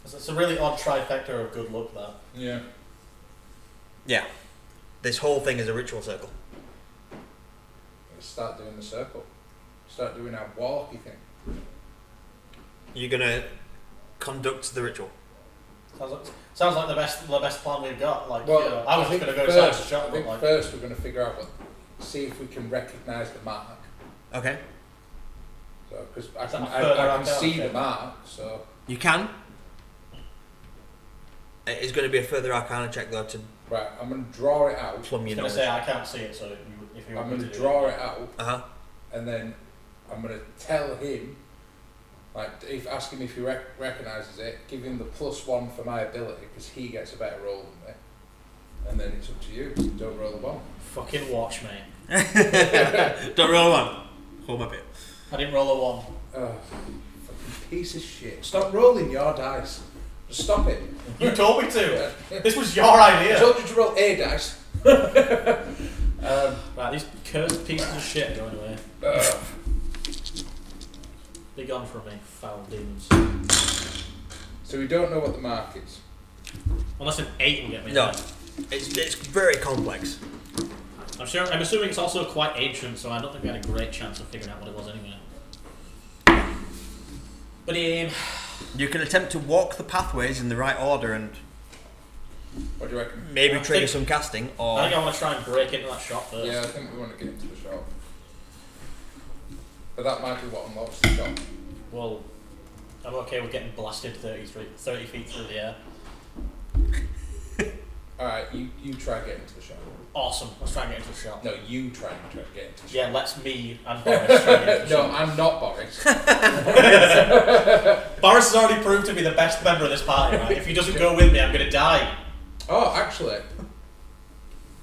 It's a really odd trifecta of good luck, that. Yeah. Yeah. This whole thing is a ritual circle. Let's start doing the circle. Start doing our Warlocky thing. You're going to conduct the ritual. Sounds like the best plan we've got. Like, Well, you know, I was just going to go first, inside the shop, I think but like... first we're going to figure out see if we can recognise the mark. Okay. So, because I Is that can, a further I can arcana see the check? mark, so... You can. It's going to be a further arcana check though to Right, I'm going to draw it out. plumb I your was going knowledge. to say, I can't see it, so if you I'm want going me to do draw it out, Uh-huh. and then I'm going to tell him, like, ask him if he recognises it, give him the +1 for my ability, because he gets a better roll than me. And then it's up to you. Don't roll the bomb. Fucking watch me. Don't roll one. Hold my bit. I didn't roll a 1. Oh, fucking piece of shit. Stop rolling your dice. Just stop it. You told me to. This was your idea. I told you to roll a dice. Right, these cursed pieces of shit are going away. Be gone from me, foul demons. So we don't know what the mark is. Unless an 8 will get me No. there. It's very complex. I'm assuming it's also quite ancient, so I don't think we had a great chance of figuring out what it was anyway. But You can attempt to walk the pathways in the right order and What do you reckon? maybe I trigger think- some casting, I or think I want to try and break into that shop first. Yeah, I think we want to get into the shop. But that might be what unlocks the shop. Well, I'm okay with getting blasted 30 feet through the air. Alright, you try and get into the shop. Awesome, let's try and get into the shop. No, you try and get into the shop. Yeah, let's me and Boris try and get into the No, shop. I'm not Boris. Boris has already proved to be the best member of this party, right? If he doesn't go with me, I'm going to die. Oh, actually,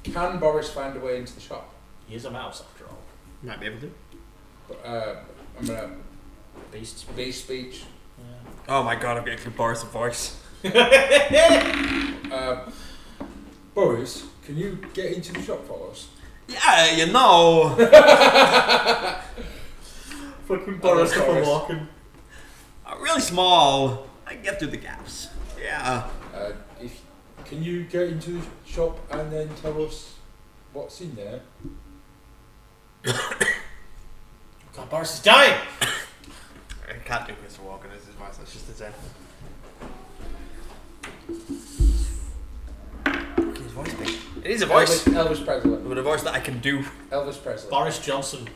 can Boris find a way into the shop? He is a mouse, after all. might be able to. But, I'm gonna Beast. beast speech. Yeah. Oh my god, I'm getting Boris a voice. Boris, can you get into the shop for us? Yeah, you know. Fucking Boris up and walking. Really small. I can get through the gaps. Yeah. Can you get into the shop and then tell us what's in there? God, Boris is dying! I can't do Mr. Walken as his voice, that's just his head. His voice big. It is a voice. Elvis Presley. But a voice that I can do. Elvis Presley. Boris Johnson.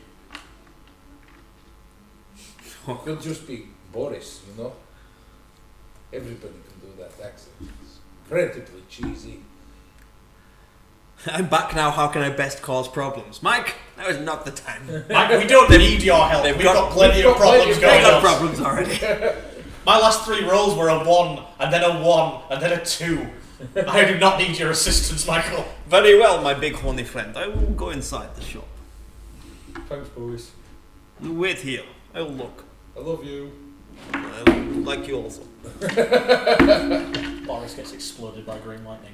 You'll just be Boris, you know? Everybody can do that accent. It's incredibly cheesy. I'm back now, how can I best cause problems? Mike, now is not the time. Mike, we don't need your help. We've got plenty of problems They going got on. problems already. My last 3 rolls were a 1, and then a 1, and then a 2. I do not need your assistance, Michael. Very well, my big horny friend. I will go inside the shop. Thanks, Boris. You wait here. I will look. I love you. Like you also. Boris gets exploded by green lightning.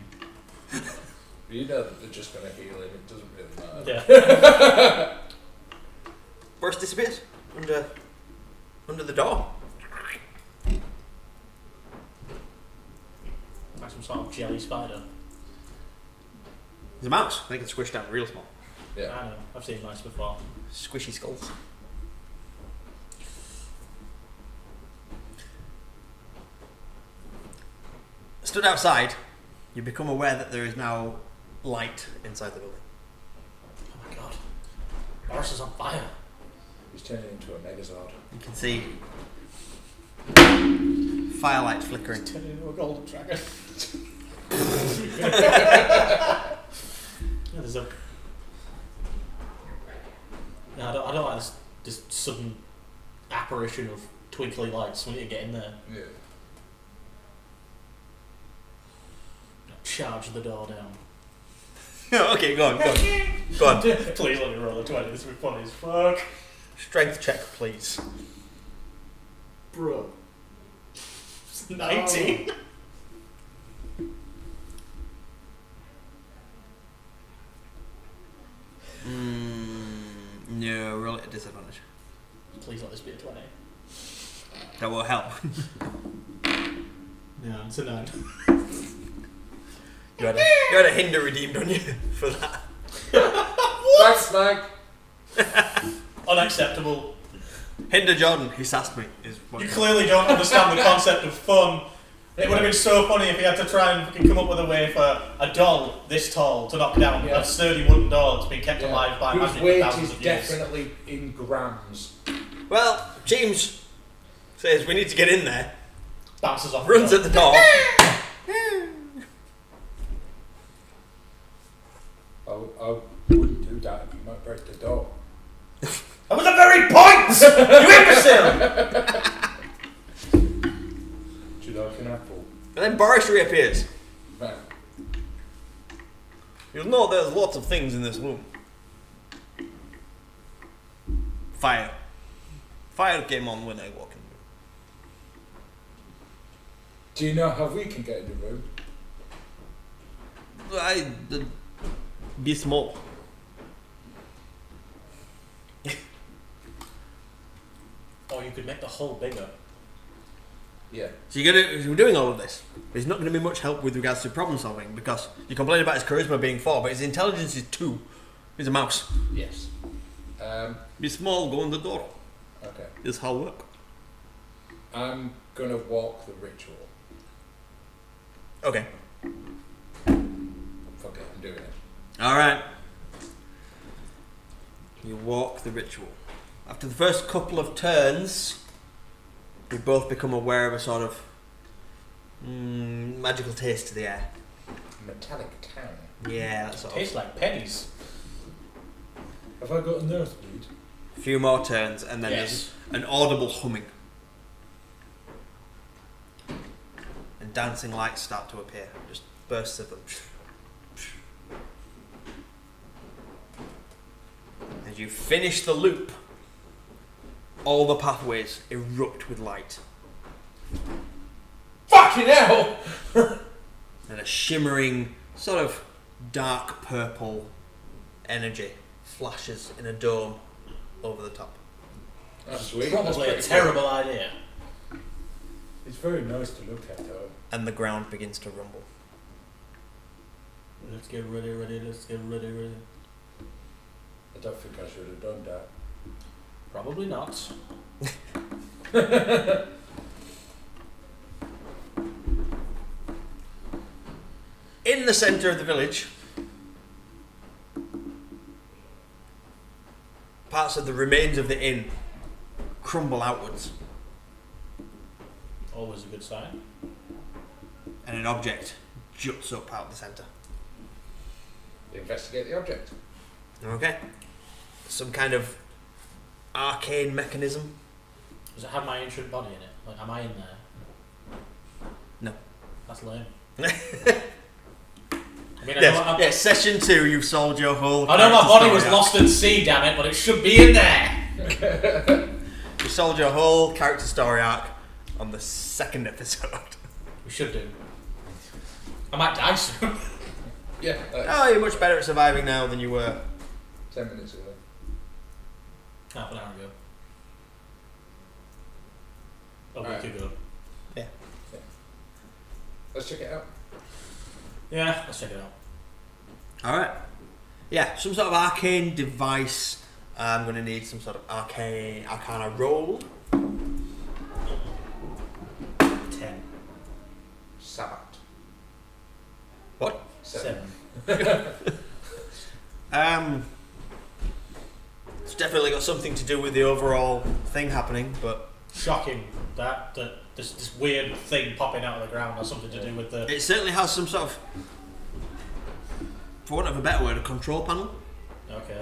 You know that they're just going to heal him, it doesn't really matter. Yeah. Boris disappears under the door. Like some sort of jelly spider. There's a mouse. They can squish down real small. Yeah. I know, I've seen mice before. Squishy skulls. Stood outside, you become aware that there is now light inside the building. Oh my god. Boris is on fire. He's turning into a Megazord. You can see firelight flickering. He's turning into a golden dragon. Yeah, there's a... No, I don't like this sudden apparition of twinkly lights when you get in there. Yeah. Charge the door down. Okay, go on. Go on. Please let me roll a 20, this would be funny as fuck. Strength check, please. Bro. 19. No, roll it at disadvantage. Please let this be a 20. That will help. Yeah, it's a 9. You had a hinder redeemed on you for that. Thanks, Mike. Unacceptable. Hinder Jordan, he sassed me. Is what You clearly don't understand the concept of fun. It would have been so funny if he had to try and fucking come up with a way for a doll this tall to knock down a sturdy wooden door that's been kept alive by whose magic weight for thousands is of years. definitely in grams. Well, James says we need to get in there. Bounces off. Runs at the door. I wouldn't do that if you might break the door. That was the very point! You imbecile! Do you like an apple? And then Boris reappears. Man. You'll know there's lots of things in this room. Fire. Fire came on when I walked in Do you know how we can get in the room? the room. Be small. Or you could make the hole bigger. Yeah. So you're doing all of this. There's not going to be much help with regards to problem solving because you complain about his charisma being 4, but his intelligence is 2. He's a mouse. Yes. Be small, go in the door. Okay. This how it work. I'm gonna walk the ritual. Okay. Fuck it, I'm doing it. Alright. You walk the ritual. After the first couple of turns, you both become aware of a sort of magical taste to the air. Metallic town. Yeah, that sort of. Tastes like pennies. Have I got a nosebleed? A few more turns, and then Yes. there's an audible humming. And dancing lights start to appear. Just bursts of them. As you finish the loop, all the pathways erupt with light. Fucking hell! And a shimmering, sort of dark purple energy flashes in a dome over the top. That's sweet. Probably a terrible idea. It's very nice to look at though. And the ground begins to rumble. Let's get ready, let's get ready. I don't think I should have done that. Probably not. In the centre of the village, parts of the remains of the inn crumble outwards, Always a good sign. and an object juts up out of the centre. Investigate the object. Okay. Some kind of arcane mechanism. Does it have my ancient body in it? Like, am I in there? No. That's lame. I mean, Yes, session 2, you've solved your whole. I know my character body story was arc. lost at sea, damn it, but it should be in there. You solved your whole character story arc. on the second episode. We should do. I might die soon. Yeah. Oh, you're much better at surviving now than you were 10 minutes ago. Half an hour ago. A week Alright. ago. Let's check it out. Yeah, let's check it out. Alright. Yeah, some sort of arcane device. I'm going to need some sort of arcana roll. 10. Sabbat. What? 7. It's definitely got something to do with the overall thing happening, but Shocking that this weird thing popping out of the ground has something to do with the... it certainly has some sort of, for want of a better word, a control panel. Okay.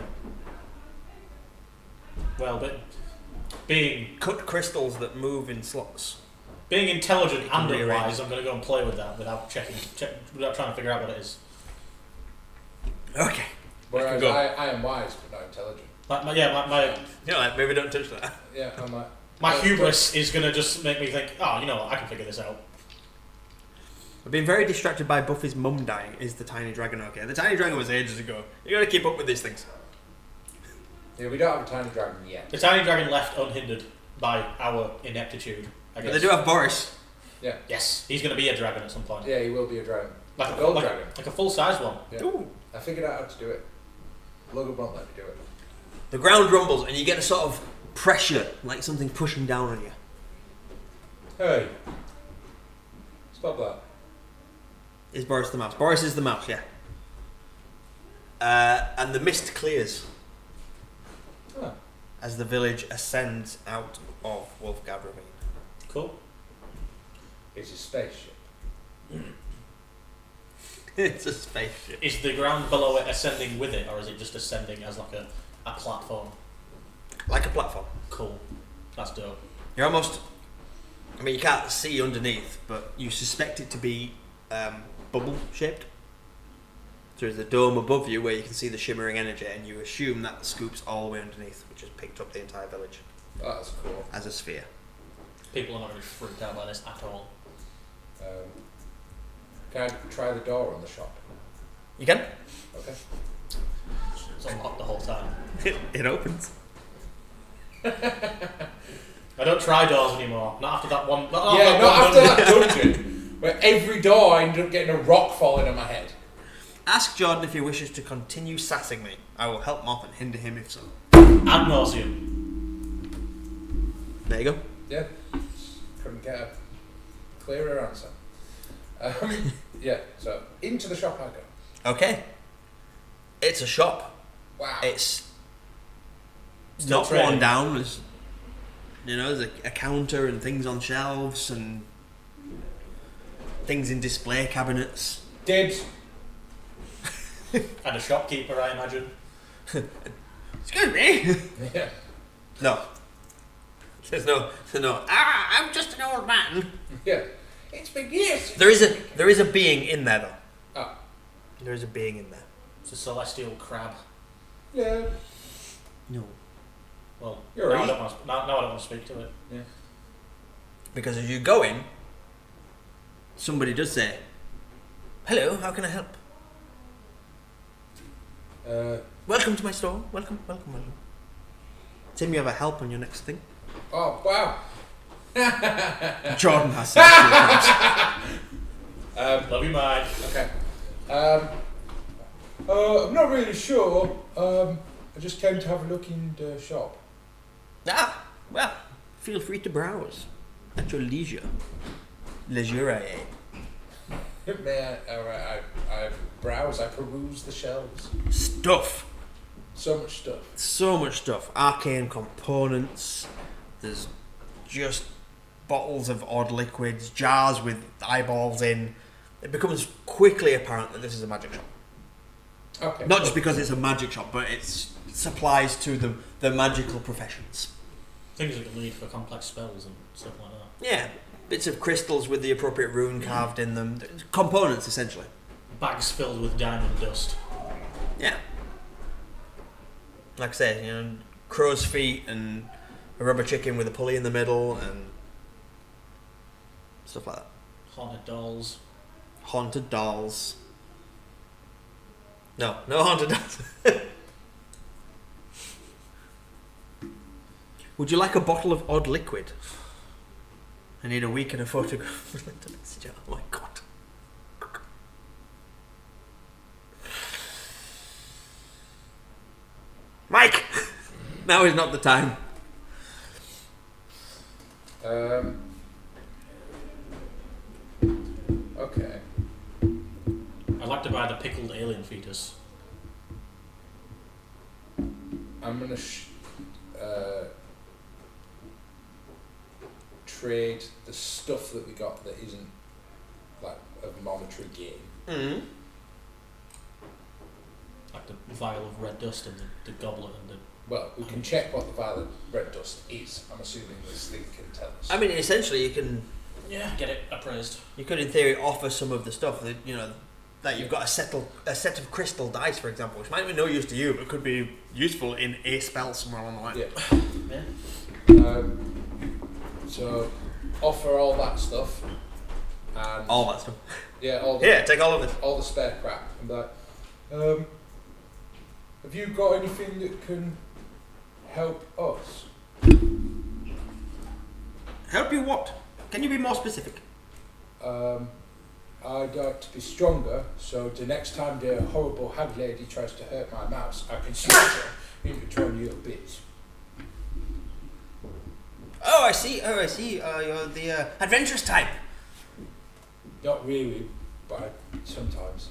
Well, but being Cut crystals that move in slots. intelligent You can and rearrange. otherwise, I'm going to go and play with that without without trying to figure out what it is. Okay. Whereas go. I am wise but not intelligent. My You know, like, maybe don't touch that. Yeah, I'm like. my hubris is going to just make me think, oh, you know what, I can figure this out. I've been very distracted by Buffy's mum dying. Is the tiny dragon okay? The tiny dragon was ages ago. You gotta keep up with these things. Yeah, we don't have a tiny dragon yet. The tiny dragon left unhindered by our ineptitude, I But guess. they do have Boris. Yes, he's going to be a dragon at some point. Yeah, he will be a dragon. Like a a gold like, dragon. like a full-size one. Yeah. Ooh. I figured out how to do it. Logan won't let me do it. The ground rumbles and you get a sort of pressure, like something pushing down on you. Hey. Stop that. Is Boris the mouse? Boris is the mouse, yeah. And the mist clears Huh. as the village ascends out of Wolfguard Ravine. Cool. It's a spaceship. It's a spaceship. Is the ground below it ascending with it, or is it just ascending as like a platform? Like a platform. Cool. That's dope. You're almost... I mean, you can't see underneath, but you suspect it to be bubble-shaped. So there's a dome above you where you can see the shimmering energy, and you assume that scoops all the way underneath, which has picked up the entire village Oh, that's cool. as a sphere. People are not going to be freaked out by this at all. Can I try the door on the shop? You can? Okay. It's unlocked the whole time. It opens. I don't try doors anymore. Not after that one. Not Yeah, not after one that dungeon, where every door I ended up getting a rock falling on my head. Ask Jordan if he wishes to continue sassing me. I will help Moth and hinder him if so. Ad nauseum. There you go. Yeah. Couldn't get a clearer answer. Yeah, so into the shop I go. Okay. It's a shop. Wow. It's Still not trading. worn down. There's, there's a counter and things on shelves and things in display cabinets. Dibs. And a shopkeeper, I imagine. Excuse me. Yeah. No. There's no. I'm just an old man. Yeah. It's been years. There is a being in there though. Oh. There is a being in there. It's a celestial crab. Yeah. No. Well, You're now I right. don't want to. Now I don't want to speak to it. Yeah. Because as you go in, somebody does say, "Hello, how can I help? Welcome to my store. Welcome. Tim, you have a help on your next thing." Oh, wow. Jordan has some. Love you, Mike. Okay. I'm not really sure. I just came to have a look in the shop. Well, feel free to browse at your leisure. Leisure. May I browse, I peruse the shelves. Stuff. So much stuff. So much stuff. Arcane components. There's just bottles of odd liquids, jars with eyeballs in. It becomes quickly apparent that this is a magic shop. Okay. Not just because it's a magic shop, but it's supplies to the magical professions. Things that can lead for complex spells and stuff like that. Yeah, bits of crystals with the appropriate rune carved in them. Components, essentially. Bags filled with diamond dust. Yeah. Like I say, crow's feet and a rubber chicken with a pulley in the middle and stuff like that. Haunted dolls. Haunted dolls. No haunted dolls. Would you like a bottle of odd liquid? I need a week and a photograph. Oh my god. Mike! Now is not the time. Okay. I'd like to buy the pickled alien fetus. I'm gonna trade the stuff that we got that isn't like a monetary gain. Mm-hmm. Like the vial of red dust and the goblet and the... Well, we can check what the violet red dust is. I'm assuming this thing can tell us. I mean, essentially, you can... Yeah, get it appraised. You could, in theory, offer some of the stuff that, that you've got a set of crystal dice, for example, which might be no use to you, but could be useful in a spell somewhere along the line. Yeah. Yeah. So, offer all that stuff. And All that stuff. yeah, all the, Yeah, take all of it. all the spare crap. And like, have you got anything that can help us? Help you what? Can you be more specific? I'd like to be stronger, so the next time the horrible hag lady tries to hurt my mouse, I can smash her into 20 little bits. Oh, I see. You're the adventurous type. Not really, but sometimes.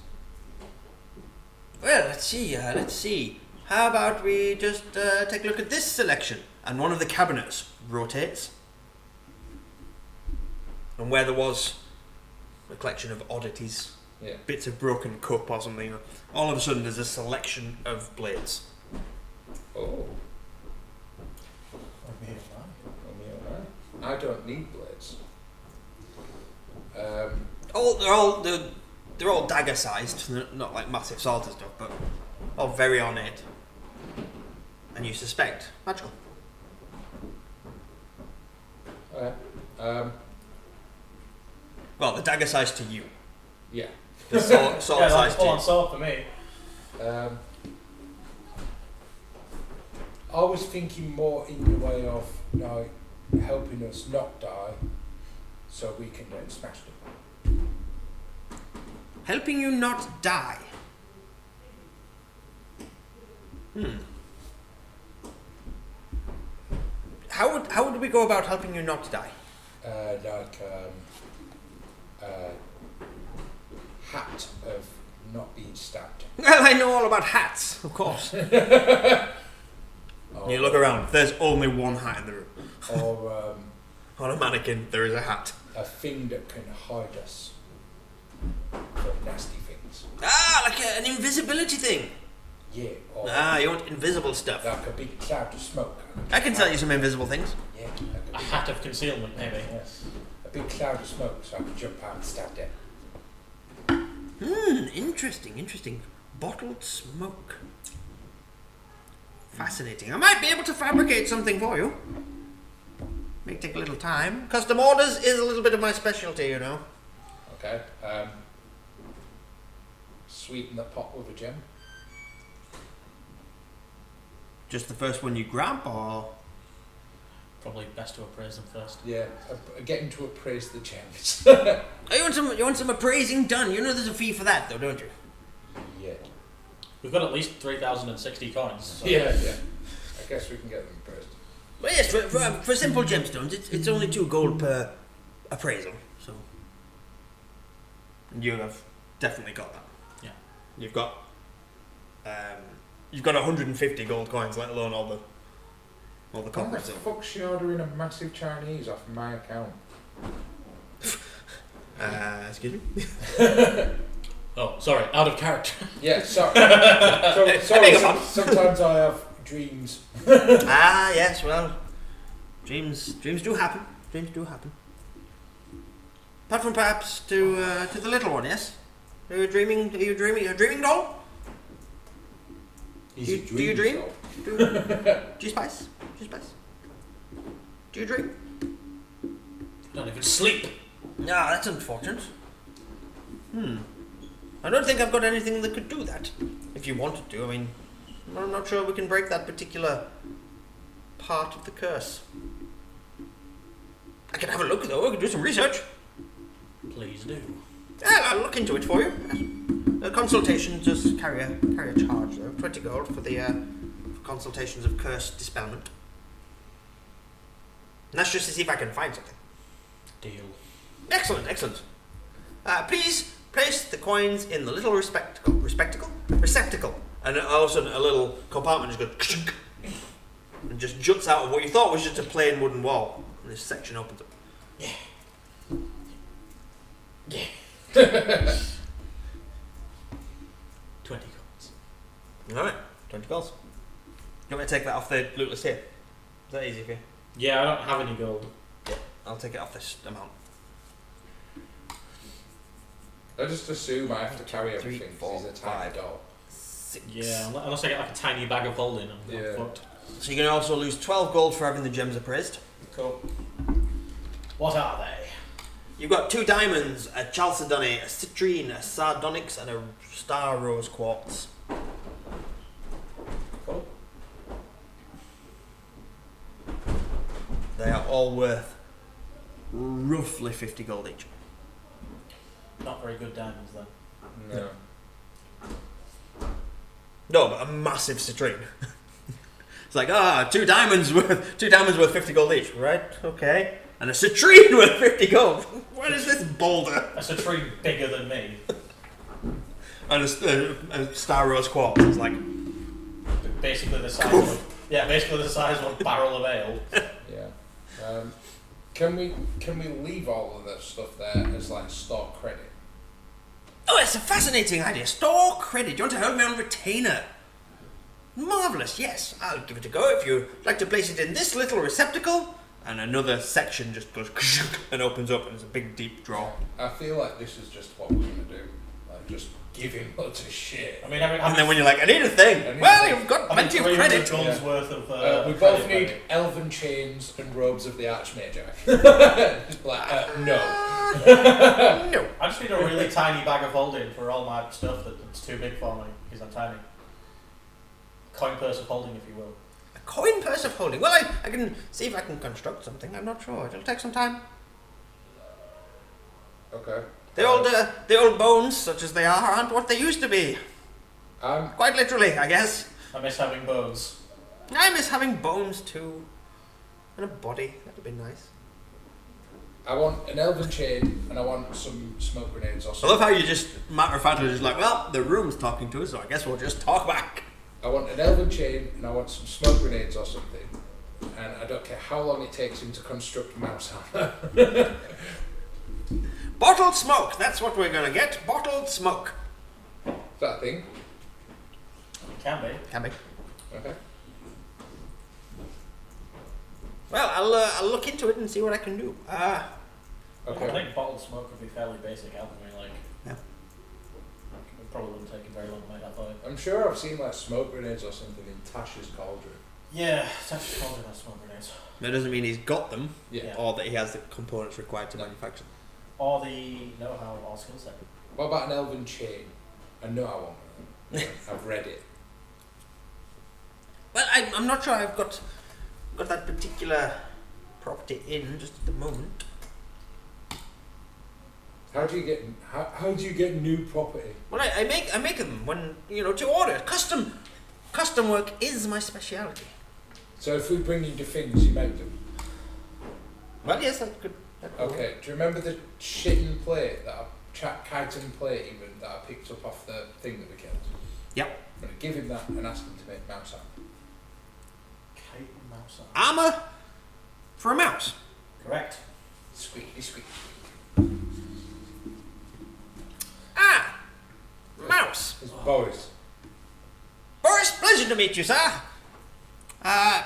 Well, let's see. How about we just take a look at this selection? And one of the cabinets rotates. And where there was a collection of oddities, Yeah. bits of broken cup or something, all of a sudden there's a selection of blades. Oh. I don't need blades. They're all dagger sized, not like massive swords and stuff, but all very ornate. And you suspect magical. Okay. Well, the dagger size to you. Yeah. The sword size to you. sword for me. I was thinking more in the way of like helping us not die, so we can then smash them. Helping you not die. How would we go about helping you not die? Hat of not being stabbed. Well, I know all about hats, of course. You look around. There's only one hat in the room. Or On a mannequin, there is a hat. a thing that can hide us from nasty things. Ah, like an invisibility thing. Yeah. Or You want invisible stuff. like a big cloud of smoke. I can tell you some invisible things. Yeah. A hat of concealment, maybe. Yes. A big cloud of smoke, so I can jump out and stab them. Interesting. Bottled smoke. Fascinating. I might be able to fabricate something for you. May take a little time. Custom orders is a little bit of my specialty, you know. Okay. Sweeten the pot with a gem. Just the first one you grab, or Probably best to appraise them first. Yeah. Get him to appraise the gems. oh, you want some appraising done? You know there's a fee for that, though, don't you? Yeah. We've got at least 3,060 coins. So. Yeah. I guess we can get them appraised. Well, yes, for simple gemstones, it's only 2 gold per appraisal. So, and you have definitely got that. Yeah. You've got 150 gold coins, let alone all the Why copper. the fuck's she ordering a massive Chinese off my account? Excuse me. Oh, sorry, out of character. Yeah, sorry. beg your pardon. Sometimes I have dreams. Yes. Well, dreams do happen. Dreams do happen. Apart from perhaps to the little one, yes. Are you dreaming? Are you dreaming doll? Do you dream? G-Spice? Do you dream? Don't even sleep. Ah, that's unfortunate. I don't think I've got anything that could do that. If you wanted to, I mean, I'm not sure we can break that particular part of the curse. I can have a look though, I can do some research. Please do. I'll look into it for you. The consultation does carry a charge though. 20 gold for the for consultations of curse dispelment. And that's just to see if I can find something. Deal. Excellent, excellent. Please place the coins in the little receptacle, and all of a sudden a little compartment just goes and just juts out of what you thought was just a plain wooden wall, and this section opens up. Yeah. 20 coins. All right, 20 gold. You want me to take that off the loot list here? Is that easy for you? Yeah, I don't have any gold. Yeah, I'll take it off this amount. I just assume I have to carry 3, everything 4, because he's a tiny 5, dog. 6. Yeah, unless I get like a tiny bag of holding, I'm Yeah. fucked. So you're going to also lose 12 gold for having the gems appraised. Cool. What are they? You've got 2 diamonds, a chalcedony, a citrine, a sardonyx, and a star rose quartz. Cool. They are all worth roughly 50 gold each. Not very good diamonds then. No. No, but a massive citrine. It's like, 2 diamonds worth 50 gold each, right? Okay. And a citrine worth 50 gold. What is this boulder? That's a tree bigger than me. And a star rose quartz. It's like, Basically the size of basically the size of a barrel of ale. Yeah. Can we leave all of that stuff there as like stock credit? oh, it's a fascinating idea. Store credit. Do you want to hold me on retainer? Marvellous, yes. I'll give it a go if you'd like to place it in this little receptacle. And another section just goes and opens up, and there's a big deep drawer. I feel like this is just what we're gonna do. Like just give him loads of shit. I mean, And then when you're like, I need a thing. Well, you've got plenty of credit. Gold's Yeah. worth of. We credit both need credit. elven chains and robes of the Archmage. Like, no. No. I just need a really tiny bag of holding for all my stuff that's too big for me because I'm tiny. Coin purse of holding, if you will. A coin purse of holding. Well, I can see if I can construct something. I'm not sure. It'll take some time. Okay. The old bones, such as they are, aren't what they used to be. Quite literally, I guess. I miss having bones. I miss having bones too. And a body. That'd be nice. I want an elven chain and I want some smoke grenades or I something. love how you just, matter of fact, just like, well, the room's talking to us, so I guess we'll just talk back. I want an elven chain and I want some smoke grenades or something. And I don't care how long it takes him to construct mouse armor. Bottled smoke. That's what we're going to get. Bottled smoke. Is that a thing? It can be. Can be. Okay. Well, I'll look into it and see what I can do. I Okay. think bottled smoke would be fairly basic alchemy. Like, Yeah. it probably wouldn't take him very long to make that for you. I'm sure I've seen like smoke grenades or something in Tash's cauldron. Yeah, it's actually called it smoke grenades. That doesn't mean he's got them, Yeah. or that he has the components required to manufacture them. Or the know-how or skill set. What about an elven chain? I know I want one. I've read it. Well, I'm not sure I've got that particular property in just at the moment. How do you get new property? Well, I make them when, to order. Custom work is my speciality. So if we bring you the things, you make them. Well, yes, that could. Okay. Do you remember the shitting plate chitin plate even that I picked up off the thing that we killed? Yep. I'm gonna give him that and ask him to make mouse armor. Kite and mouse arm. Armor for a mouse. Correct. Squeaky, squeaky. Ah, mouse. It's Boris. Boris, pleasure to meet you, sir.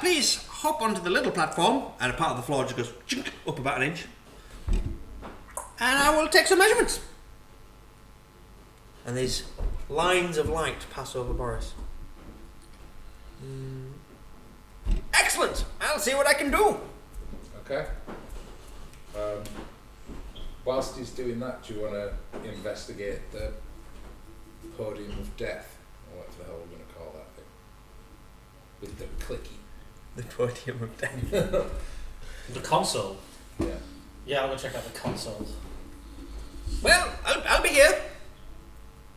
Please hop onto the little platform, and a part of the floor just goes chink, up about an inch. And I will take some measurements. And these lines of light pass over Boris. Excellent! I'll see what I can do. Okay. Whilst he's doing that, do you want to investigate the podium of death, or whatever the hell we're going to call that thing, with the clicky? The podium of death. The console. Yeah. Yeah, I'm gonna check out the console. Well, I'll be here.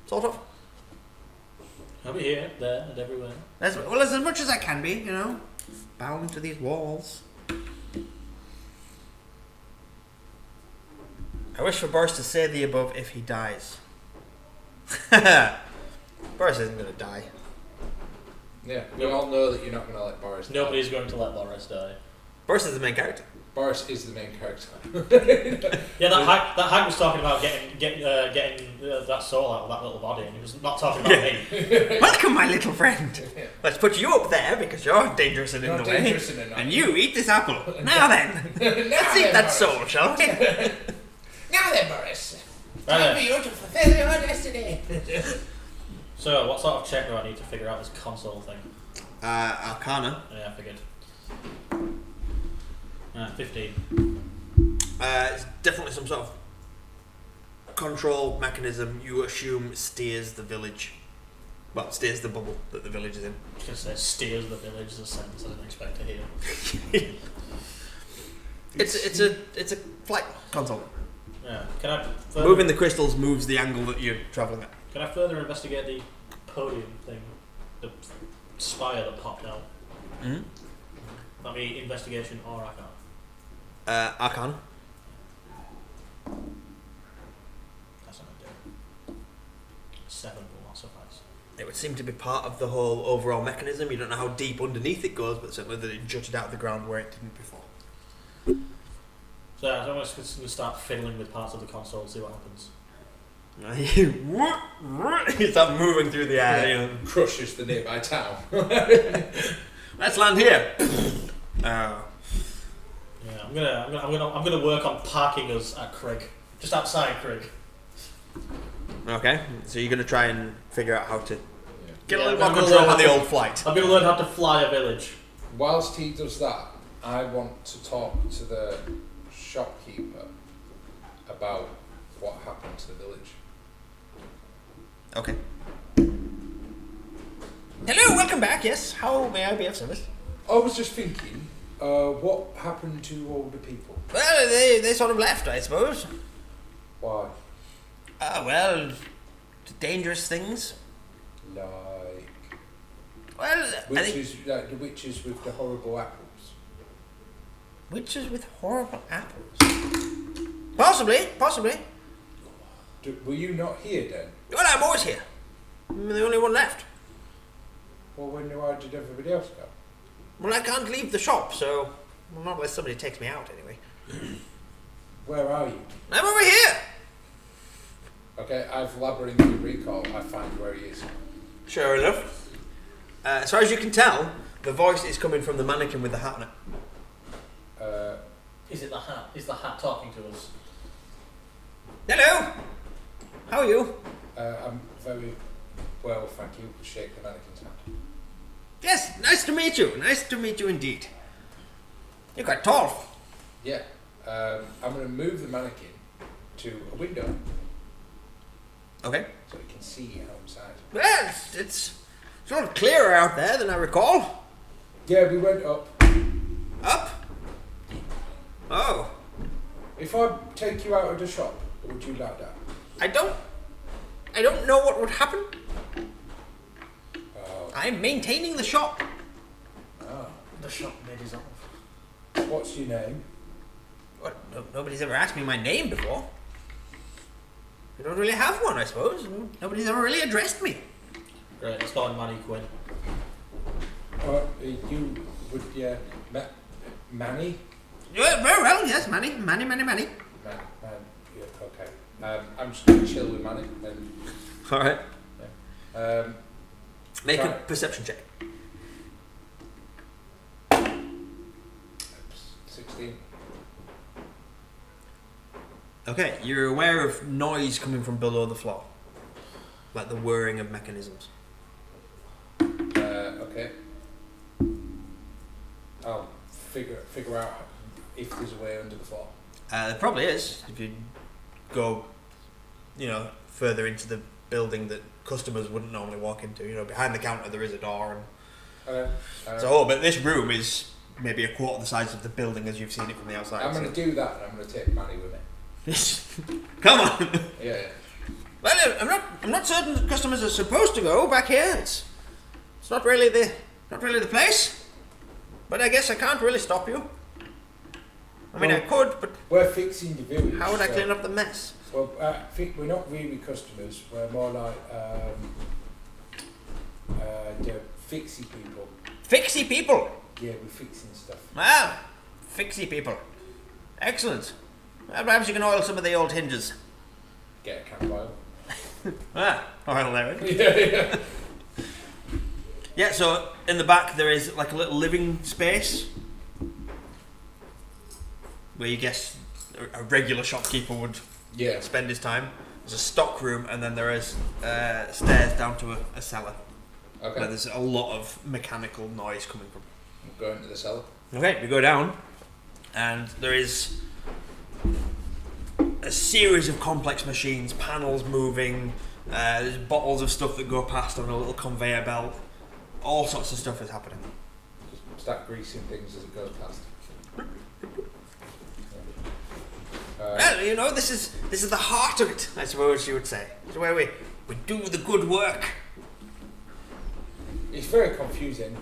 Sort of. I'll be here, there, and everywhere. As much as I can be, you know. Bound to these walls. I wish for Boris to say the above if he dies. Boris isn't going to die. Yeah, we all know that you're not going to let Boris die. Nobody's going to let Boris die. Boris is the main character. Boris is the main character. Yeah, that hack was talking about getting that soul out of that little body, and he was not talking about me. Welcome, my little friend. Let's put you up there because you're dangerous and in the way. And you eat this apple. Now then, let's eat that soul, shall we? Now then, Boris. Time for you to fulfill your destiny. So, what sort of check do I need to figure out this console thing? Arcana. Yeah, I figured. 15. It's definitely some sort of control mechanism you assume steers the village. Well, steers the bubble that the village is in. I was going to say steers the village is a sentence I didn't expect to hear. It's a flight console. Yeah. Can I Moving the crystals moves the angle that you're travelling at. Can I further investigate the podium thing? The spire that popped out? Mm-hmm. That be investigation or arcana? Arcana. That's what I'm doing. 7 will not suffice. It would seem to be part of the whole overall mechanism. You don't know how deep underneath it goes, but certainly that it jutted out of the ground where it didn't before. So I'm just going to start fiddling with parts of the console and see what happens. You start moving through the air. You know. Crushes the nearby town. Let's land here. Yeah, I'm gonna work on parking us at Craig, just outside Craig. Okay, so you're gonna try and figure out how to get a Yeah, little more I'm gonna control learn on the how to- old flight. I'm gonna learn how to fly a village. Whilst he does that, I want to talk to the shopkeeper about what happened to the village. Okay. Hello, welcome back. Yes, how may I be of service? I was just thinking, what happened to all the people? Well, they sort of left, I suppose. Why? Well, dangerous things. Like Well, I think witches, like the witches with the horrible apples. witches with horrible apples. Possibly. Were you not here then? Well, I'm always here. I'm the only one left. Well, why did everybody else go? Well, I can't leave the shop, so not unless somebody takes me out anyway. Where are you? I'm over here. Okay, I've labyrinthine recall. I find where he is. Sure enough. As far as you can tell, the voice is coming from the mannequin with the hat on it. Is it the hat? Is the hat talking to us? Hello. How are you? I'm very well, thank you. Shake the mannequin's hand. Yes, nice to meet you. Nice to meet you indeed. You're quite tall. Yeah. I'm going to move the mannequin to a window Okay. so you can see outside. Well, it's sort of clearer out there than I recall. Yeah, we went up. Up? Oh, If I take you out of the shop, would you like that? I don't know what would happen. I'm maintaining the shop. The shop may dissolve. What's your name? What? Nobody's ever asked me my name before. I don't really have one, I suppose. Nobody's ever really addressed me. Great, let's call him Manny Quinn. You would, yeah, Manny? Yeah, very well, yes, Manny. Man, yeah, okay. I'm just going to chill with Manny. Then, Alright. Make try- a perception check. 16. Okay, you're aware of noise coming from below the floor. Like the whirring of mechanisms. Okay. I'll figure out if there's a way under the floor. There probably is. If you go, further into the building that customers wouldn't normally walk into. Behind the counter there is a door, and but this room is maybe a quarter the size of the building as you've seen it from the outside. I'm going to do that, and I'm going to take Manny with me. Come on. Yeah. Well, I'm not certain that customers are supposed to go back here. It's not really the place. But I guess I can't really stop you. I mean, I could, but we're fixing the village. How would I clean up the mess? Well, I think we're not really customers. We're more like the fixie people. Fixie people. Yeah, we're fixing stuff. Ah, fixie people. Excellent. Well, perhaps you can oil some of the old hinges. Get a can of oil. Oil there. Yeah. Yeah, so in the back there is like a little living space where you guess a regular shopkeeper would spend his time. There's a stock room, and then there is stairs down to a cellar. Okay. Where there's a lot of mechanical noise coming from. We'll go into the cellar. Okay, we go down, and there is a series of complex machines, panels moving, there's bottles of stuff that go past on a little conveyor belt. All sorts of stuff is happening. Just start greasing things as it goes past. Well, this is the heart of it, I suppose you would say. It's where we do the good work. It's very confusing.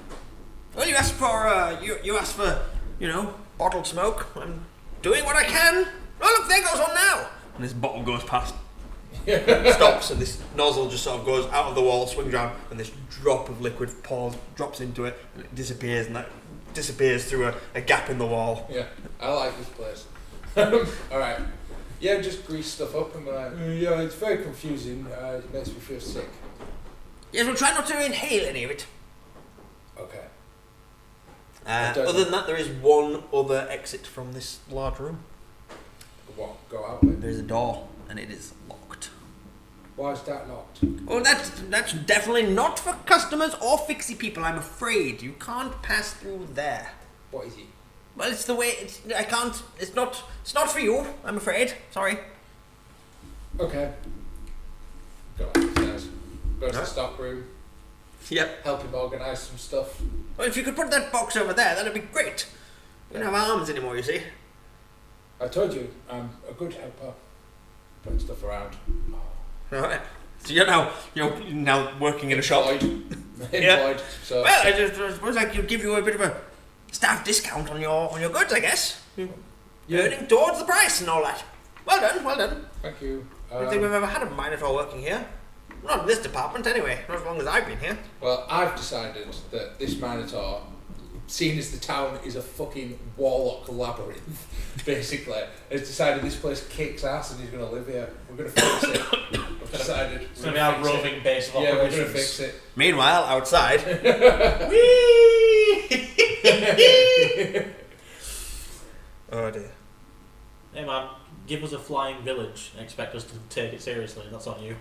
Well, you asked for bottled smoke. I'm doing what I can. Oh, look, there goes one now. And this bottle goes past. Stops, and this nozzle just sort of goes out of the wall, swings around, and this drop of liquid drops into it, and it disappears, and that disappears through a gap in the wall. Yeah, I like this place. Alright. Yeah, just grease stuff up, and we're like, yeah, it's very confusing. It makes me feel sick. Yes, we'll try not to inhale any of it. Okay. Other than that, there is one other exit from this large room. What? Go out with? There's a door, and it is locked. Why is that locked? Oh, that's definitely not for customers or fixie people, I'm afraid. You can't pass through there. What is it? Well, it's the way, I can't, it's not for you, I'm afraid. Sorry. Okay. Go upstairs. Go to the stock room. Yep. Help him organise some stuff. Well, if you could put that box over there, that'd be great. We don't have arms anymore, you see. I told you, I'm a good helper. Putting stuff around. Alright. So you're now working in a shop. Employed. So. Well, I suppose I could give you a bit of a staff discount on your goods, I guess. You're earning towards the price and all that. Well done. Thank you. I don't think we've ever had a Minotaur working here. Not in this department, anyway. Not as long as I've been here. Well, I've decided that this Minotaur, seeing as the town is a fucking Warlock labyrinth, basically, has decided this place kicks ass and he's going to live here. We're going to fix it. I've decided. It's going to be our roving base of operations. Yeah, we're operations. going to fix it. Meanwhile, outside. Oh dear. Hey man, give us a flying village and expect us to take it seriously. That's on you.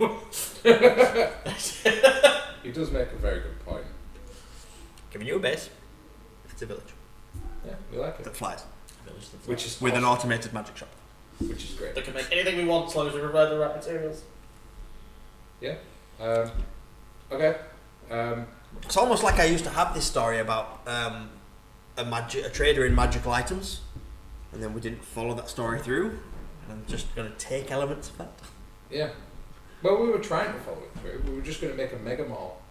He does make a very good point. Giving you a base. It's a village. Yeah, we like it. That flies. Which is with awesome. an automated magic shop. Which is great. That can make anything we want as long as we provide the right materials. Yeah. Okay. It's almost like I used to have this story about a trader in magical items, and then we didn't follow that story through. And I'm just going to take elements of that. Yeah. Well, we were trying to follow it through. We were just going to make a mega mall.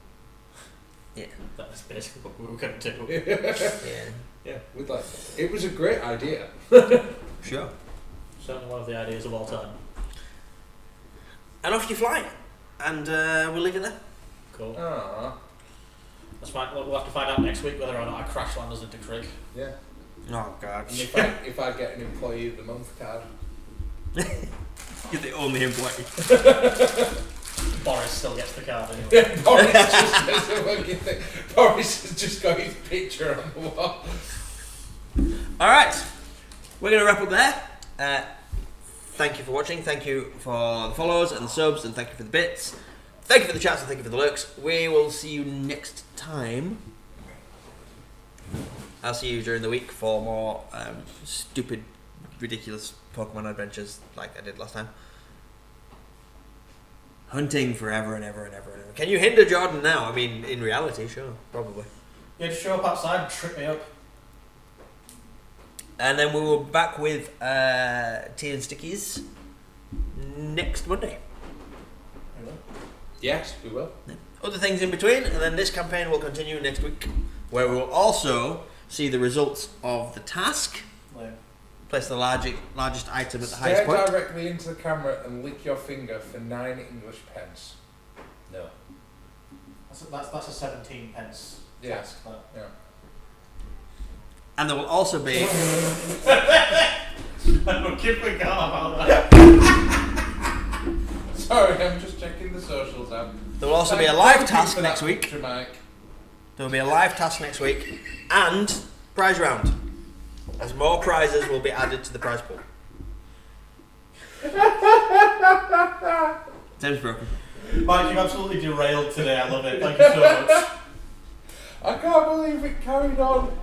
Yeah. That's basically what we were going to do. Yeah. Yeah, we'd like that. It was a great idea. Sure. Certainly one of the ideas of all time. And off you fly. And we'll leave it there. Cool. Aww. That's fine. We'll have to find out next week whether or not I crash land us into Trig. Yeah. Oh, God. And if I get an employee of the month card. You're the only employee. Boris still gets the card anyway. Yeah, Boris just gets a fucking thing. Boris has just got his picture on the wall. Alright. We're going to wrap up there. Thank you for watching. Thank you for the follows and the subs, and thank you for the bits. Thank you for the chats and thank you for the lurks. We will see you next time. I'll see you during the week for more stupid, ridiculous Pokemon adventures like I did last time. hunting forever and ever and ever and ever. Can you hinder Jordan now? I mean, in reality, sure, probably. Yeah, just show up outside and trip me up. And then we will be back with Tea and Stickies next Monday. Yes, we will. Other things in between, and then this campaign will continue next week, where we will also see the results of the task. Yeah. Place the largest item at the Stare highest point. directly into the camera and lick your finger for 9 English pence. No. That's a 17 pence task. That. Yeah. And there will also be... I keep forgetting about that. Sorry, I'm just checking the socials out. There will also be a live task next week. Mike. There will be a live task next week. And prize round. As more prizes will be added to the prize pool. Tim's broken. Mike, you've absolutely derailed today. I love it. Thank you so much. I can't believe it carried on.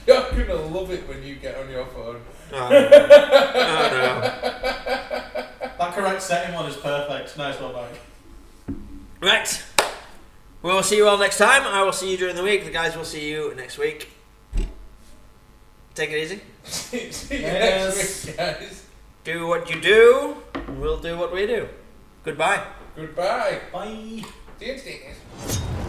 You're gonna love it when you get on your phone. Oh, no. That correct setting one is perfect. Nice one, Mike. Right. We will see you all next time. I will see you during the week. The guys will see you next week. Take it easy. See you next week, guys. Do what you do, and we'll do what we do. Goodbye. Goodbye. Bye. See you, Stickies.